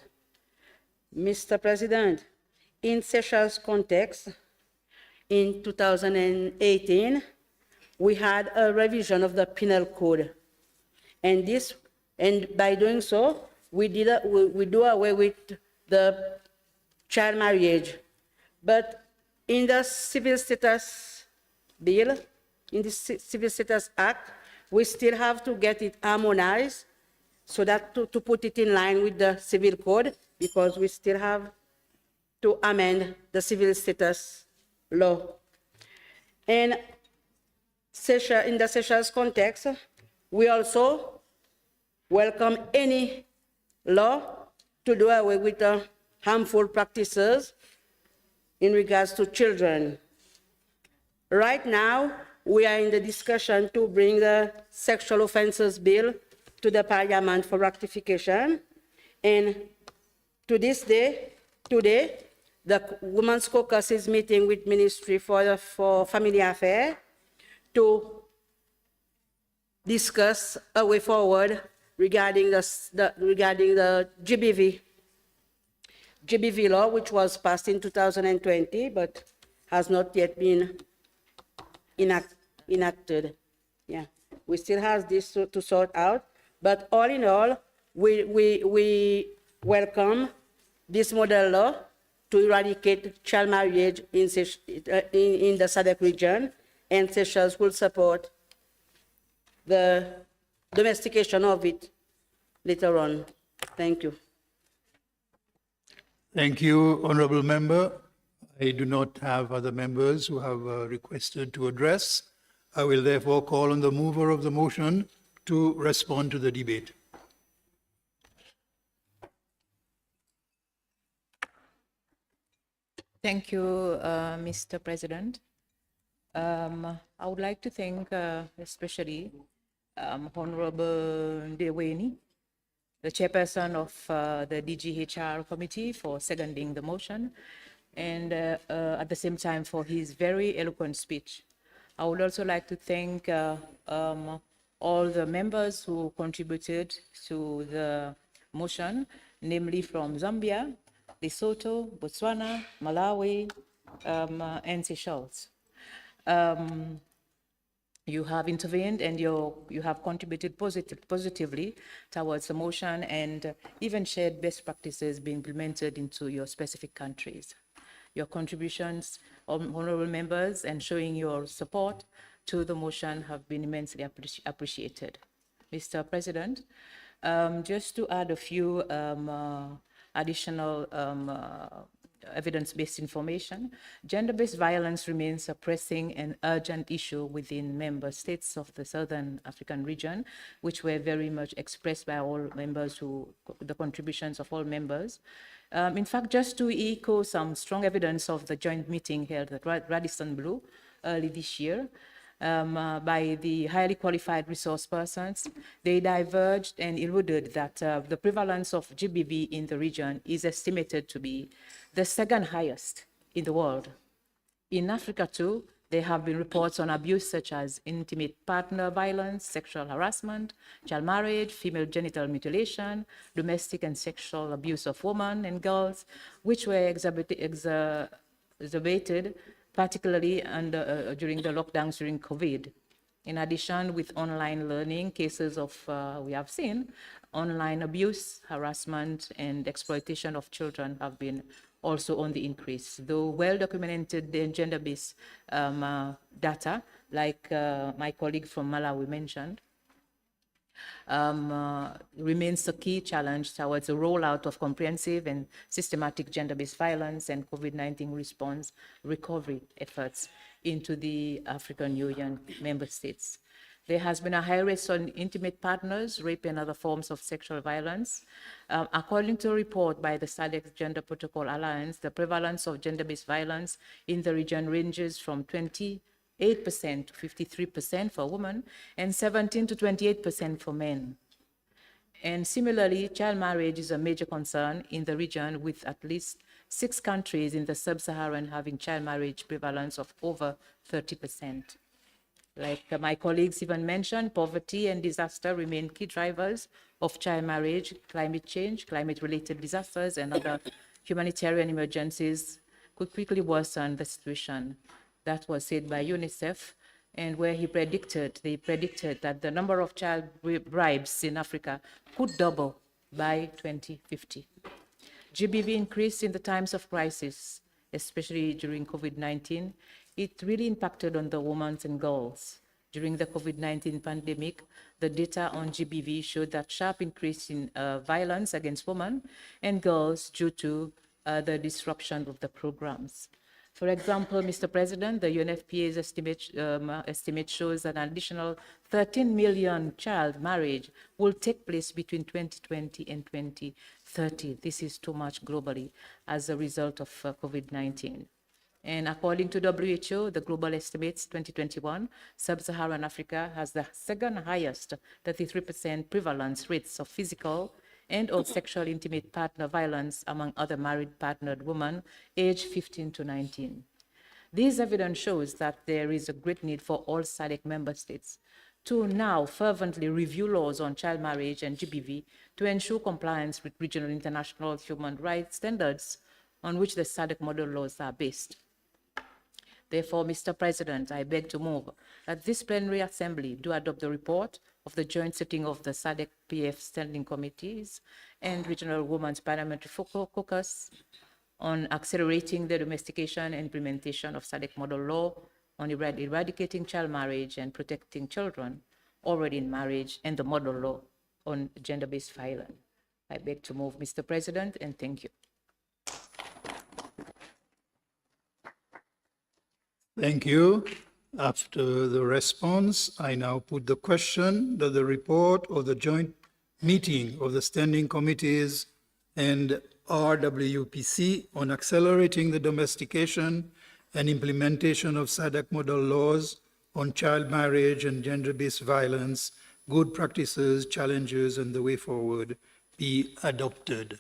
Mr. President, in Seychelles context, in 2018, we had a revision of the penal code. And by doing so, we do away with the child marriage. But in the Civil Status Bill, in the Civil Status Act, we still have to get it harmonized so that to put it in line with the Civil Code, because we still have to amend the Civil Status Law. And in the Seychelles context, we also welcome any law to do away with harmful practices in regards to children. Right now, we are in the discussion to bring the Sexual Offences Bill to the Parliament for ratification. And to this day, today, the Women's Caucus is meeting with Ministry for Family Affairs to discuss a way forward regarding the GBV law, which was passed in 2020, but has not yet been enacted. Yeah, we still have this to sort out, but all in all, we welcome this model law to eradicate child marriage in the SADC region, and Seychelles will support the domestication of it later on. Thank you. Thank you, Honourable Member. I do not have other members who have requested to address. I will therefore call on the mover of the motion to respond to the debate. Thank you, Mr. President. I would like to thank especially Honorable Deweni, the chairperson of the DGHR committee, for seconding the motion, and at the same time for his very eloquent speech. I would also like to thank all the members who contributed to the motion, namely from Zambia, Lesotho, Botswana, Malawi, and Seychelles. You have intervened and you have contributed positively towards the motion and even shared best practices being implemented into your specific countries. Your contributions, honorable members, and showing your support to the motion have been immensely appreciated. Mr. President, just to add a few additional evidence-based information, gender-based violence remains a pressing and urgent issue within member states of the Southern African region, which were very much expressed by all members, the contributions of all members. In fact, just to echo some strong evidence of the joint meeting held at Radisson Blu early this year, by the highly qualified resource persons, they diverged and eluded that the prevalence of GBV in the region is estimated to be the second highest in the world. In Africa too, there have been reports on abuse such as intimate partner violence, sexual harassment, child marriage, female genital mutilation, domestic and sexual abuse of women and girls, which were exacerbated particularly during the lockdowns during COVID. In addition, with online learning, cases of, we have seen, online abuse, harassment, and exploitation of children have been also on the increase. Though well-documented gender-based data, like my colleague from Malawi mentioned, remains a key challenge towards the rollout of comprehensive and systematic gender-based violence and COVID-19 response recovery efforts into the African Union member states. There has been a high risk on intimate partners, rape, and other forms of sexual violence. According to a report by the SADC Gender Protocol Alliance, the prevalence of gender-based violence in the region ranges from 28% to 53% for women and 17 to 28% for men. And similarly, child marriage is a major concern in the region, with at least 6 countries in the sub-Saharan having child marriage prevalence of over 30%. Like my colleagues even mentioned, poverty and disaster remain key drivers of child marriage. Climate change, climate-related disasters, and other humanitarian emergencies could quickly worsen the situation. That was said by UNICEF, and where they predicted that the number of child bribes in Africa could double by 2050. GBV increased in the times of crisis, especially during COVID-19. It really impacted on the women and girls. During the COVID-19 pandemic, the data on GBV showed that sharp increase in violence against women and girls due to the disruption of the programs. For example, Mr. President, the UNFPA's estimate shows an additional 13 million child marriage will take place between 2020 and 2030. This is too much globally as a result of COVID-19. And according to WHO, the global estimates 2021, sub-Saharan Africa has the second highest 33% prevalence rates of physical and or sexual intimate partner violence among other married partnered women aged 15 to 19. This evidence shows that there is a great need for all SADC member states to now fervently review laws on child marriage and GBV to ensure compliance with regional international human rights standards on which the SADC model laws are based. Therefore, Mr. President, I beg to move that this plenary assembly do adopt the report of the joint sitting of the SADC-PF standing committees and Regional Women's Parliamentary Caucus on accelerating the domestication and implementation of SADC Model Law on eradicating child marriage and protecting children already in marriage, and the Model Law on gender-based violence. I beg to move, Mr. President, and thank you. Thank you. After the response, I now put the question that the report of the joint meeting of the standing committees and RWPC on accelerating the domestication and implementation of SADC model laws on child marriage and gender-based violence good practices, challenges, and the way forward be adopted.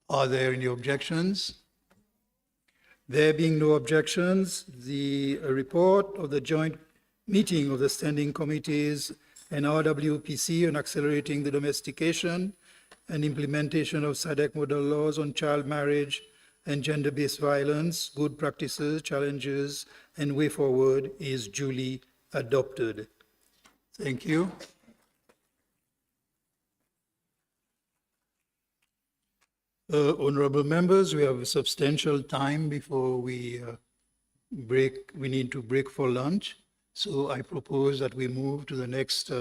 Are there any objections? There being no objections, the report of the joint meeting of the standing committees and RWPC on accelerating the domestication and implementation of SADC model laws on child marriage and gender-based violence, good practices, challenges, and way forward is duly adopted. Thank you. Honorable members, we have substantial time before we need to break for lunch. So I propose that we move to the next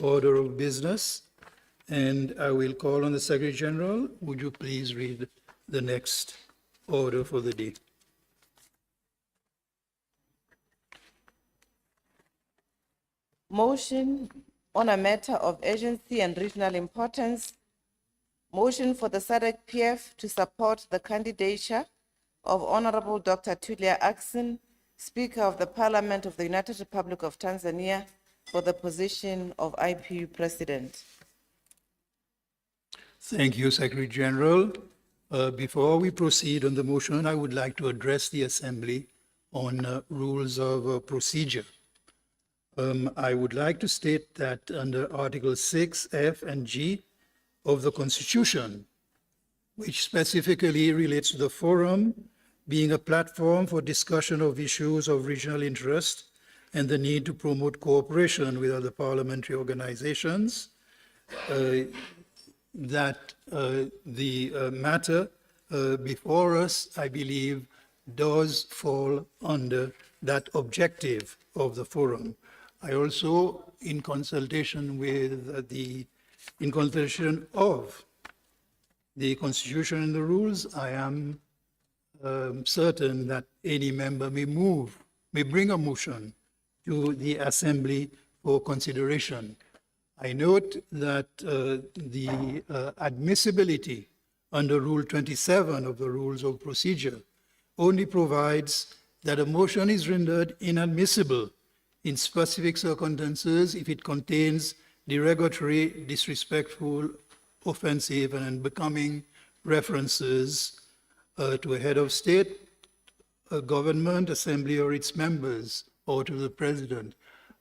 order of business. And I will call on the Secretary General. Would you please read the next order for the day? Motion on a matter of urgency and regional importance. Motion for the SADC-PF to support the candidature of Honorable Dr. Tulia Ackson, Speaker of the Parliament of the United Republic of Tanzania, for the position of IPU President. Thank you, Secretary General. Before we proceed on the motion, I would like to address the Assembly on rules of procedure. I would like to state that under Article 6, F, and G of the Constitution, which specifically relates to the forum being a platform for discussion of issues of regional interest and the need to promote cooperation with other parliamentary organizations, that the matter before us, I believe, does fall under that objective of the forum. I also, in consultation of the Constitution and the rules, I am certain that any member may bring a motion to the Assembly for consideration. I note that the admissibility under Rule 27 of the Rules of Procedure only provides that a motion is rendered inadmissible in specific circumstances if it contains derogatory, disrespectful, offensive, and unbecoming references to a head of state, a government, assembly, or its members, or to the president.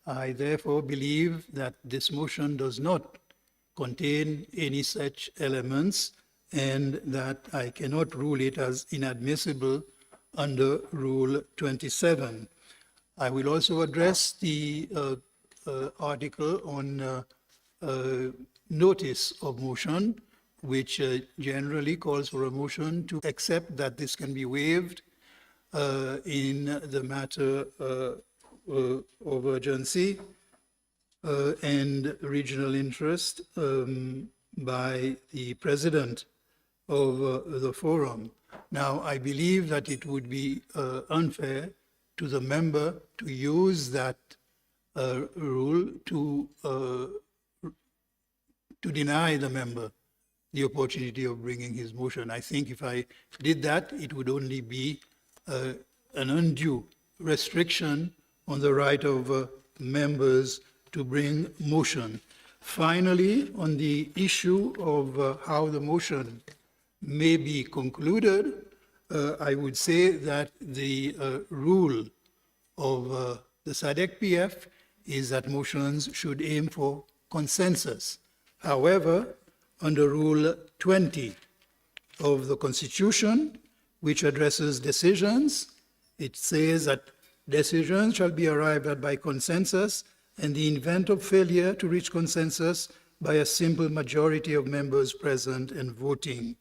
I therefore believe that this motion does not contain any such elements and that I cannot rule it as inadmissible under Rule 27. I will also address the article on notice of motion, which generally calls for a motion to accept that this can be waived in the matter of urgency and regional interest by the president of the forum. Now, I believe that it would be unfair to the member to use that rule to deny the member the opportunity of bringing his motion. I think if I did that, it would only be an undue restriction on the right of members to bring motion. Finally, on the issue of how the motion may be concluded, I would say that the rule of the SADC-PF is that motions should aim for consensus. However, under Rule 20 of the Constitution, which addresses decisions, it says that decisions shall be arrived at by consensus, and the event of failure to reach consensus by a simple majority of members present and voting,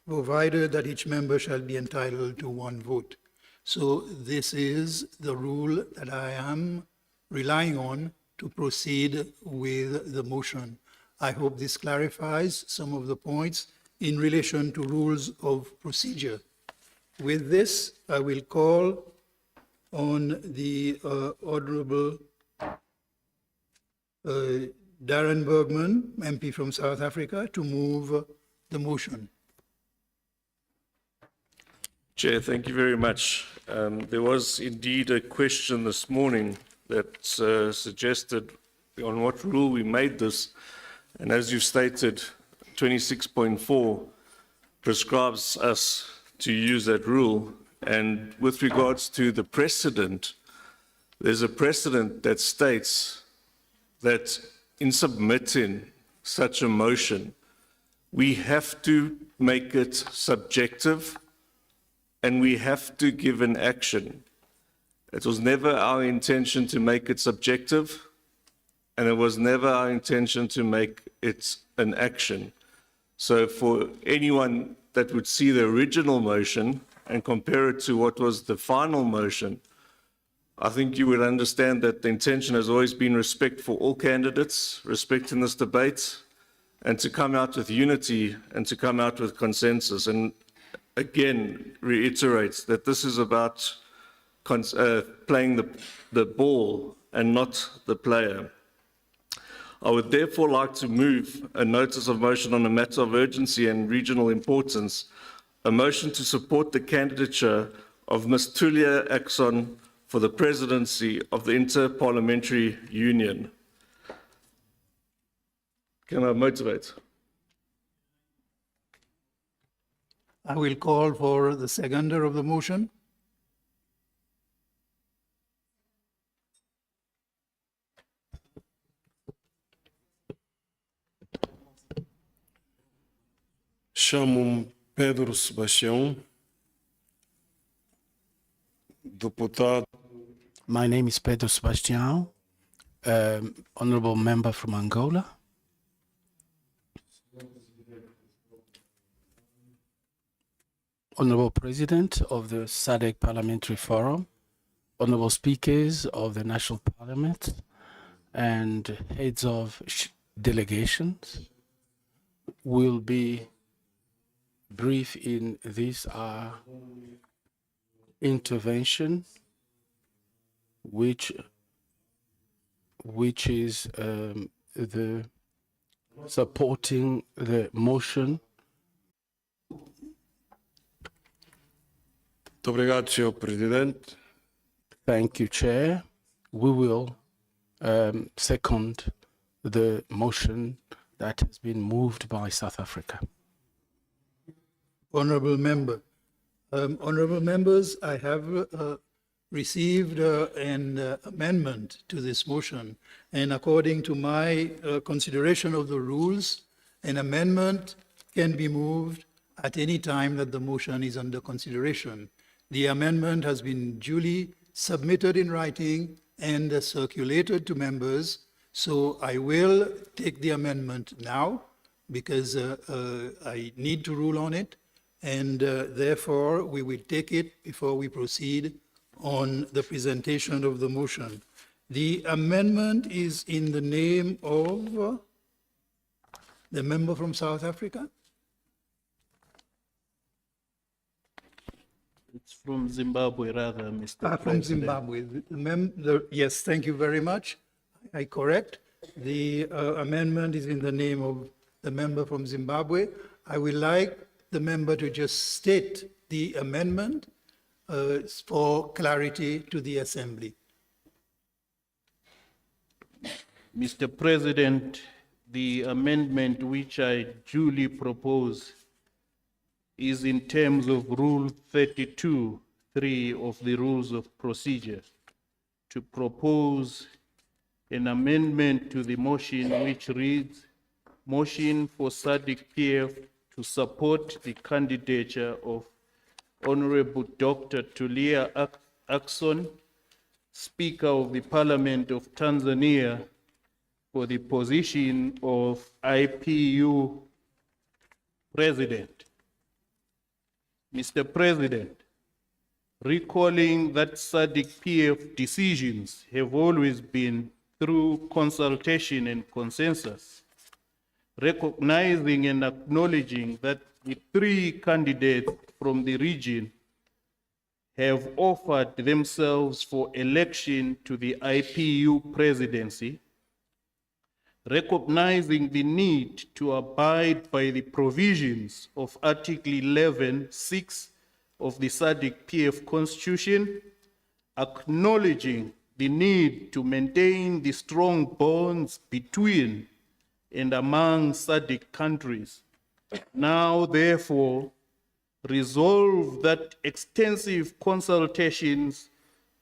provided that each member shall be entitled to one vote. So this is the rule that I am relying on to proceed with the motion. I hope this clarifies some of the points in relation to rules of procedure. With this, I will call on the Honorable Darren Bergman, MP from South Africa, to move the motion. Chair, thank you very much. There was indeed a question this morning that suggested on what rule we made this. And as you've stated, 26.4 prescribes us to use that rule. And with regards to the precedent, there's a precedent that states that in submitting such a motion, we have to make it subjective and we have to give an action. It was never our intention to make it subjective, and it was never our intention to make it an action. So for anyone that would see the original motion and compare it to what was the final motion, I think you would understand that the intention has always been respect for all candidates, respect in this debate, and to come out with unity and to come out with consensus. And again, reiterates that this is about playing the ball and not the player. I would therefore like to move a notice of motion on a matter of urgency and regional importance, a motion to support the candidature of Ms. Tulia Axon for the presidency of the Inter-Parliamentary Union. Can I motivate? I will call for the seconder of the motion. Chamo-me Pedro Sebastião, deputado. My name is Pedro Sebastião, honorable member from Angola. Honorable President of the SADC Parliamentary Forum, honorable speakers of the National Parliament, and heads of delegations, will be brief in this intervention, which is the supporting the motion. Muito obrigado, Sr. Presidente. Thank you, Chair. We will second the motion that has been moved by South Africa. Honorable member. Honorable members, I have received an amendment to this motion, and according to my consideration of the rules, an amendment can be moved at any time that the motion is under consideration. The amendment has been duly submitted in writing and circulated to members, so I will take the amendment now because I need to rule on it, and therefore we will take it before we proceed on the presentation of the motion. The amendment is in the name of the member from South Africa. It's from Zimbabwe, rather, Mr. President. From Zimbabwe. Yes, thank you very much. I correct. The amendment is in the name of the member from Zimbabwe. I would like the member to just state the amendment for clarity to the Assembly. Mr. President, the amendment which I duly propose is in terms of Rule 32(3) of the Rules of Procedure, to propose an amendment to the motion which reads, motion for SADC-PF to support the candidature of Honorable Dr. Tulia Ackson, Speaker of the Parliament of Tanzania, for the position of IPU President. Mr. President, recalling that SADC-PF decisions have always been through consultation and consensus, recognizing and acknowledging that the three candidates from the region have offered themselves for election to the IPU presidency, recognizing the need to abide by the provisions of Article 11(6) of the SADC-PF Constitution, acknowledging the need to maintain the strong bonds between and among SADC countries. Now, therefore, resolve that extensive consultations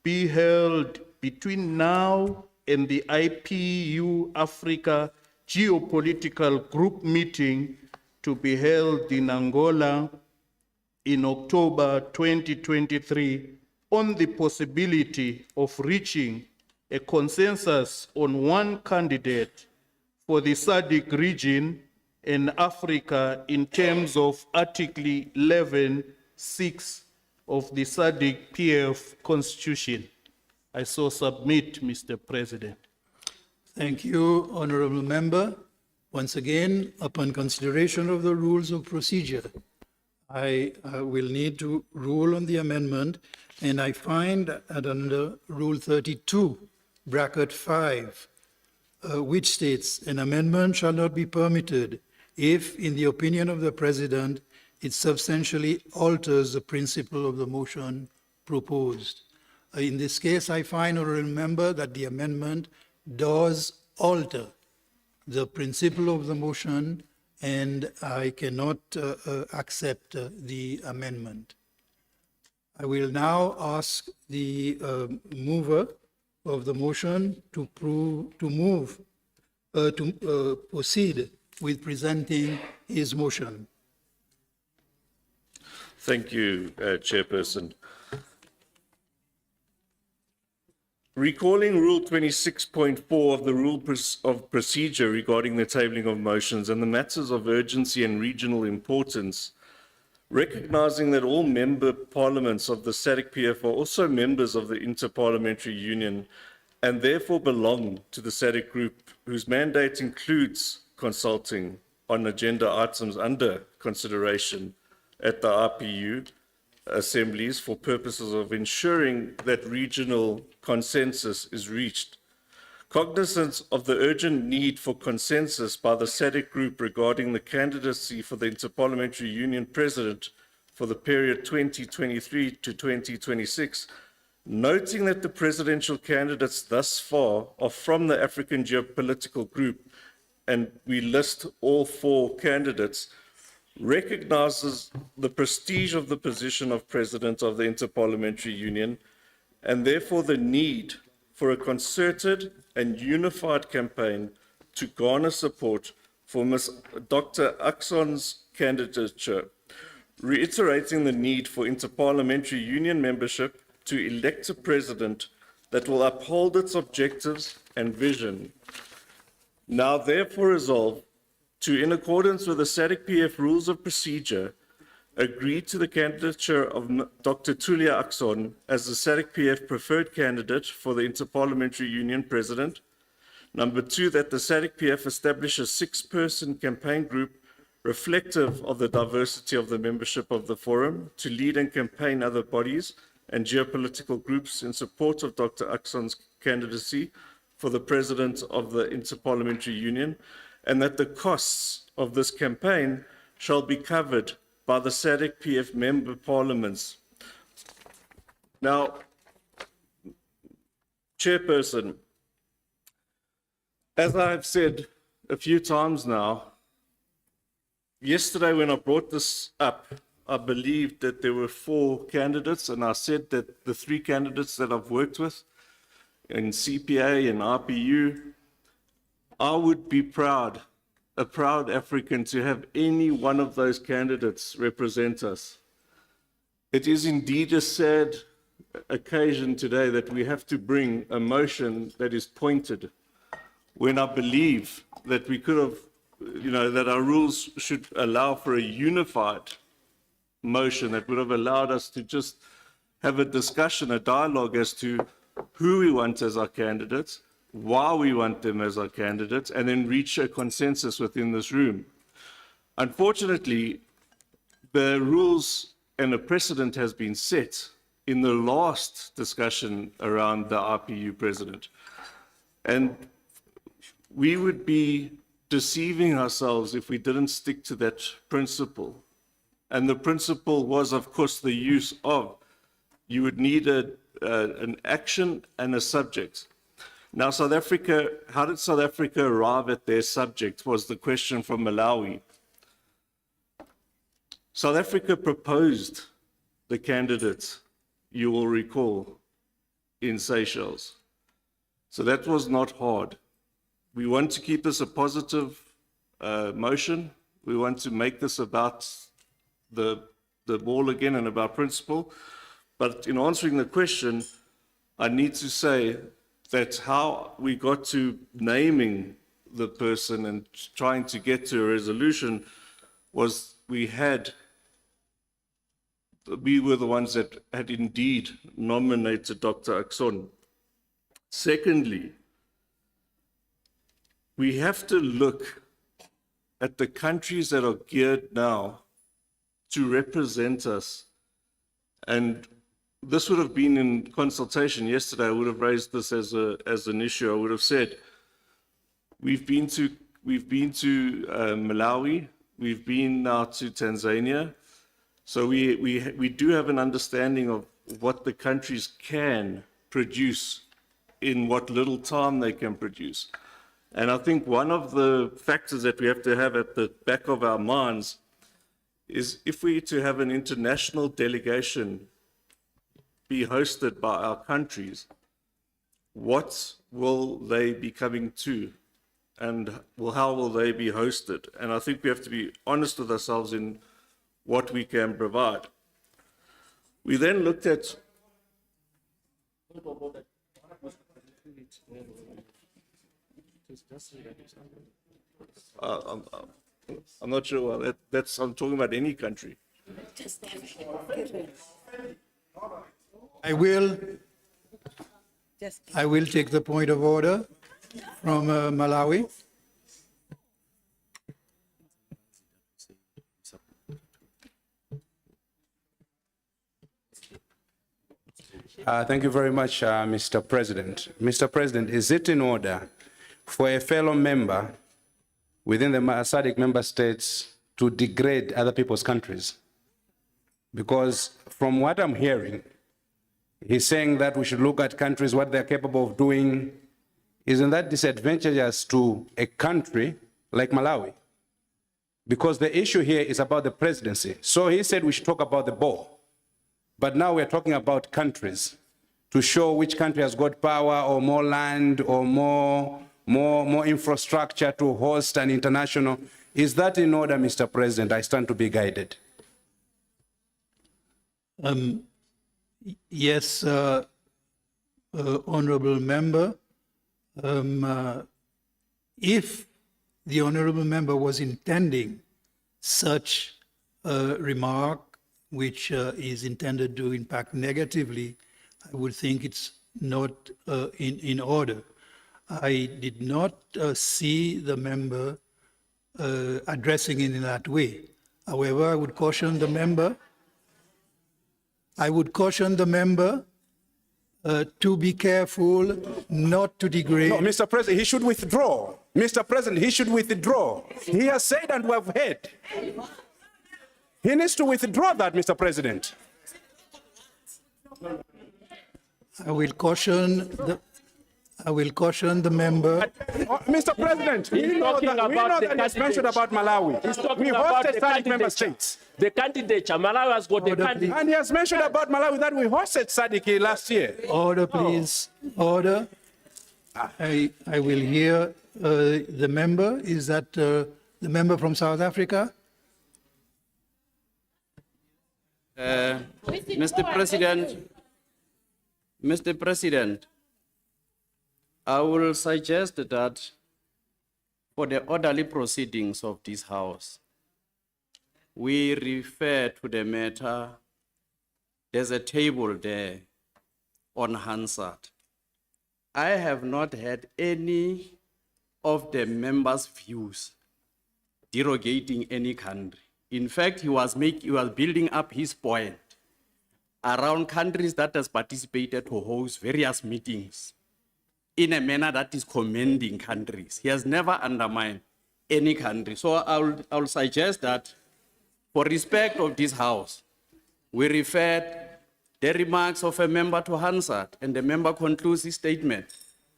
be held between now and the IPU Africa Geopolitical Group meeting to be held in Angola in October 2023 on the possibility of reaching a consensus on one candidate for the SADC region and Africa in terms of Article 11.6 of the SADC-PF Constitution. I so submit, Mr. President. Thank you, Honorable Member. Once again, upon consideration of the rules of procedure, I will need to rule on the amendment, and I find that under Rule 32, bracket 5, which states, an amendment shall not be permitted if, in the opinion of the President, it substantially alters the principle of the motion proposed. In this case, I find or remember that the amendment does alter the principle of the motion, and I cannot accept the amendment. I will now ask the mover of the motion to proceed with presenting his motion. Thank you, Chairperson. Recalling Rule 26.4 of the Rule of Procedure regarding the tabling of motions and the matters of urgency and regional importance, recognizing that all member parliaments of the SADC-PF are also members of the Interparliamentary Union and therefore belong to the SADC group, whose mandate includes consulting on agenda items under consideration at the RPU assemblies for purposes of ensuring that regional consensus is reached. Cognizant of the urgent need for consensus by the SADC group regarding the candidacy for the Interparliamentary Union President for the period 2023 to 2026, noting that the presidential candidates thus far are from the African Geopolitical Group, and we list all 4 candidates, recognizes the prestige of the position of President of the Interparliamentary Union, and therefore the need for a concerted and unified campaign to garner support for Ms. Dr. Akson's candidature, reiterating the need for Interparliamentary Union membership to elect a president that will uphold its objectives and vision. Now therefore resolve to, in accordance with the SADC-PF Rules of Procedure, agree to the candidature of Dr. Tulia Akson as the SADC-PF preferred candidate for the Interparliamentary Union President. Number 2, that the SADC-PF establish a 6-person campaign group reflective of the diversity of the membership of the forum to lead and campaign other bodies and geopolitical groups in support of Dr. Akson's candidacy for the President of the Interparliamentary Union, and that the costs of this campaign shall be covered by the SADC-PF member parliaments. Now, Chairperson, as I've said a few times now, yesterday when I brought this up, I believed that there were 4 candidates, and I said that the 3 candidates that I've worked with in CPA and RPU, I would be proud, a proud African, to have any one of those candidates represent us. It is indeed a sad occasion today that we have to bring a motion that is pointed, when I believe that we could have, that our rules should allow for a unified motion that would have allowed us to just have a discussion, a dialogue as to who we want as our candidates, why we want them as our candidates, and then reach a consensus within this room. Unfortunately, the rules and a precedent has been set in the last discussion around the RPU president. And we would be deceiving ourselves if we didn't stick to that principle. And the principle was, of course, the use of, you would need an action and a subject. Now, South Africa, how did South Africa arrive at their subject was the question from Malawi. South Africa proposed the candidates, you will recall, in Seychelles. So that was not hard. We want to keep this a positive motion. We want to make this about the ball again and about principle. But in answering the question, I need to say that how we got to naming the person and trying to get to a resolution was we were the ones that had indeed nominated Dr. Akson. Secondly, we have to look at the countries that are geared now to represent us. And this would have been in consultation yesterday. I would have raised this as an issue. I would have said, we've been to Malawi, we've been now to Tanzania. So we do have an understanding of what the countries can produce in what little time they can produce. And I think one of the factors that we have to have at the back of our minds is if we to have an international delegation be hosted by our countries, what will they be coming to? And how will they be hosted? And I think we have to be honest with ourselves in what we can provide. We then looked at I'm not sure. Well, I'm talking about any country. I will take the point of order from Malawi. Thank you very much, Mr. President. Mr. President, is it in order for a fellow member within the SADC member states to degrade other people's countries? Because from what I'm hearing, he's saying that we should look at countries, what they're capable of doing. Isn't that disadvantageous to a country like Malawi? Because the issue here is about the presidency. So he said we should talk about the ball. But now we're talking about countries to show which country has got power or more land or more infrastructure to host an international. Is that in order, Mr. President? I stand to be guided. Yes, honorable member. If the honorable member was intending such a remark, which is intended to impact negatively, I would think it's not in order. I did not see the member addressing it in that way. However, I would caution the member to be careful not to degrade. No, Mr. President, he should withdraw. Mr. President, he should withdraw. He has said and we have heard. He needs to withdraw that, Mr. President. I will caution the member. Mr. President, we know that he's mentioned about Malawi. We hosted SADC member states. The candidature, Malawi has got the candidate. And he has mentioned about Malawi that we hosted SADC last year. Order, please. Order. I will hear the member. Is that the member from South Africa? Mr. President, I will suggest that for the orderly proceedings of this House, we refer to the matter. There's a table there on Hansard. I have not had any of the members' views derogating any country. In fact, he was building up his point around countries that has participated to host various meetings in a manner that is commending countries. He has never undermined any country. So I will suggest that for respect of this House, we refer the remarks of a member to Hansard and the member concludes his statement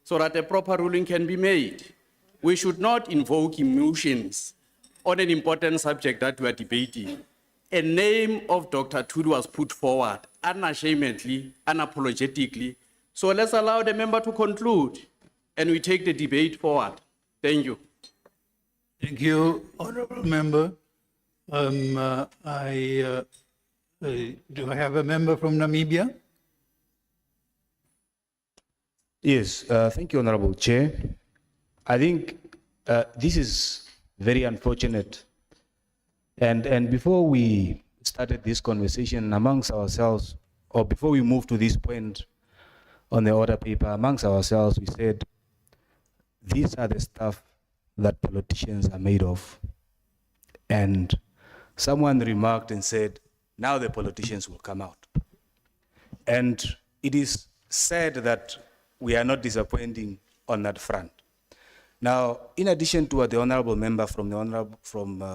so that a proper ruling can be made. We should not invoke emotions on an important subject that we are debating. A name of Dr. Tudu was put forward unashamedly, unapologetically. So let's allow the member to conclude and we take the debate forward. Thank you. Thank you, honorable member. Do I have a member from Namibia? Yes, thank you, Honorable Chair. I think this is very unfortunate. And before we started this conversation amongst ourselves, or before we moved to this point on the order paper, amongst ourselves, we said, these are the stuff that politicians are made of. And someone remarked and said, now the politicians will come out. And it is said that we are not disappointing on that front. Now, in addition to what the honorable member from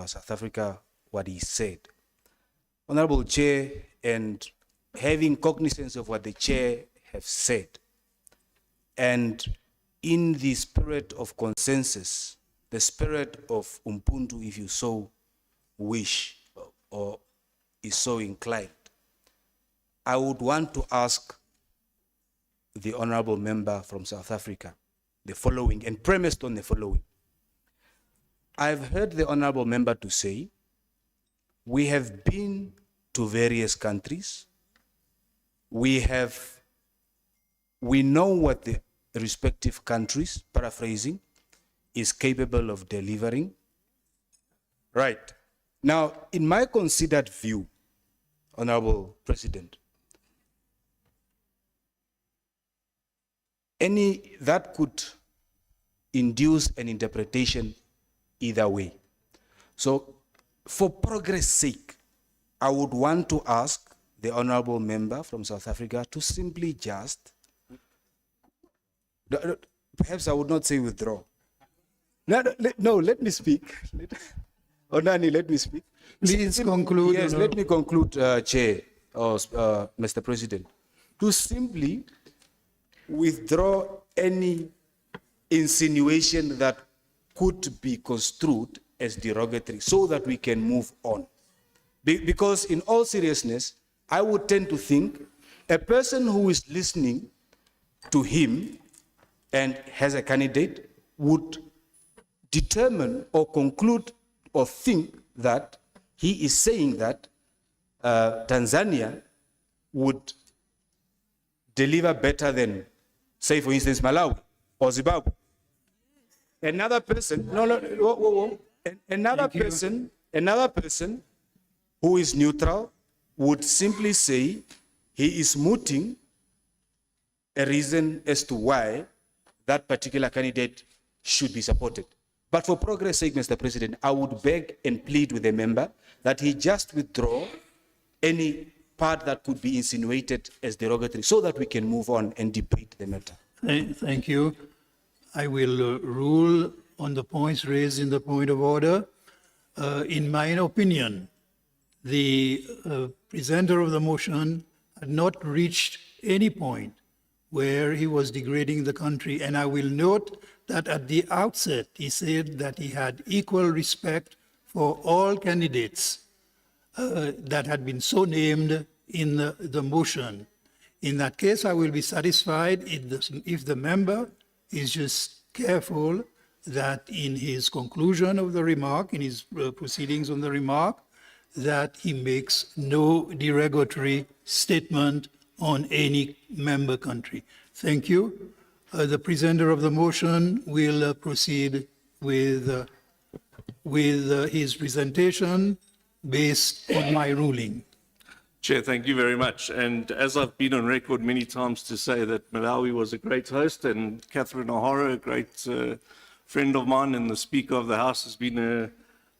South Africa, what he said, Honorable Chair, and having cognizance of what the Chair have said, and in the spirit of consensus, the spirit of Ubuntu, if you so wish, or is so inclined, I would want to ask the honorable member from South Africa the following, and premised on the following. I've heard the honorable member to say, we have been to various countries. We know what the respective countries, paraphrasing, is capable of delivering. Right. Now, in my considered view, Honorable President, that could induce an interpretation either way. So, for progress' sake, I would want to ask the honorable member from South Africa to simply just, perhaps I would not say withdraw. No, let me speak. Onani, let me speak. Please conclude. Yes, let me conclude, Chair, or Mr. President. To simply withdraw any insinuation that could be construed as derogatory so that we can move on. Because in all seriousness, I would tend to think a person who is listening to him and has a candidate would determine or conclude or think that he is saying that Tanzania would deliver better than, say, for instance, Malawi or Zimbabwe. Another person, another person who is neutral would simply say he is mooting a reason as to why that particular candidate should be supported. But for progress' sake, Mr. President, I would beg and plead with the member that he just withdraw any part that could be insinuated as derogatory so that we can move on and debate the matter. Thank you. I will rule on the points raised in the point of order. In my opinion, the presenter of the motion had not reached any point where he was degrading the country. And I will note that at the outset, he said that he had equal respect for all candidates that had been so named in the motion. In that case, I will be satisfied if the member is just careful that in his conclusion of the remark, in his proceedings on the remark, that he makes no derogatory statement on any member country. Thank you. The presenter of the motion will proceed with his presentation based on my ruling. Chair, thank you very much. And as I've been on record many times to say that Malawi was a great host and Catherine O'Hara, a great friend of mine, and the Speaker of the House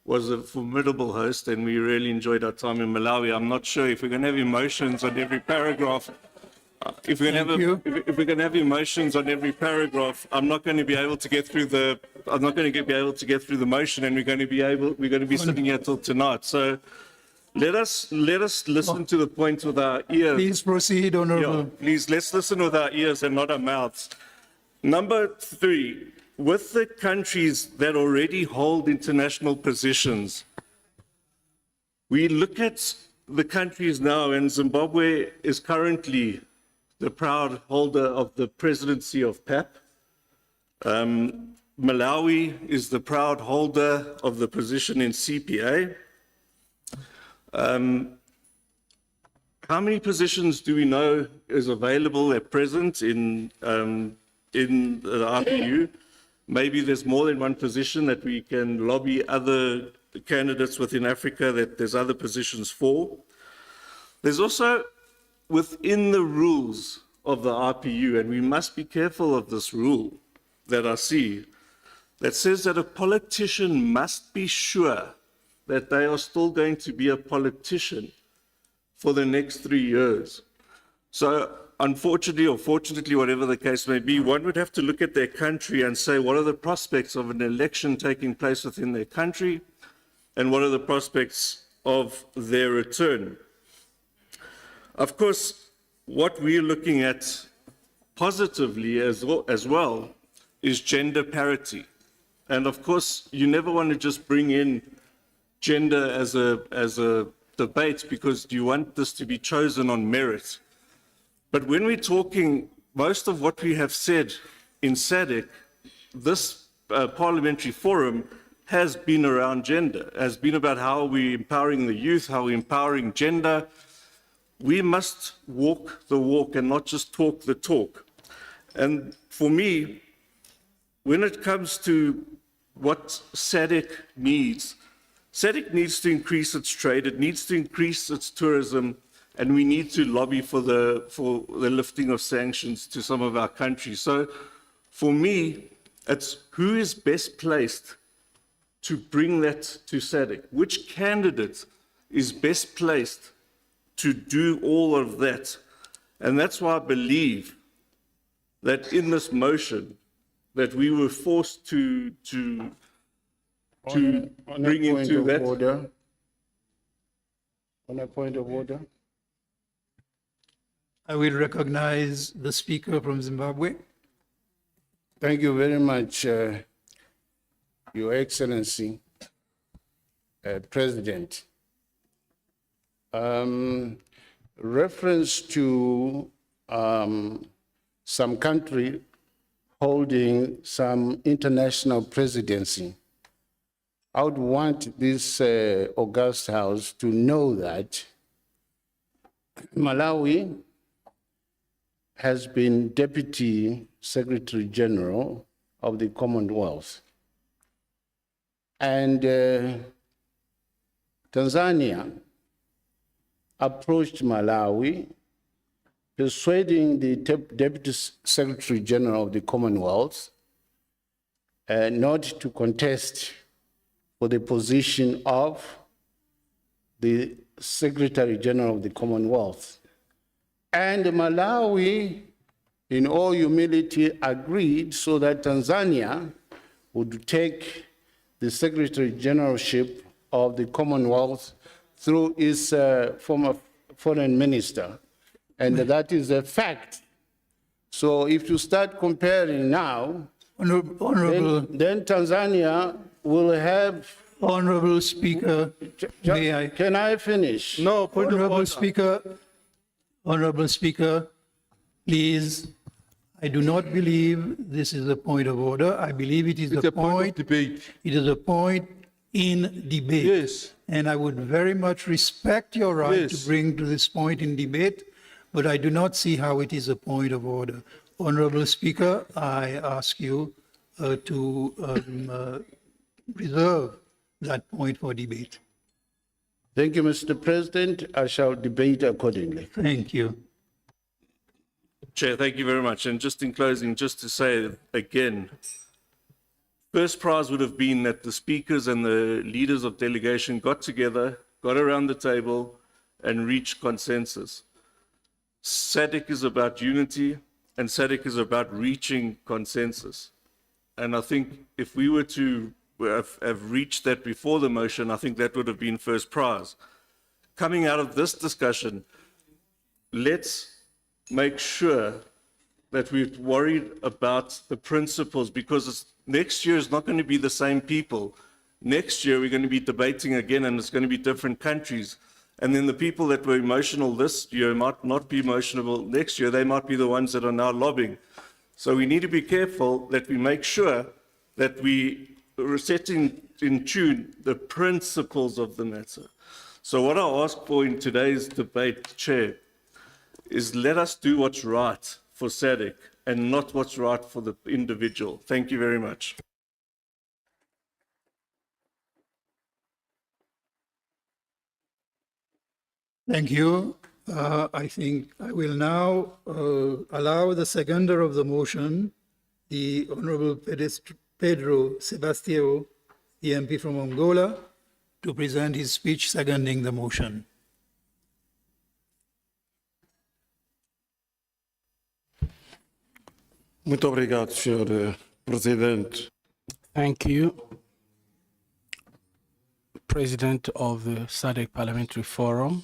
was a formidable host, and we really enjoyed our time in Malawi. I'm not sure if we're going to have emotions on every paragraph. If we're going to have emotions on every paragraph, I'm not going to be able to get through the. I'm not going to be able to get through the motion, and we're going to be sitting here till tonight. So Let us listen to the point with our ears. Please proceed, Honorable. Yeah, please, let's listen with our ears and not our mouths. Number 3, with the countries that already hold international positions, we look at the countries now, and Zimbabwe is currently the proud holder of the presidency of PAP. Malawi is the proud holder of the position in CPA. How many positions do we know is available at present in the RPU? Maybe there's more than one position that we can lobby other candidates within Africa that there's other positions for. There's also within the rules of the RPU, and we must be careful of this rule that I see, that says that a politician must be sure that they are still going to be a politician for the next 3 years. So unfortunately or fortunately, whatever the case may be, one would have to look at their country and say, what are the prospects of an election taking place within their country, and what are the prospects of their return? Of course, what we're looking at positively as well is gender parity. And of course, you never want to just bring in gender as a debate because you want this to be chosen on merit. But when we're talking, most of what we have said in SADC, this parliamentary forum has been around gender, has been about how we're empowering the youth, how we're empowering gender. We must walk the walk and not just talk the talk. And for me, when it comes to what SADC needs to increase its trade, it needs to increase its tourism, and we need to lobby for the lifting of sanctions to some of our countries. So for me, it's who is best placed to bring that to SADC? Which candidate is best placed to do all of that? And that's why I believe that in this motion that we were forced to bring into that. On a point of order. I will recognize the speaker from Zimbabwe. Thank you very much, Your Excellency, President. Reference to some country holding some international presidency. I would want this august house to know that Malawi has been Deputy Secretary General of the Commonwealth. And Tanzania approached Malawi, persuading the Deputy Secretary General of the Commonwealth not to contest for the position of the Secretary General of the Commonwealth. And Malawi, in all humility, agreed so that Tanzania would take the Secretary Generalship of the Commonwealth through its former foreign minister. And that is a fact. So if you start comparing now, then Tanzania will have... Honorable Speaker, may I? Can I finish? No, point of order. Honorable Speaker, please, I do not believe this is a point of order. I believe it is a point of debate. It is a point in debate. Yes. And I would very much respect your right Yes. to bring to this point in debate, but I do not see how it is a point of order. Honorable Speaker, I ask you to reserve that point for debate. Thank you, Mr. President. I shall debate accordingly. Thank you. Chair, thank you very much. And just in closing, just to say again, first prize would have been that the speakers and the leaders of delegation got together, got around the table, and reached consensus. SADC is about unity, and SADC is about reaching consensus. And I think if we were to have reached that before the motion, I think that would have been first prize. coming out of this discussion, let's make sure that we're worried about the principles, because next year is not going to be the same people. Next year, we're going to be debating again, and it's going to be different countries. And then the people that were emotional this year might not be emotional next year. They might be the ones that are now lobbying. So we need to be careful that we make sure that we are setting in tune the principles of the matter. So what I ask for in today's debate, Chair, is let us do what's right for SADC and not what's right for the individual. Thank you very much. Thank you. I think I will now allow the seconder of the motion, the Honorable Pedro Sebastio, the MP from Angola, to present his speech seconding the motion. Muito obrigado, Sr. Presidente. Thank you, President of the SADC Parliamentary Forum,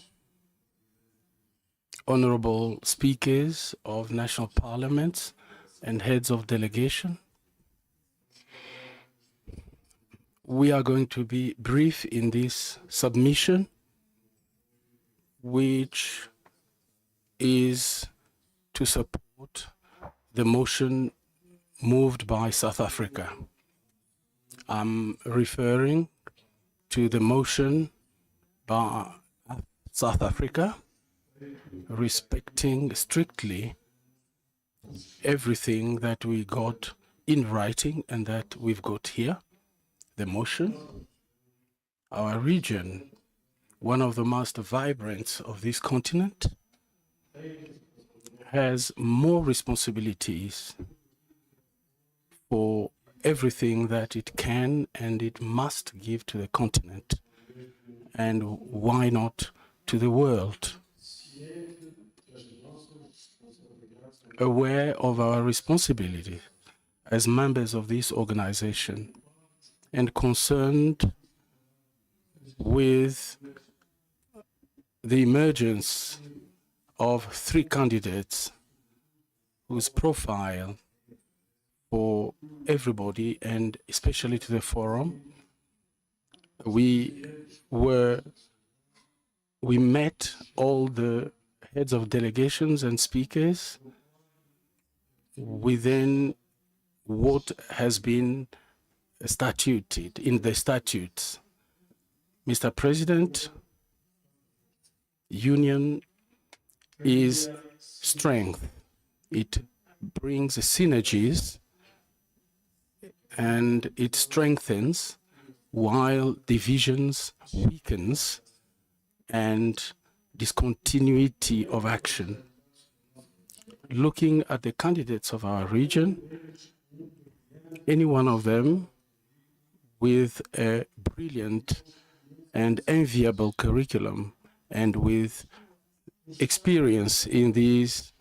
honorable speakers of national parliaments and heads of delegation. We are going to be brief in this submission, which is to support the motion moved by South Africa. I'm referring to the motion by South Africa respecting strictly everything that we got in writing and that we've got here. The motion, our region, one of the most vibrant of this continent, has more responsibilities for everything that it can and it must give to the continent, and why not to the world. Aware of our responsibility as members of this organization and concerned with the emergence of 3 candidates whose profile for everybody and especially to the forum, we met all the heads of delegations and speakers within what has been statuted in the statutes. Mr. President, union is strength. It brings synergies and it strengthens while divisions weakens and discontinuity of action. Looking at the candidates of our region, any one of them with a brilliant and enviable curriculum and with experience in these,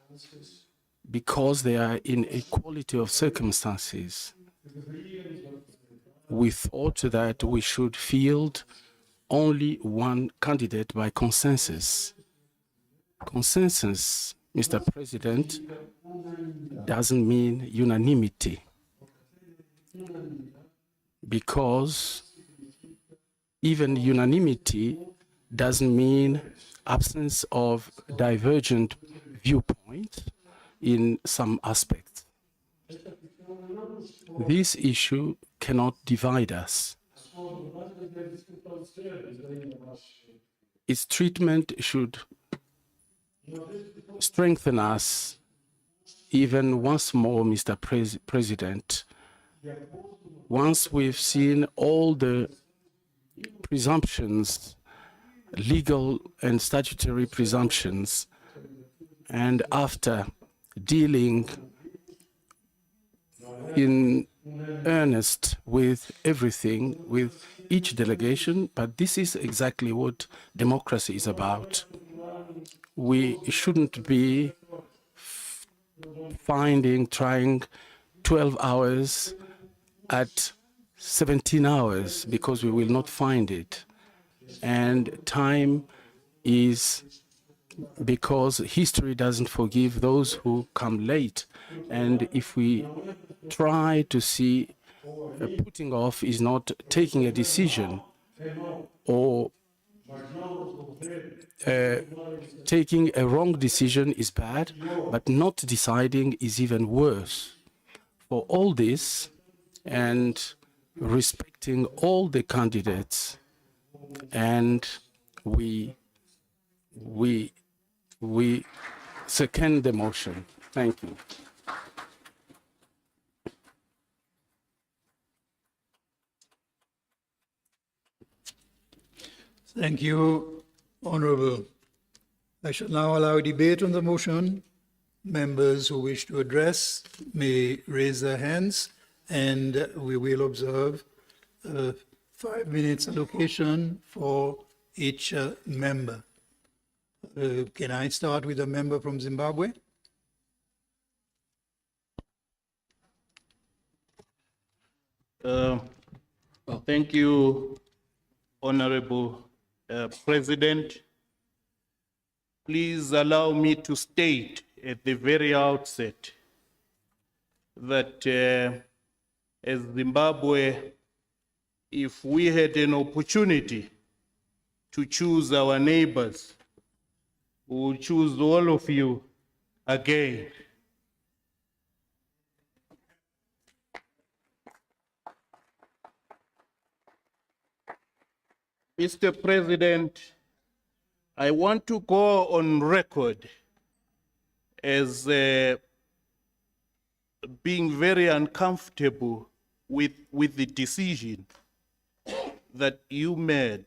because they are in equality of circumstances, we thought that we should field only one candidate by consensus. Consensus, Mr. President, doesn't mean unanimity, because even unanimity doesn't mean absence of divergent viewpoints in some aspects. This issue cannot divide us. Its treatment should strengthen us even once more, Mr. President. Once we've seen all the presumptions, legal and statutory presumptions, and after dealing in earnest with everything, with each delegation, but this is exactly what democracy is about. We shouldn't be trying 12 hours at 17 hours, because we will not find it. And time is because history doesn't forgive those who come late. And if we try to see putting off is not taking a decision, or taking a wrong decision is bad, but not deciding is even worse. For all this, and respecting all the candidates, and we second the motion. Thank you. Thank you, Honorable. I shall now allow debate on the motion. Members who wish to address may raise their hands, and we will observe 5 minutes allocation for each member. Can I start with a member from Zimbabwe? Thank you, Honorable President. Please allow me to state at the very outset that as Zimbabwe, if we had an opportunity to choose our neighbors, we will choose all of you again. Mr. President, I want to go on record as being very uncomfortable with the decision that you made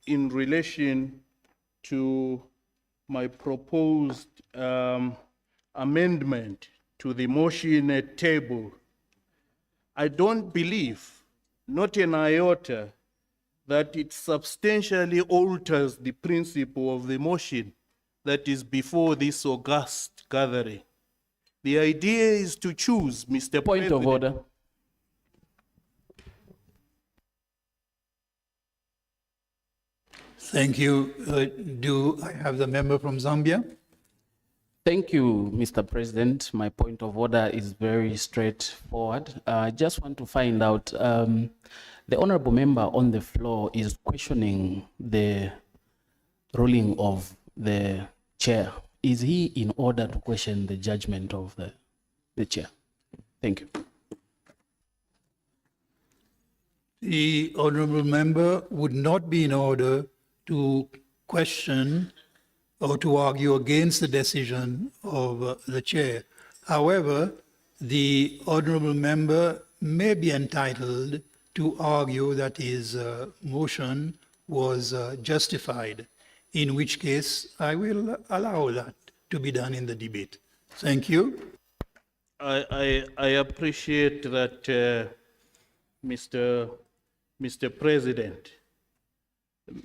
in relation to my proposed amendment to the motion at table. I don't believe, not an iota, that it substantially alters the principle of the motion that is before this august gathering. The idea is to choose, Mr. Point of order. Thank you. Do I have the member from Zambia? Thank you, Mr. President. My point of order is very straightforward. I just want to find out, the honorable member on the floor is questioning the ruling of the chair. Is he in order to question the judgment of the chair? Thank you. The honorable member would not be in order to question or to argue against the decision of the chair. However, the honorable member may be entitled to argue that his motion was justified, in which case I will allow that to be done in the debate. Thank you. I appreciate that, Mr. President.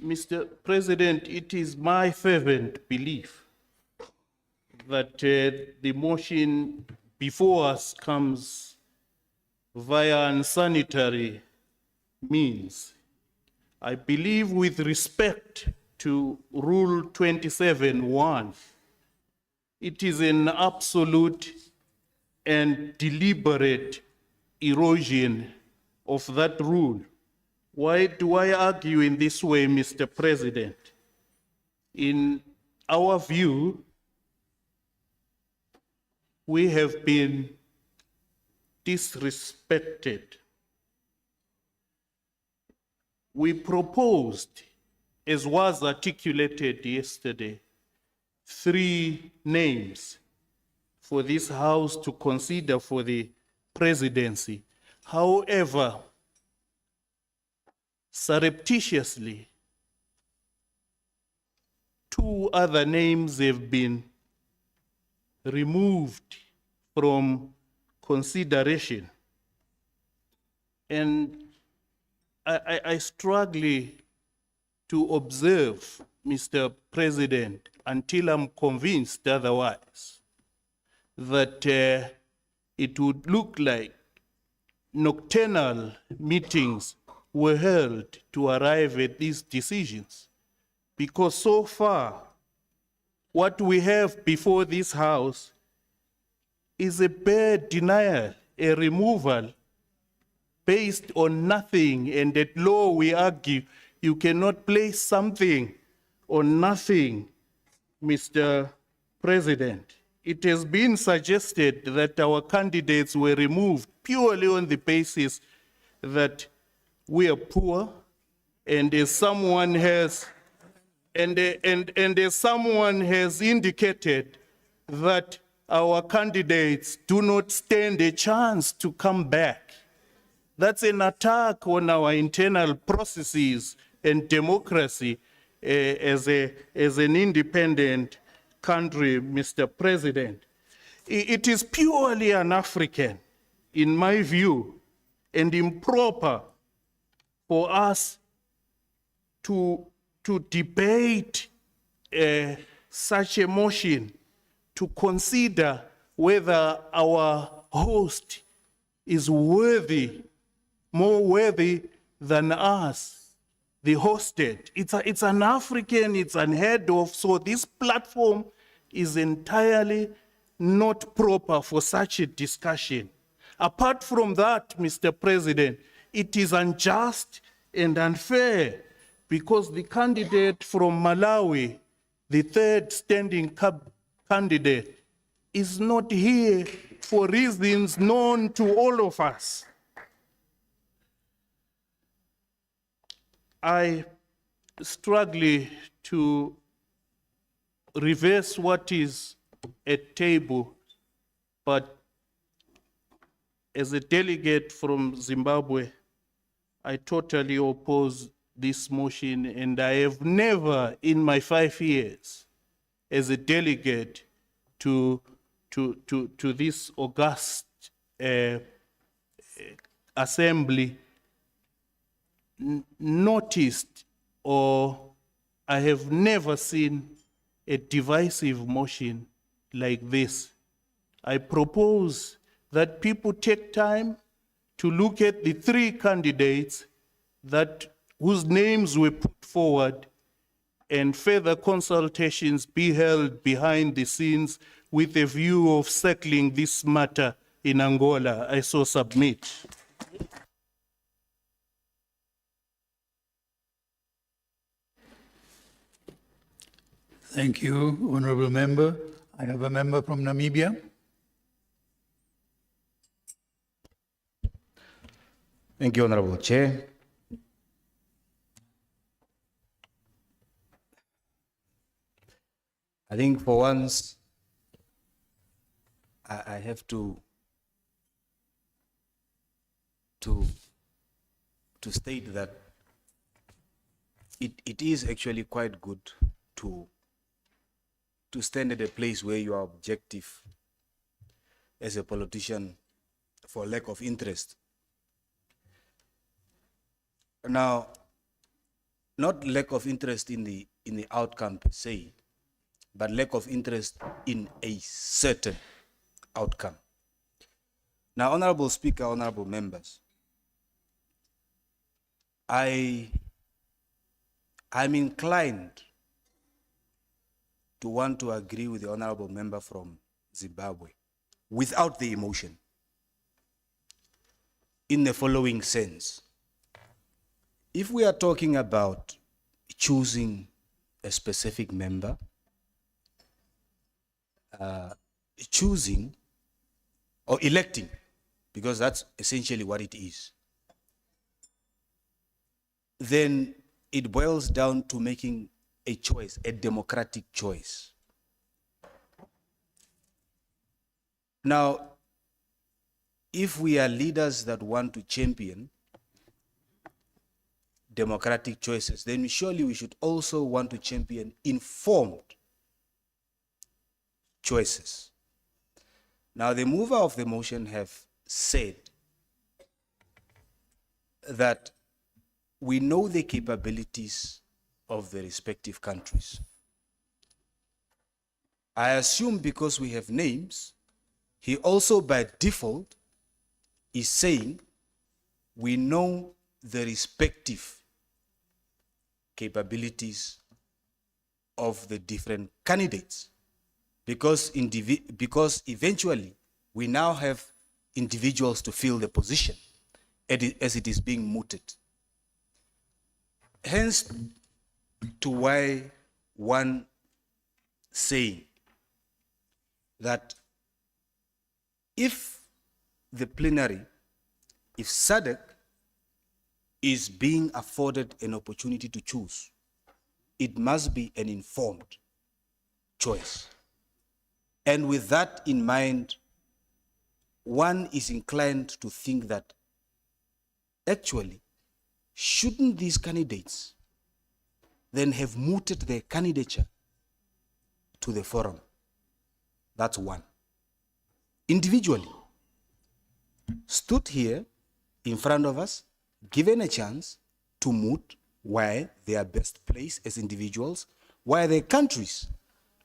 Mr. President, it is my fervent belief that the motion before us comes via unsanitary means. I believe, with respect to Rule 27(1), it is an absolute and deliberate erosion of that rule. Why do I argue in this way, Mr. President? In our view, we have been disrespected. We proposed, as was articulated yesterday, 3 names for this House to consider for the presidency. However, surreptitiously, 2 other names have been removed from consideration. And I struggle to observe, Mr. President, until I'm convinced otherwise, that it would look like nocturnal meetings were held to arrive at these decisions. because so far, what we have before this House is a bare denial, a removal based on nothing. And at law, we argue you cannot place something on nothing, Mr. President. It has been suggested that our candidates were removed purely on the basis that we are poor, and as someone has as someone has indicated that our candidates do not stand a chance to come back. That's an attack on our internal processes and democracy as an independent country, Mr. President. It is purely un-African, in my view, and improper for us to debate such a motion, to consider whether our host is worthy, more worthy than us, the hosted. It's an African, it's unheard of, so this platform is entirely not proper for such a discussion. Apart from that, Mr. President, it is unjust and unfair because the candidate from Malawi, the third standing candidate, is not here for reasons known to all of us. I struggle to reverse what is at table, but as a delegate from Zimbabwe, I totally oppose this motion, and I have never in my 5 years as a delegate to this august assembly noticed, or I have never seen a divisive motion like this. I propose that people take time to look at the 3 candidates whose names were put forward, and further consultations be held behind the scenes with a view of settling this matter in Angola. I so submit. Thank you, Honorable Member. I have a member from Namibia. Thank you, Honorable Chair. I think for once, I have to state that it is actually quite good to stand at a place where you are objective as a politician for lack of interest. Now, not lack of interest in the outcome per se, but lack of interest in a certain outcome. Now, Honorable Speaker, Honorable Members, I'm inclined to want to agree with the Honorable Member from Zimbabwe without the emotion, in the following sense. If we are talking about choosing a specific member, choosing or electing, because that's essentially what it is, then it boils down to making a choice, a democratic choice. Now, if we are leaders that want to champion democratic choices, then surely we should also want to champion informed choices. Now, the mover of the motion have said that we know the capabilities of the respective countries. I assume because we have names, he also by default is saying we know the respective capabilities of the different candidates, because eventually we now have individuals to fill the position as it is being mooted. Hence, to why one saying that if the plenary, if SADC is being afforded an opportunity to choose, it must be an informed choice. And with that in mind, one is inclined to think that actually, shouldn't these candidates then have mooted their candidature to the forum? That's one. Individually, stood here in front of us, given a chance to moot why they are best placed as individuals, why their countries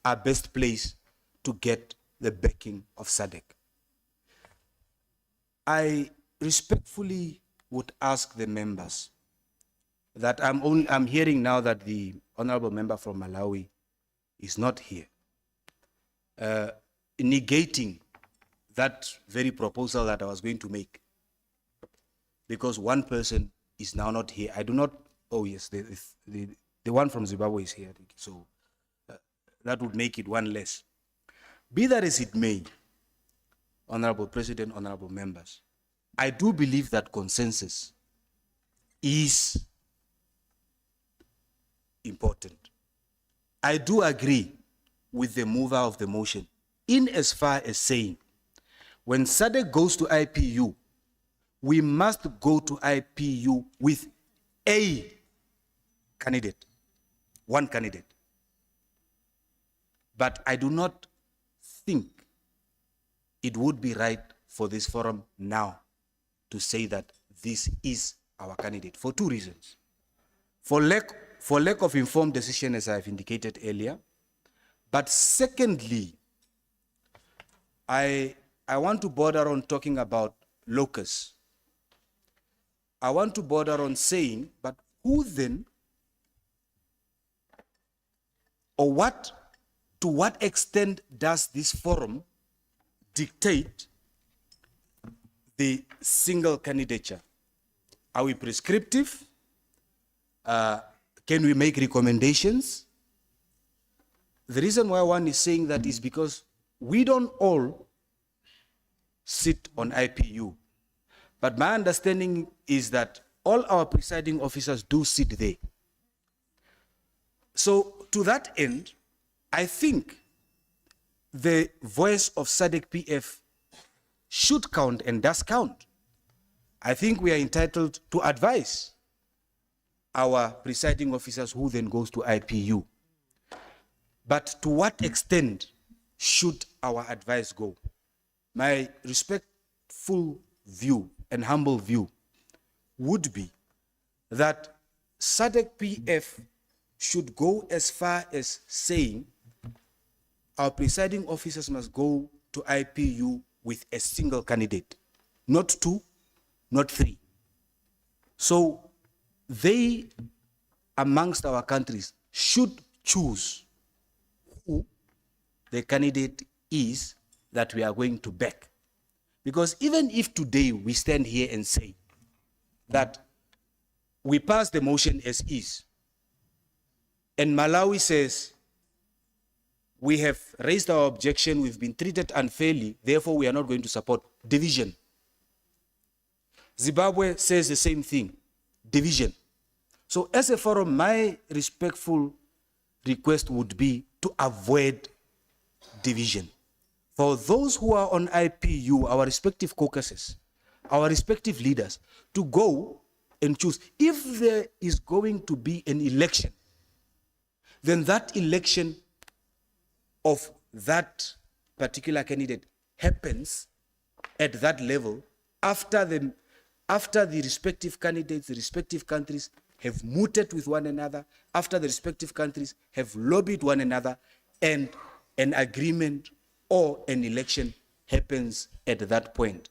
are best placed to get the backing of SADC. I respectfully would ask the members that I'm hearing now that the honorable member from Malawi is not here, negating that very proposal that I was going to make, because one person is now not here. I do not, oh yes, the one from Zimbabwe is here, I think. So that would make it one less. Be that as it may, Honorable President, honorable members, I do believe that consensus is important. I do agree with the mover of the motion in as far as saying when SADC goes to IPU, we must go to IPU with a candidate, one candidate. But I do not think it would be right for this forum now to say that this is our candidate for two reasons. For lack of informed decision, as I've indicated earlier. But secondly, I want to border on talking about locus. I want to border on saying, but who then, or what, to what extent does this forum dictate the single candidature? Are we prescriptive? Can we make recommendations? The reason why one is saying that is because we don't all sit on IPU. But my understanding is that all our presiding officers do sit there. So to that end, I think the voice of SADC-PF should count and does count. I think we are entitled to advise our presiding officers who then goes to IPU. But to what extent should our advice go? My respectful view and humble view would be that SADC-PF should go as far as saying our presiding officers must go to IPU with a single candidate, not two, not three. So they, amongst our countries, should choose who the candidate is that we are going to back. Because even if today we stand here and say that we pass the motion as is, and Malawi says, we have raised our objection, we've been treated unfairly, therefore we are not going to support division. Zimbabwe says the same thing, division. So as a forum, my respectful request would be to avoid division. For those who are on IPU, our respective caucuses, our respective leaders, to go and choose. If there is going to be an election, then that election of that particular candidate happens at that level after the respective candidates, the respective countries have mooted with one another, after the respective countries have lobbied one another, and an agreement or an election happens at that point.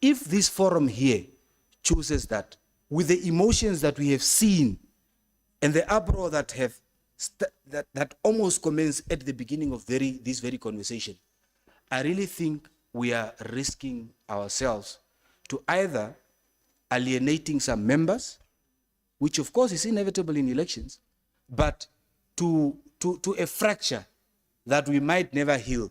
If this forum here chooses that, with the emotions that we have seen and the uproar that have that almost commenced at the beginning of this very conversation, I really think we are risking ourselves to either alienating some members, which of course is inevitable in elections, but to a fracture that we might never heal,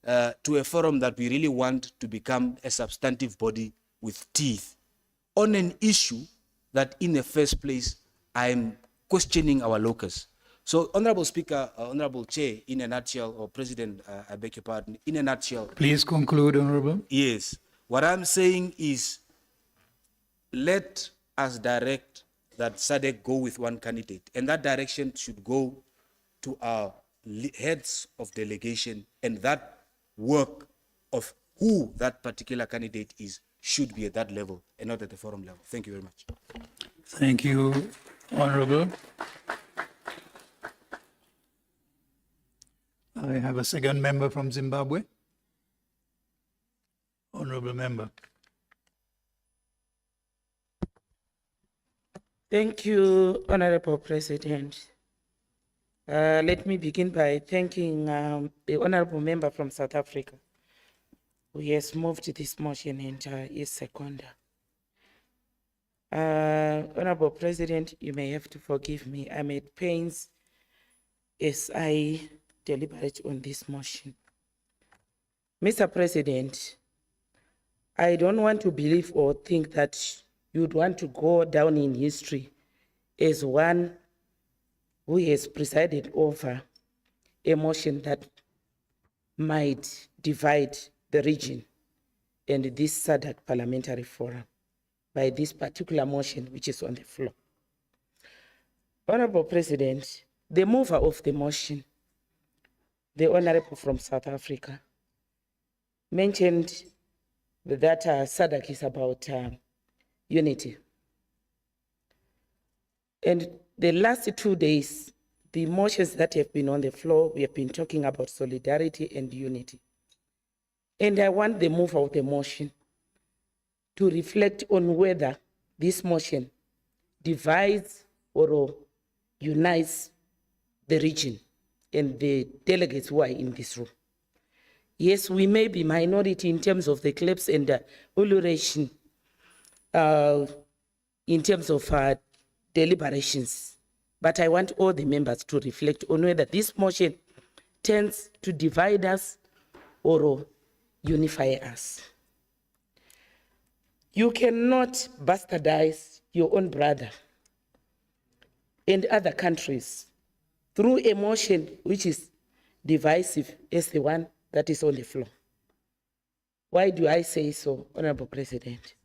to a forum that we really want to become a substantive body with teeth on an issue that in the first place I'm questioning our locus. So, Honorable Speaker, Honorable Chair, in a nutshell, or President, I beg your pardon, in a nutshell. Please conclude, Honorable. Yes. What I'm saying is, let us direct that SADC go with one candidate, and that direction should go to our heads of delegation, and that work of who that particular candidate is should be at that level and not at the forum level. Thank you very much. Thank you, Honorable. I have a second member from Zimbabwe. Honorable member. Thank you, Honorable President. Let me begin by thanking the Honorable member from South Africa who has moved this motion and is seconder. Honorable President, you may have to forgive me. I'm at pains as I deliberate on this motion. Mr. President, I don't want to believe or think that you'd want to go down in history as one who has presided over a motion that might divide the region and this SADC Parliamentary Forum by this particular motion which is on the floor. Honorable President, the mover of the motion, the Honorable from South Africa, mentioned that SADC is about unity. And the last 2 days, the motions that have been on the floor, we have been talking about solidarity and unity. And I want the mover of the motion to reflect on whether this motion divides or unites the region and the delegates who are in this room. Yes, we may be minority in terms of the clips and ululation in terms of deliberations, but I want all the members to reflect on whether this motion tends to divide us or unify us. You cannot bastardize your own brother and other countries through a motion which is divisive as the one that is on the floor. Why do I say so, Honorable President?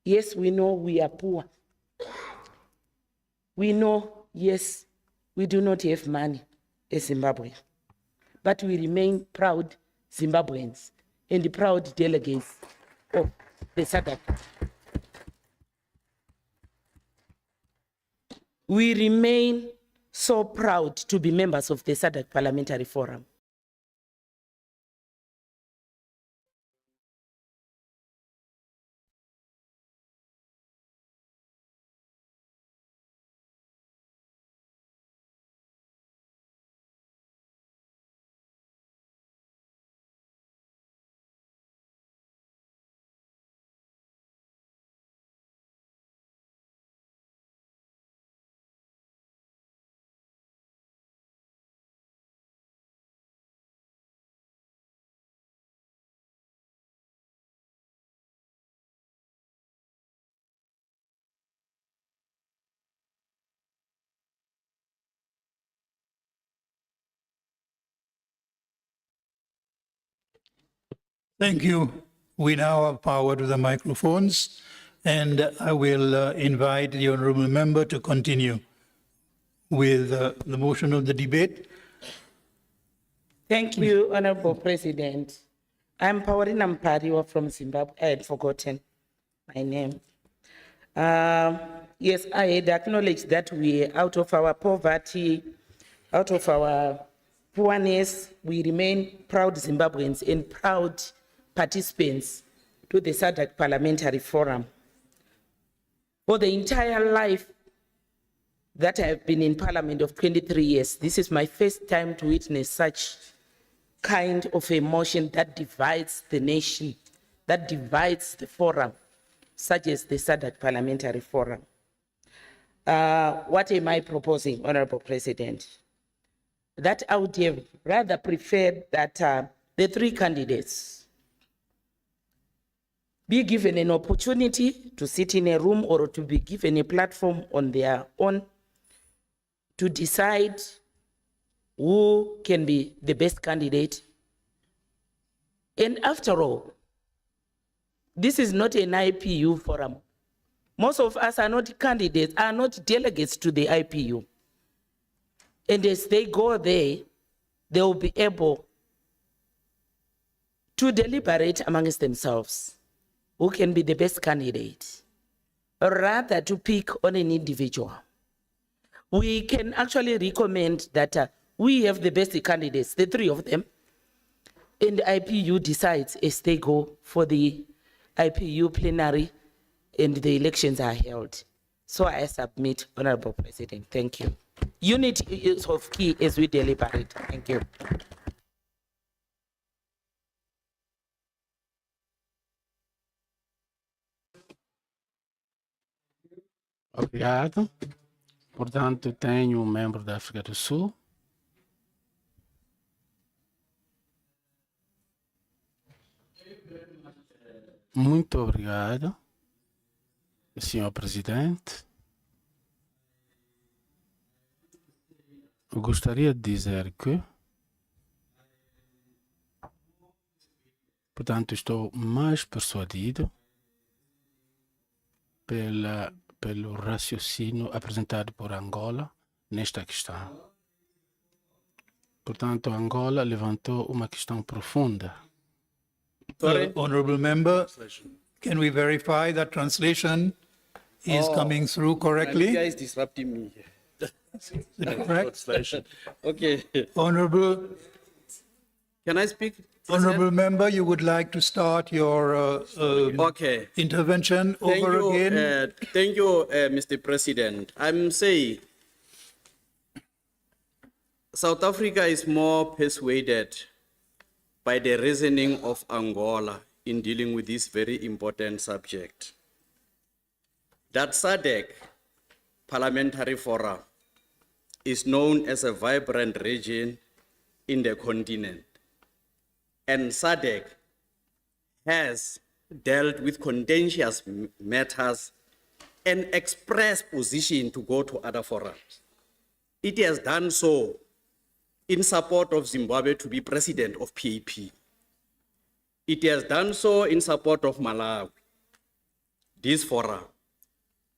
Yes, we know we are poor. We know, yes, we do not have money as Zimbabwe, but we remain proud Zimbabweans and the proud delegates of the SADC. We remain so proud to be members of the SADC Parliamentary Forum. Thank you. We now have power to the microphones, and I will invite the honourable member to continue with the motion of the debate. Thank you, Honorable President. I'm Paulina Mpariwa from Zimbabwe. I had forgotten my name. Yes, I had acknowledged that we are out of our poverty, out of our poorness, we remain proud Zimbabweans and proud participants to the SADC Parliamentary Forum. For the entire life, that I have been in Parliament of 23 years, this is my first time to witness such kind of a motion that divides the nation, that divides the forum, such as the SADC Parliamentary Forum. What am I proposing, Honorable President? That I would have rather preferred that the three candidates be given an opportunity to sit in a room or to be given a platform on their own to decide who can be the best candidate. And after all, this is not an IPU forum. Most of us are not candidates, are not delegates to the IPU. And as they go there, they will be able to deliberate amongst themselves who can be the best candidate, rather to pick on an individual. We can actually recommend that we have the best candidates, the three of them, and the IPU decides as they go for the IPU plenary and the elections are held. So I submit, Honorable President. Thank you. Unity is of key as we deliberate. Thank you. Obrigado. Portanto, tenho um membro da África do Sul. Muito obrigado, Senhor Presidente. Eu gostaria de dizer que, portanto, estou mais persuadido pelo raciocínio apresentado por Angola nesta questão. Portanto, Angola levantou uma questão profunda. Honorable member, can we verify that translation is coming through correctly? You guys disrupting me. Is it correct? Okay. Honorable, Can I speak? honorable member, you would like to start your Okay. intervention over again? Thank you, Mr. President. I'm saying South Africa is more persuaded by the reasoning of Angola in dealing with this very important subject. That SADC Parliamentary Forum is known as a vibrant region in the continent. And SADC has dealt with contentious matters and expressed position to go to other forums. It has done so in support of Zimbabwe to be president of PAP. It has done so in support of Malawi, this forum.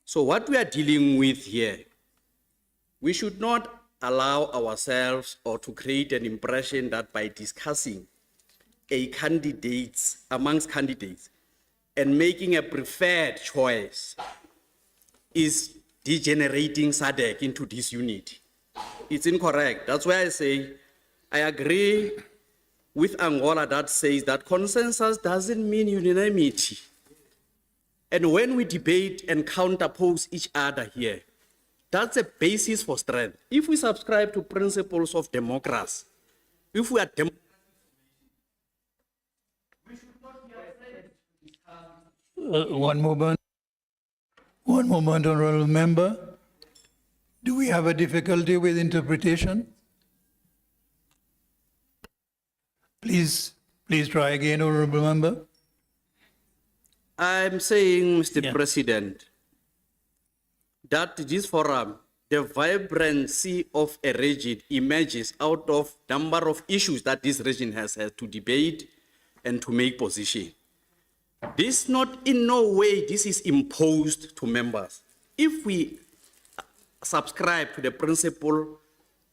So what we are dealing with here, we should not allow ourselves or to create an impression that by discussing amongst candidates and making a preferred choice is degenerating SADC into disunity. It's incorrect. That's why I say I agree with Angola that says that consensus doesn't mean unanimity. And when we debate and counterpose each other here, that's a basis for strength. If we subscribe to principles of democracy, if we are One moment, honorable member. Do we have a difficulty with interpretation? Please try again, honorable member. I'm saying, Mr. President, that this forum, the vibrancy of a region emerges out of number of issues that this region has had to debate and to make position. This not in no way, this is imposed to members. If we subscribe to the principle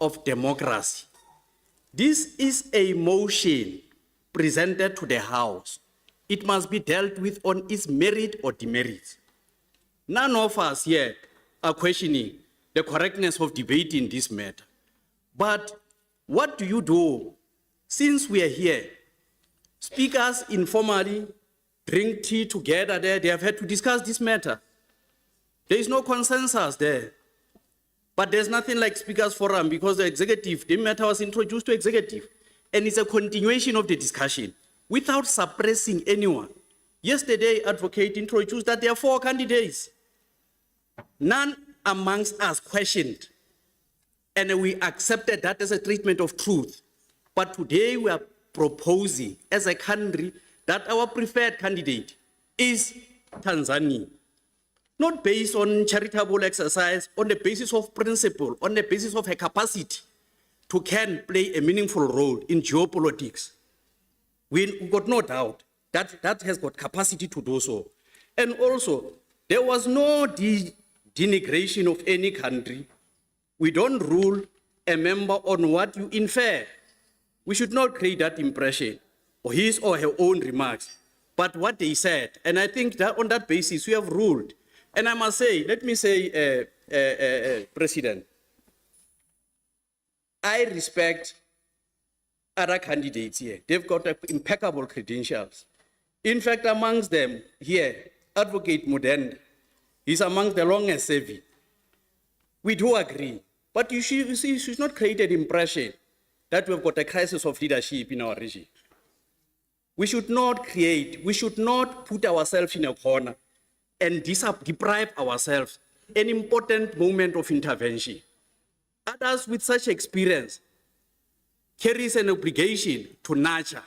of democracy, this is a motion presented to the House. It must be dealt with on its merit or demerit. None of us here are questioning the correctness of debating this matter. But what do you do since we are here? Speakers informally drink tea together there. They have had to discuss this matter. There is no consensus there. But there's nothing like Speakers Forum because the matter was introduced to executive. And it's a continuation of the discussion without suppressing anyone. Yesterday, advocate introduced that there are 4 candidates. None amongst us questioned. And we accepted that as a treatment of truth. But today we are proposing as a country that our preferred candidate is Tanzania. Not based on charitable exercise, on the basis of principle, on the basis of her capacity to can play a meaningful role in geopolitics. We got no doubt that that has got capacity to do so. And also, there was no denigration of any country. We don't rule a member on what you infer. We should not create that impression, or his or her own remarks, but what they said. And I think that on that basis, we have ruled. And I must say, let me say, President, I respect other candidates here. They've got impeccable credentials. In fact, amongst them here, Advocate Mudenda, he's amongst the longest serving. We do agree, but you should not create an impression that we've got a crisis of leadership in our region. We should not put ourselves in a corner and deprive ourselves an important moment of intervention. Others with such experience carries an obligation to nurture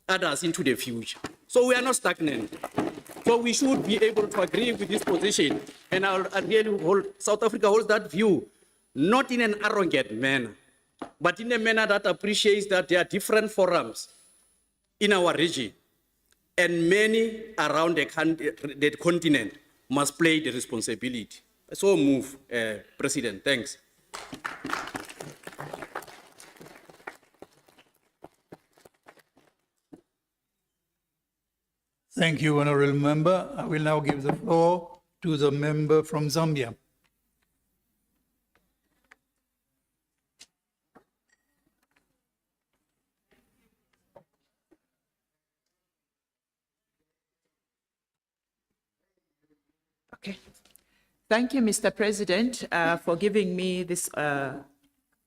others into the future. So we are not stagnant. So we should be able to agree with this position. And I really hold, South Africa holds that view, not in an arrogant manner, but in a manner that appreciates that there are different forums in our region. And many around the continent must play the responsibility. So move, President. Thanks. Thank you, Honourable Member. I will now give the floor to the member from Zambia. Okay. Thank you, Mr. President, for giving me this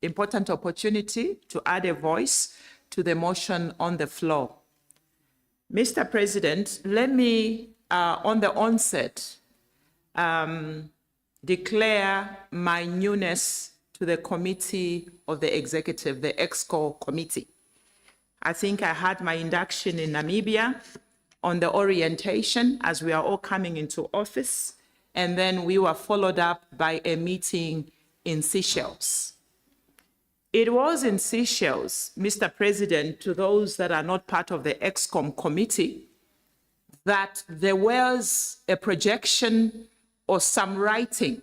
important opportunity to add a voice to the motion on the floor. Mr. President, let me, on the onset, declare my newness to the committee of the executive, the EXCO committee. I think I had my induction in Namibia on the orientation as we are all coming into office, and then we were followed up by a meeting in Seychelles. It was in Seychelles, Mr. President, to those that are not part of the EXCOM committee, that there was a projection or some writing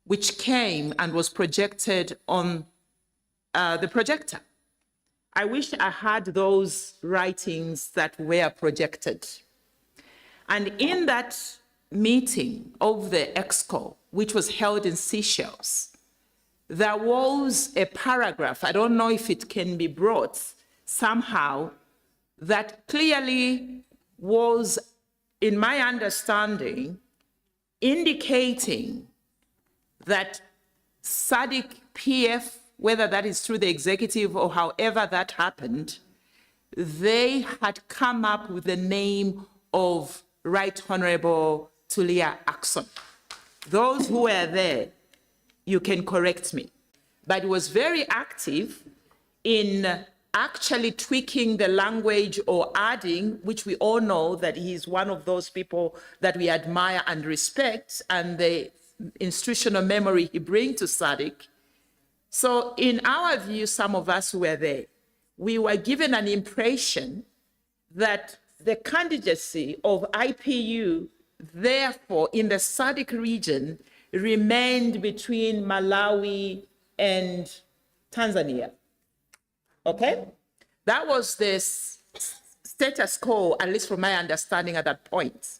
which came and was projected on the projector. I wish I had those writings that were projected. And in that meeting of the EXCO, which was held in Seychelles, there was a paragraph, I don't know if it can be brought somehow, that clearly was, in my understanding, indicating that SADC-PF, whether that is through the executive or however that happened, they had come up with the name of Right Honorable Tulia Ackson. Those who were there, you can correct me, but it was very active in actually tweaking the language or adding, which we all know that he's one of those people that we admire and respect, and the institutional memory he brings to SADC. So in our view, some of us who were there, we were given an impression that the candidacy of IPU, therefore, in the SADC region, remained between Malawi and Tanzania. Okay? That was the status quo, at least from my understanding at that point.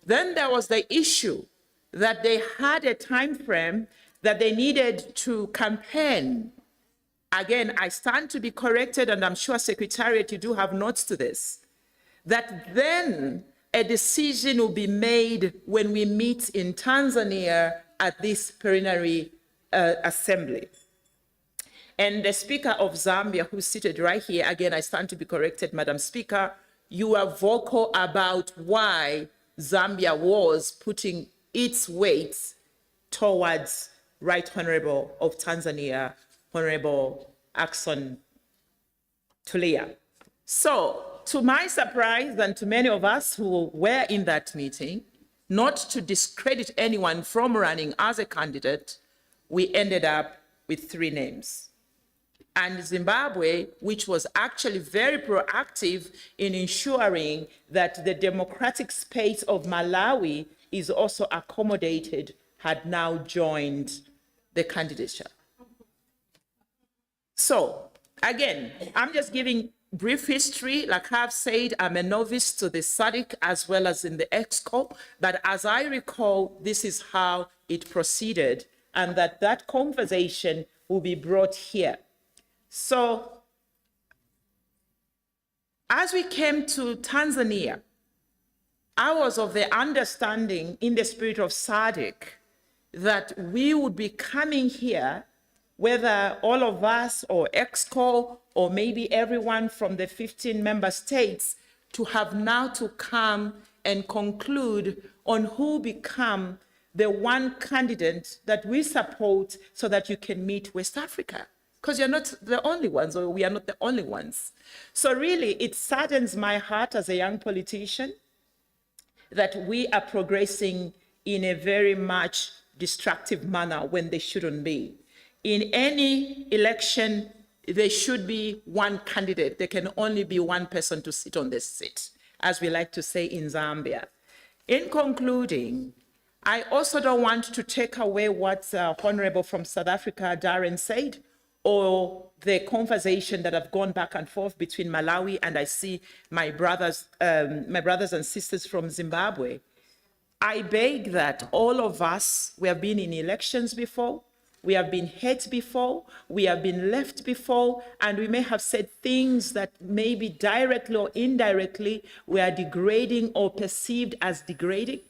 Then there was the issue that they had a time frame that they needed to campaign. Again, I stand to be corrected, and I'm sure Secretariat, you do have notes to this, that then a decision will be made when we meet in Tanzania at this plenary assembly. And the Speaker of Zambia, who's seated right here, again, I stand to be corrected, Madam Speaker, you are vocal about why Zambia was putting its weight towards Right Honorable of Tanzania, Honorable Ackson Tulia. So, to my surprise and to many of us who were in that meeting, not to discredit anyone from running as a candidate, we ended up with 3 names. And Zimbabwe, which was actually very proactive in ensuring that the democratic space of Malawi is also accommodated, had now joined the candidature. So, again, I'm just giving brief history. Like I've said, I'm a novice to the SADC as well as in the EXCO, but as I recall, this is how it proceeded, and that conversation will be brought here. So, as we came to Tanzania, I was of the understanding in the spirit of SADC that we would be coming here, whether all of us or EXCO or maybe everyone from the 15 member states, to have now to come and conclude on who become the one candidate that we support so that you can meet West Africa. Because you're not the only ones, or we are not the only ones. So really, it saddens my heart as a young politician that we are progressing in a very much destructive manner when they shouldn't be. In any election, there should be one candidate. There can only be one person to sit on this seat, as we like to say in Zambia. In concluding, I also don't want to take away what Honorable from South Africa, Darren, said, or the conversation that have gone back and forth between Malawi and I see my brothers and sisters from Zimbabwe. I beg that all of us, we have been in elections before, we have been hurt before, we have been left before, and we may have said things that maybe directly or indirectly were degrading or perceived as degrading,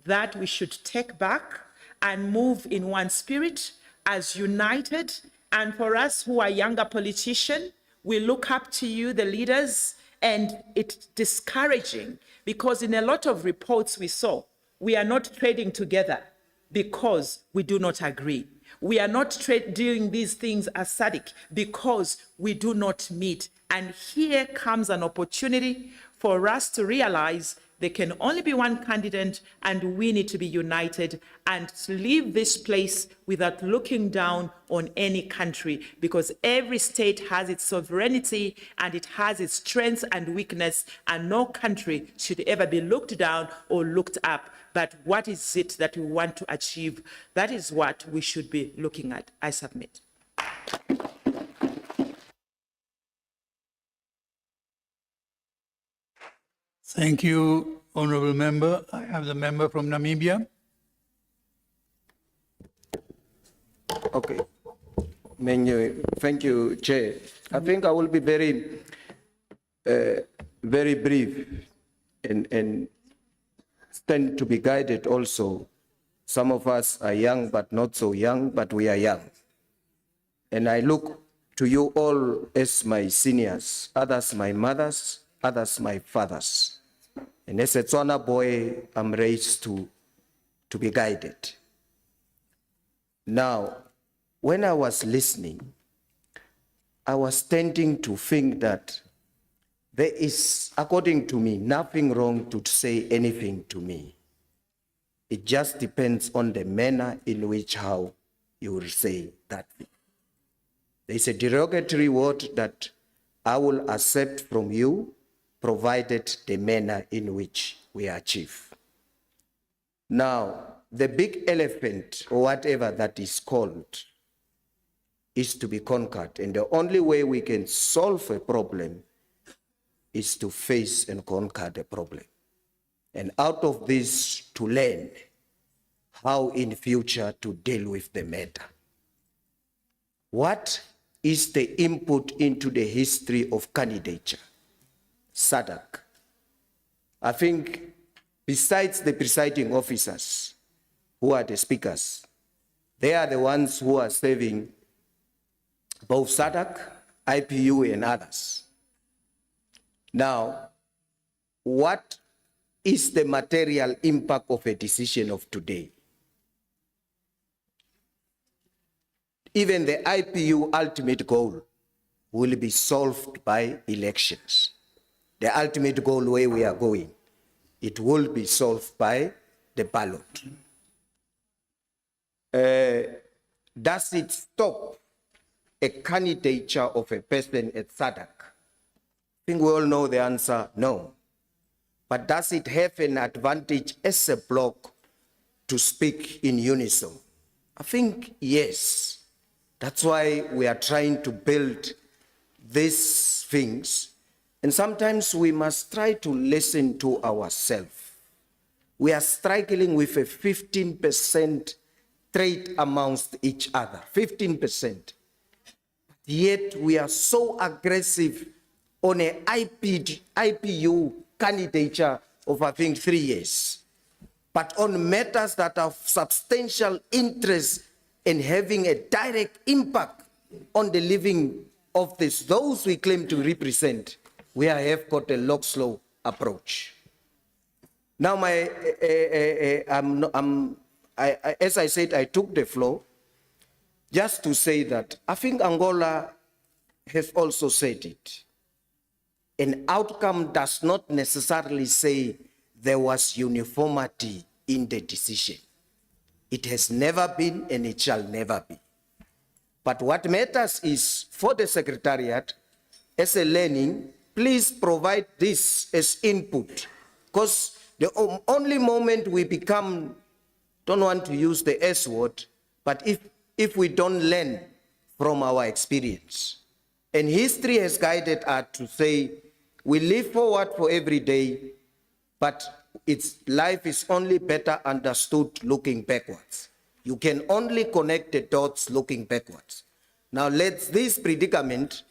that we should take back and move in one spirit as united. And for us who are younger politicians, we look up to you, the leaders, and it's discouraging because in a lot of reports we saw, we are not trading together because we do not agree. We are not doing these things as SADC because we do not meet. And here comes an opportunity for us to realize there can only be one candidate and we need to be united and to leave this place without looking down on any country, because every state has its sovereignty and it has its strengths and weakness, and no country should ever be looked down or looked up. But what is it that we want to achieve? That is what we should be looking at. I submit. Thank you, Honourable Member. I have the member from Namibia. Okay. Thank you, Chair. I think I will be very brief and stand to be guided also. Some of us are young, but not so young, but we are young. And I look to you all as my seniors, others my mothers, others my fathers. And as a Tswana boy, I'm raised to be guided. Now, when I was listening, I was tending to think that there is, according to me, nothing wrong to say anything to me. It just depends on the manner in which how you will say that thing. There is a derogatory word that I will accept from you, provided the manner in which we achieve. Now, the big elephant, or whatever that is called, is to be conquered. And the only way we can solve a problem is to face and conquer the problem. And out of this, to learn how in future to deal with the matter. What is the input into the history of candidature? SADC. I think besides the presiding officers, who are the speakers, They are the ones who are serving both SADC, IPU, and others. Now, what is the material impact of a decision of today? Even the IPU ultimate goal will be solved by elections. The ultimate goal where we are going, it will be solved by the ballot. Does it stop a candidature of a person at SADC? I think we all know the answer, no. But does it have an advantage as a bloc to speak in unison? I think yes. That's why we are trying to build these things. And sometimes we must try to listen to ourselves. We are struggling with a 15% trade amongst each other, 15%. Yet we are so aggressive on an IPU candidature of, I think, 3 years. But on matters that have substantial interest in having a direct impact on the living of those we claim to represent, we have got a lock-slow approach. Now, as I said, I took the floor just to say that I think Angola has also said it. An outcome does not necessarily say there was uniformity in the decision. It has never been and it shall never be. But what matters is for the Secretariat, as a learning, please provide this as input. Because the only moment we become, don't want to use the S word, but if we don't learn from our experience. And history has guided us to say, we live forward for every day, but life is only better understood looking backwards. You can only connect the dots looking backwards. Now let's this predicament,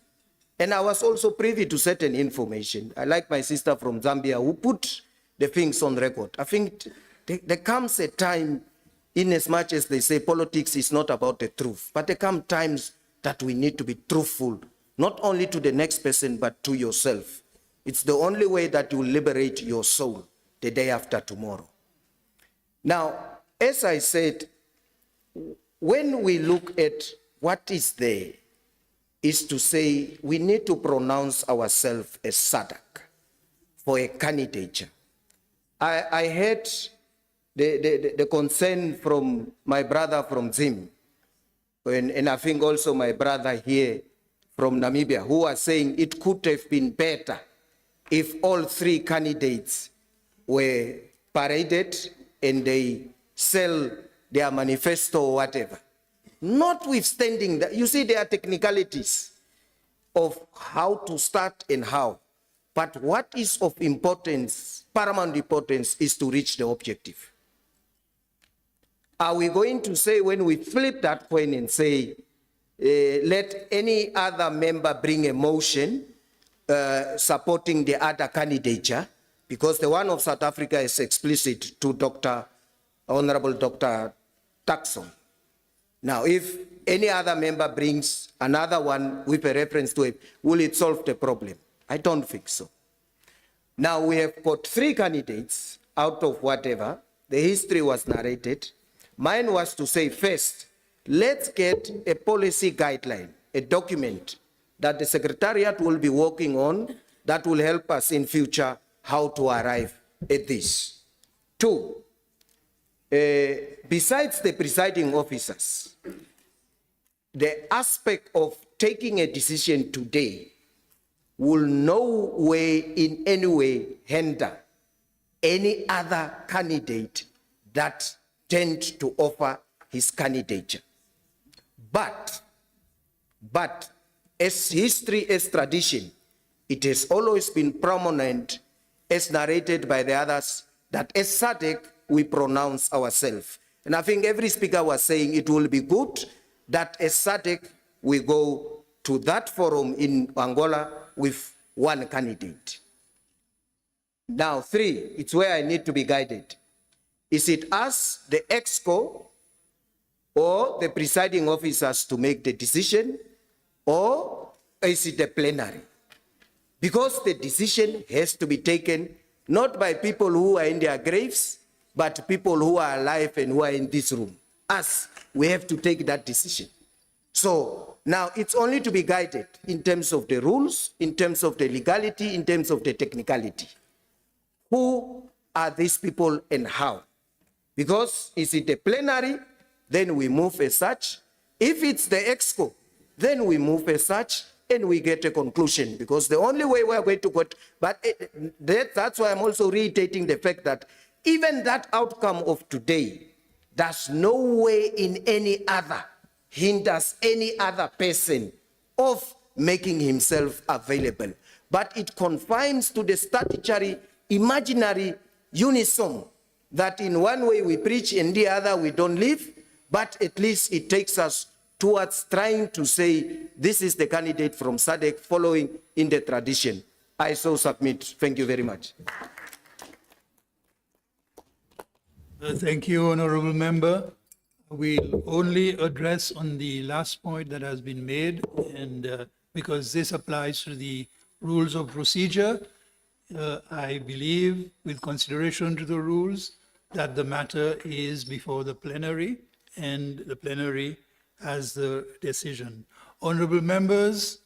and I was also privy to certain information. I like my sister from Zambia who put the things on record. I think there comes a time, in as much as they say politics is not about the truth, but there come times that we need to be truthful, not only to the next person, but to yourself. It's the only way that you liberate your soul the day after tomorrow. Now, as I said, when we look at what is there, is to say we need to pronounce ourselves as SADC for a candidature. I heard the concern from my brother from Zim, and I think also my brother here from Namibia, who are saying it could have been better if all 3 candidates were paraded and they sell their manifesto or whatever. Notwithstanding that, you see there are technicalities of how to start and how. But what is of importance, paramount importance, is to reach the objective. Are we going to say, when we flip that coin and say, let any other member bring a motion supporting the other candidature, because the one of South Africa is explicit to Honorable Dr. Taxon. Now, if any other member brings another one with a reference to it, will it solve the problem? I don't think so. Now, we have got 3 candidates out of whatever. The history was narrated. Mine was to say, first, let's get a policy guideline, a document that the Secretariat will be working on that will help us in future how to arrive at this. 2, besides the presiding officers, the aspect of taking a decision today will no way, in any way, hinder any other candidate that tend to offer his candidature. But as history, as tradition, it has always been prominent, as narrated by the others, that as SADC, we pronounce ourselves. And I think every speaker was saying it will be good that as SADC, we go to that forum in Angola with 1 candidate. Now, 3, it's where I need to be guided. Is it us, the EXCO, or the presiding officers to make the decision, or is it the plenary? Because the decision has to be taken not by people who are in their graves, but people who are alive and who are in this room. Us, we have to take that decision. So now it's only to be guided in terms of the rules, in terms of the legality, in terms of the technicality. Who are these people and how? Because is it a plenary, then we move as such. If it's the EXCO, then we move as such and we get a conclusion. Because the only way we're going to get, but that's why I'm also reiterating the fact that even that outcome of today does no way in any other hinders any other person of making himself available. But it confines to the statutory, imaginary unison that in one way we preach and the other we don't live, but at least it takes us towards trying to say this is the candidate from SADC following in the tradition. I so submit. Thank you very much. Thank you, Honorable Member. We'll only address on the last point that has been made, and because this applies to the rules of procedure, I believe, with consideration to the rules, that the matter is before the plenary, and the plenary has the decision. Honorable members,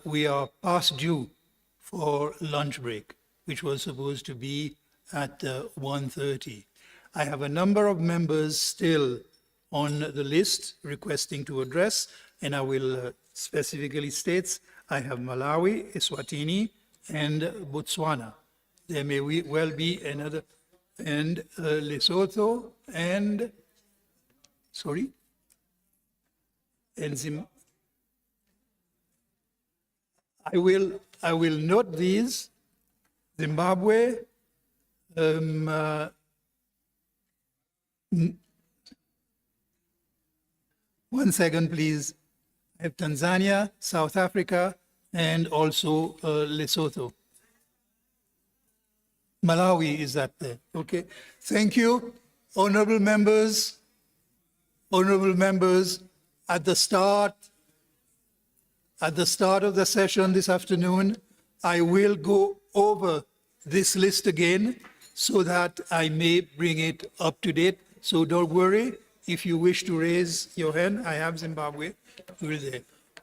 we are past due for lunch break, which was supposed to be at 1:30. I have a number of members still on the list requesting to address, and I will specifically state I have Malawi, Eswatini, and Botswana. There may well be another, and Lesotho, and, sorry, and I will note these: Zimbabwe, one second, please. I have Tanzania, South Africa, and also Lesotho. Malawi is that there. Okay. Thank you, honorable members. Honorable members, at the start of the session this afternoon, I will go over this list again so that I may bring it up to date. So don't worry, if you wish to raise your hand, I have Zimbabwe.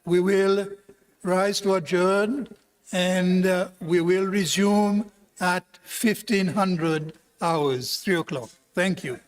We will rise to adjourn, and we will resume at 1500 hours, 3 o'clock. Thank you.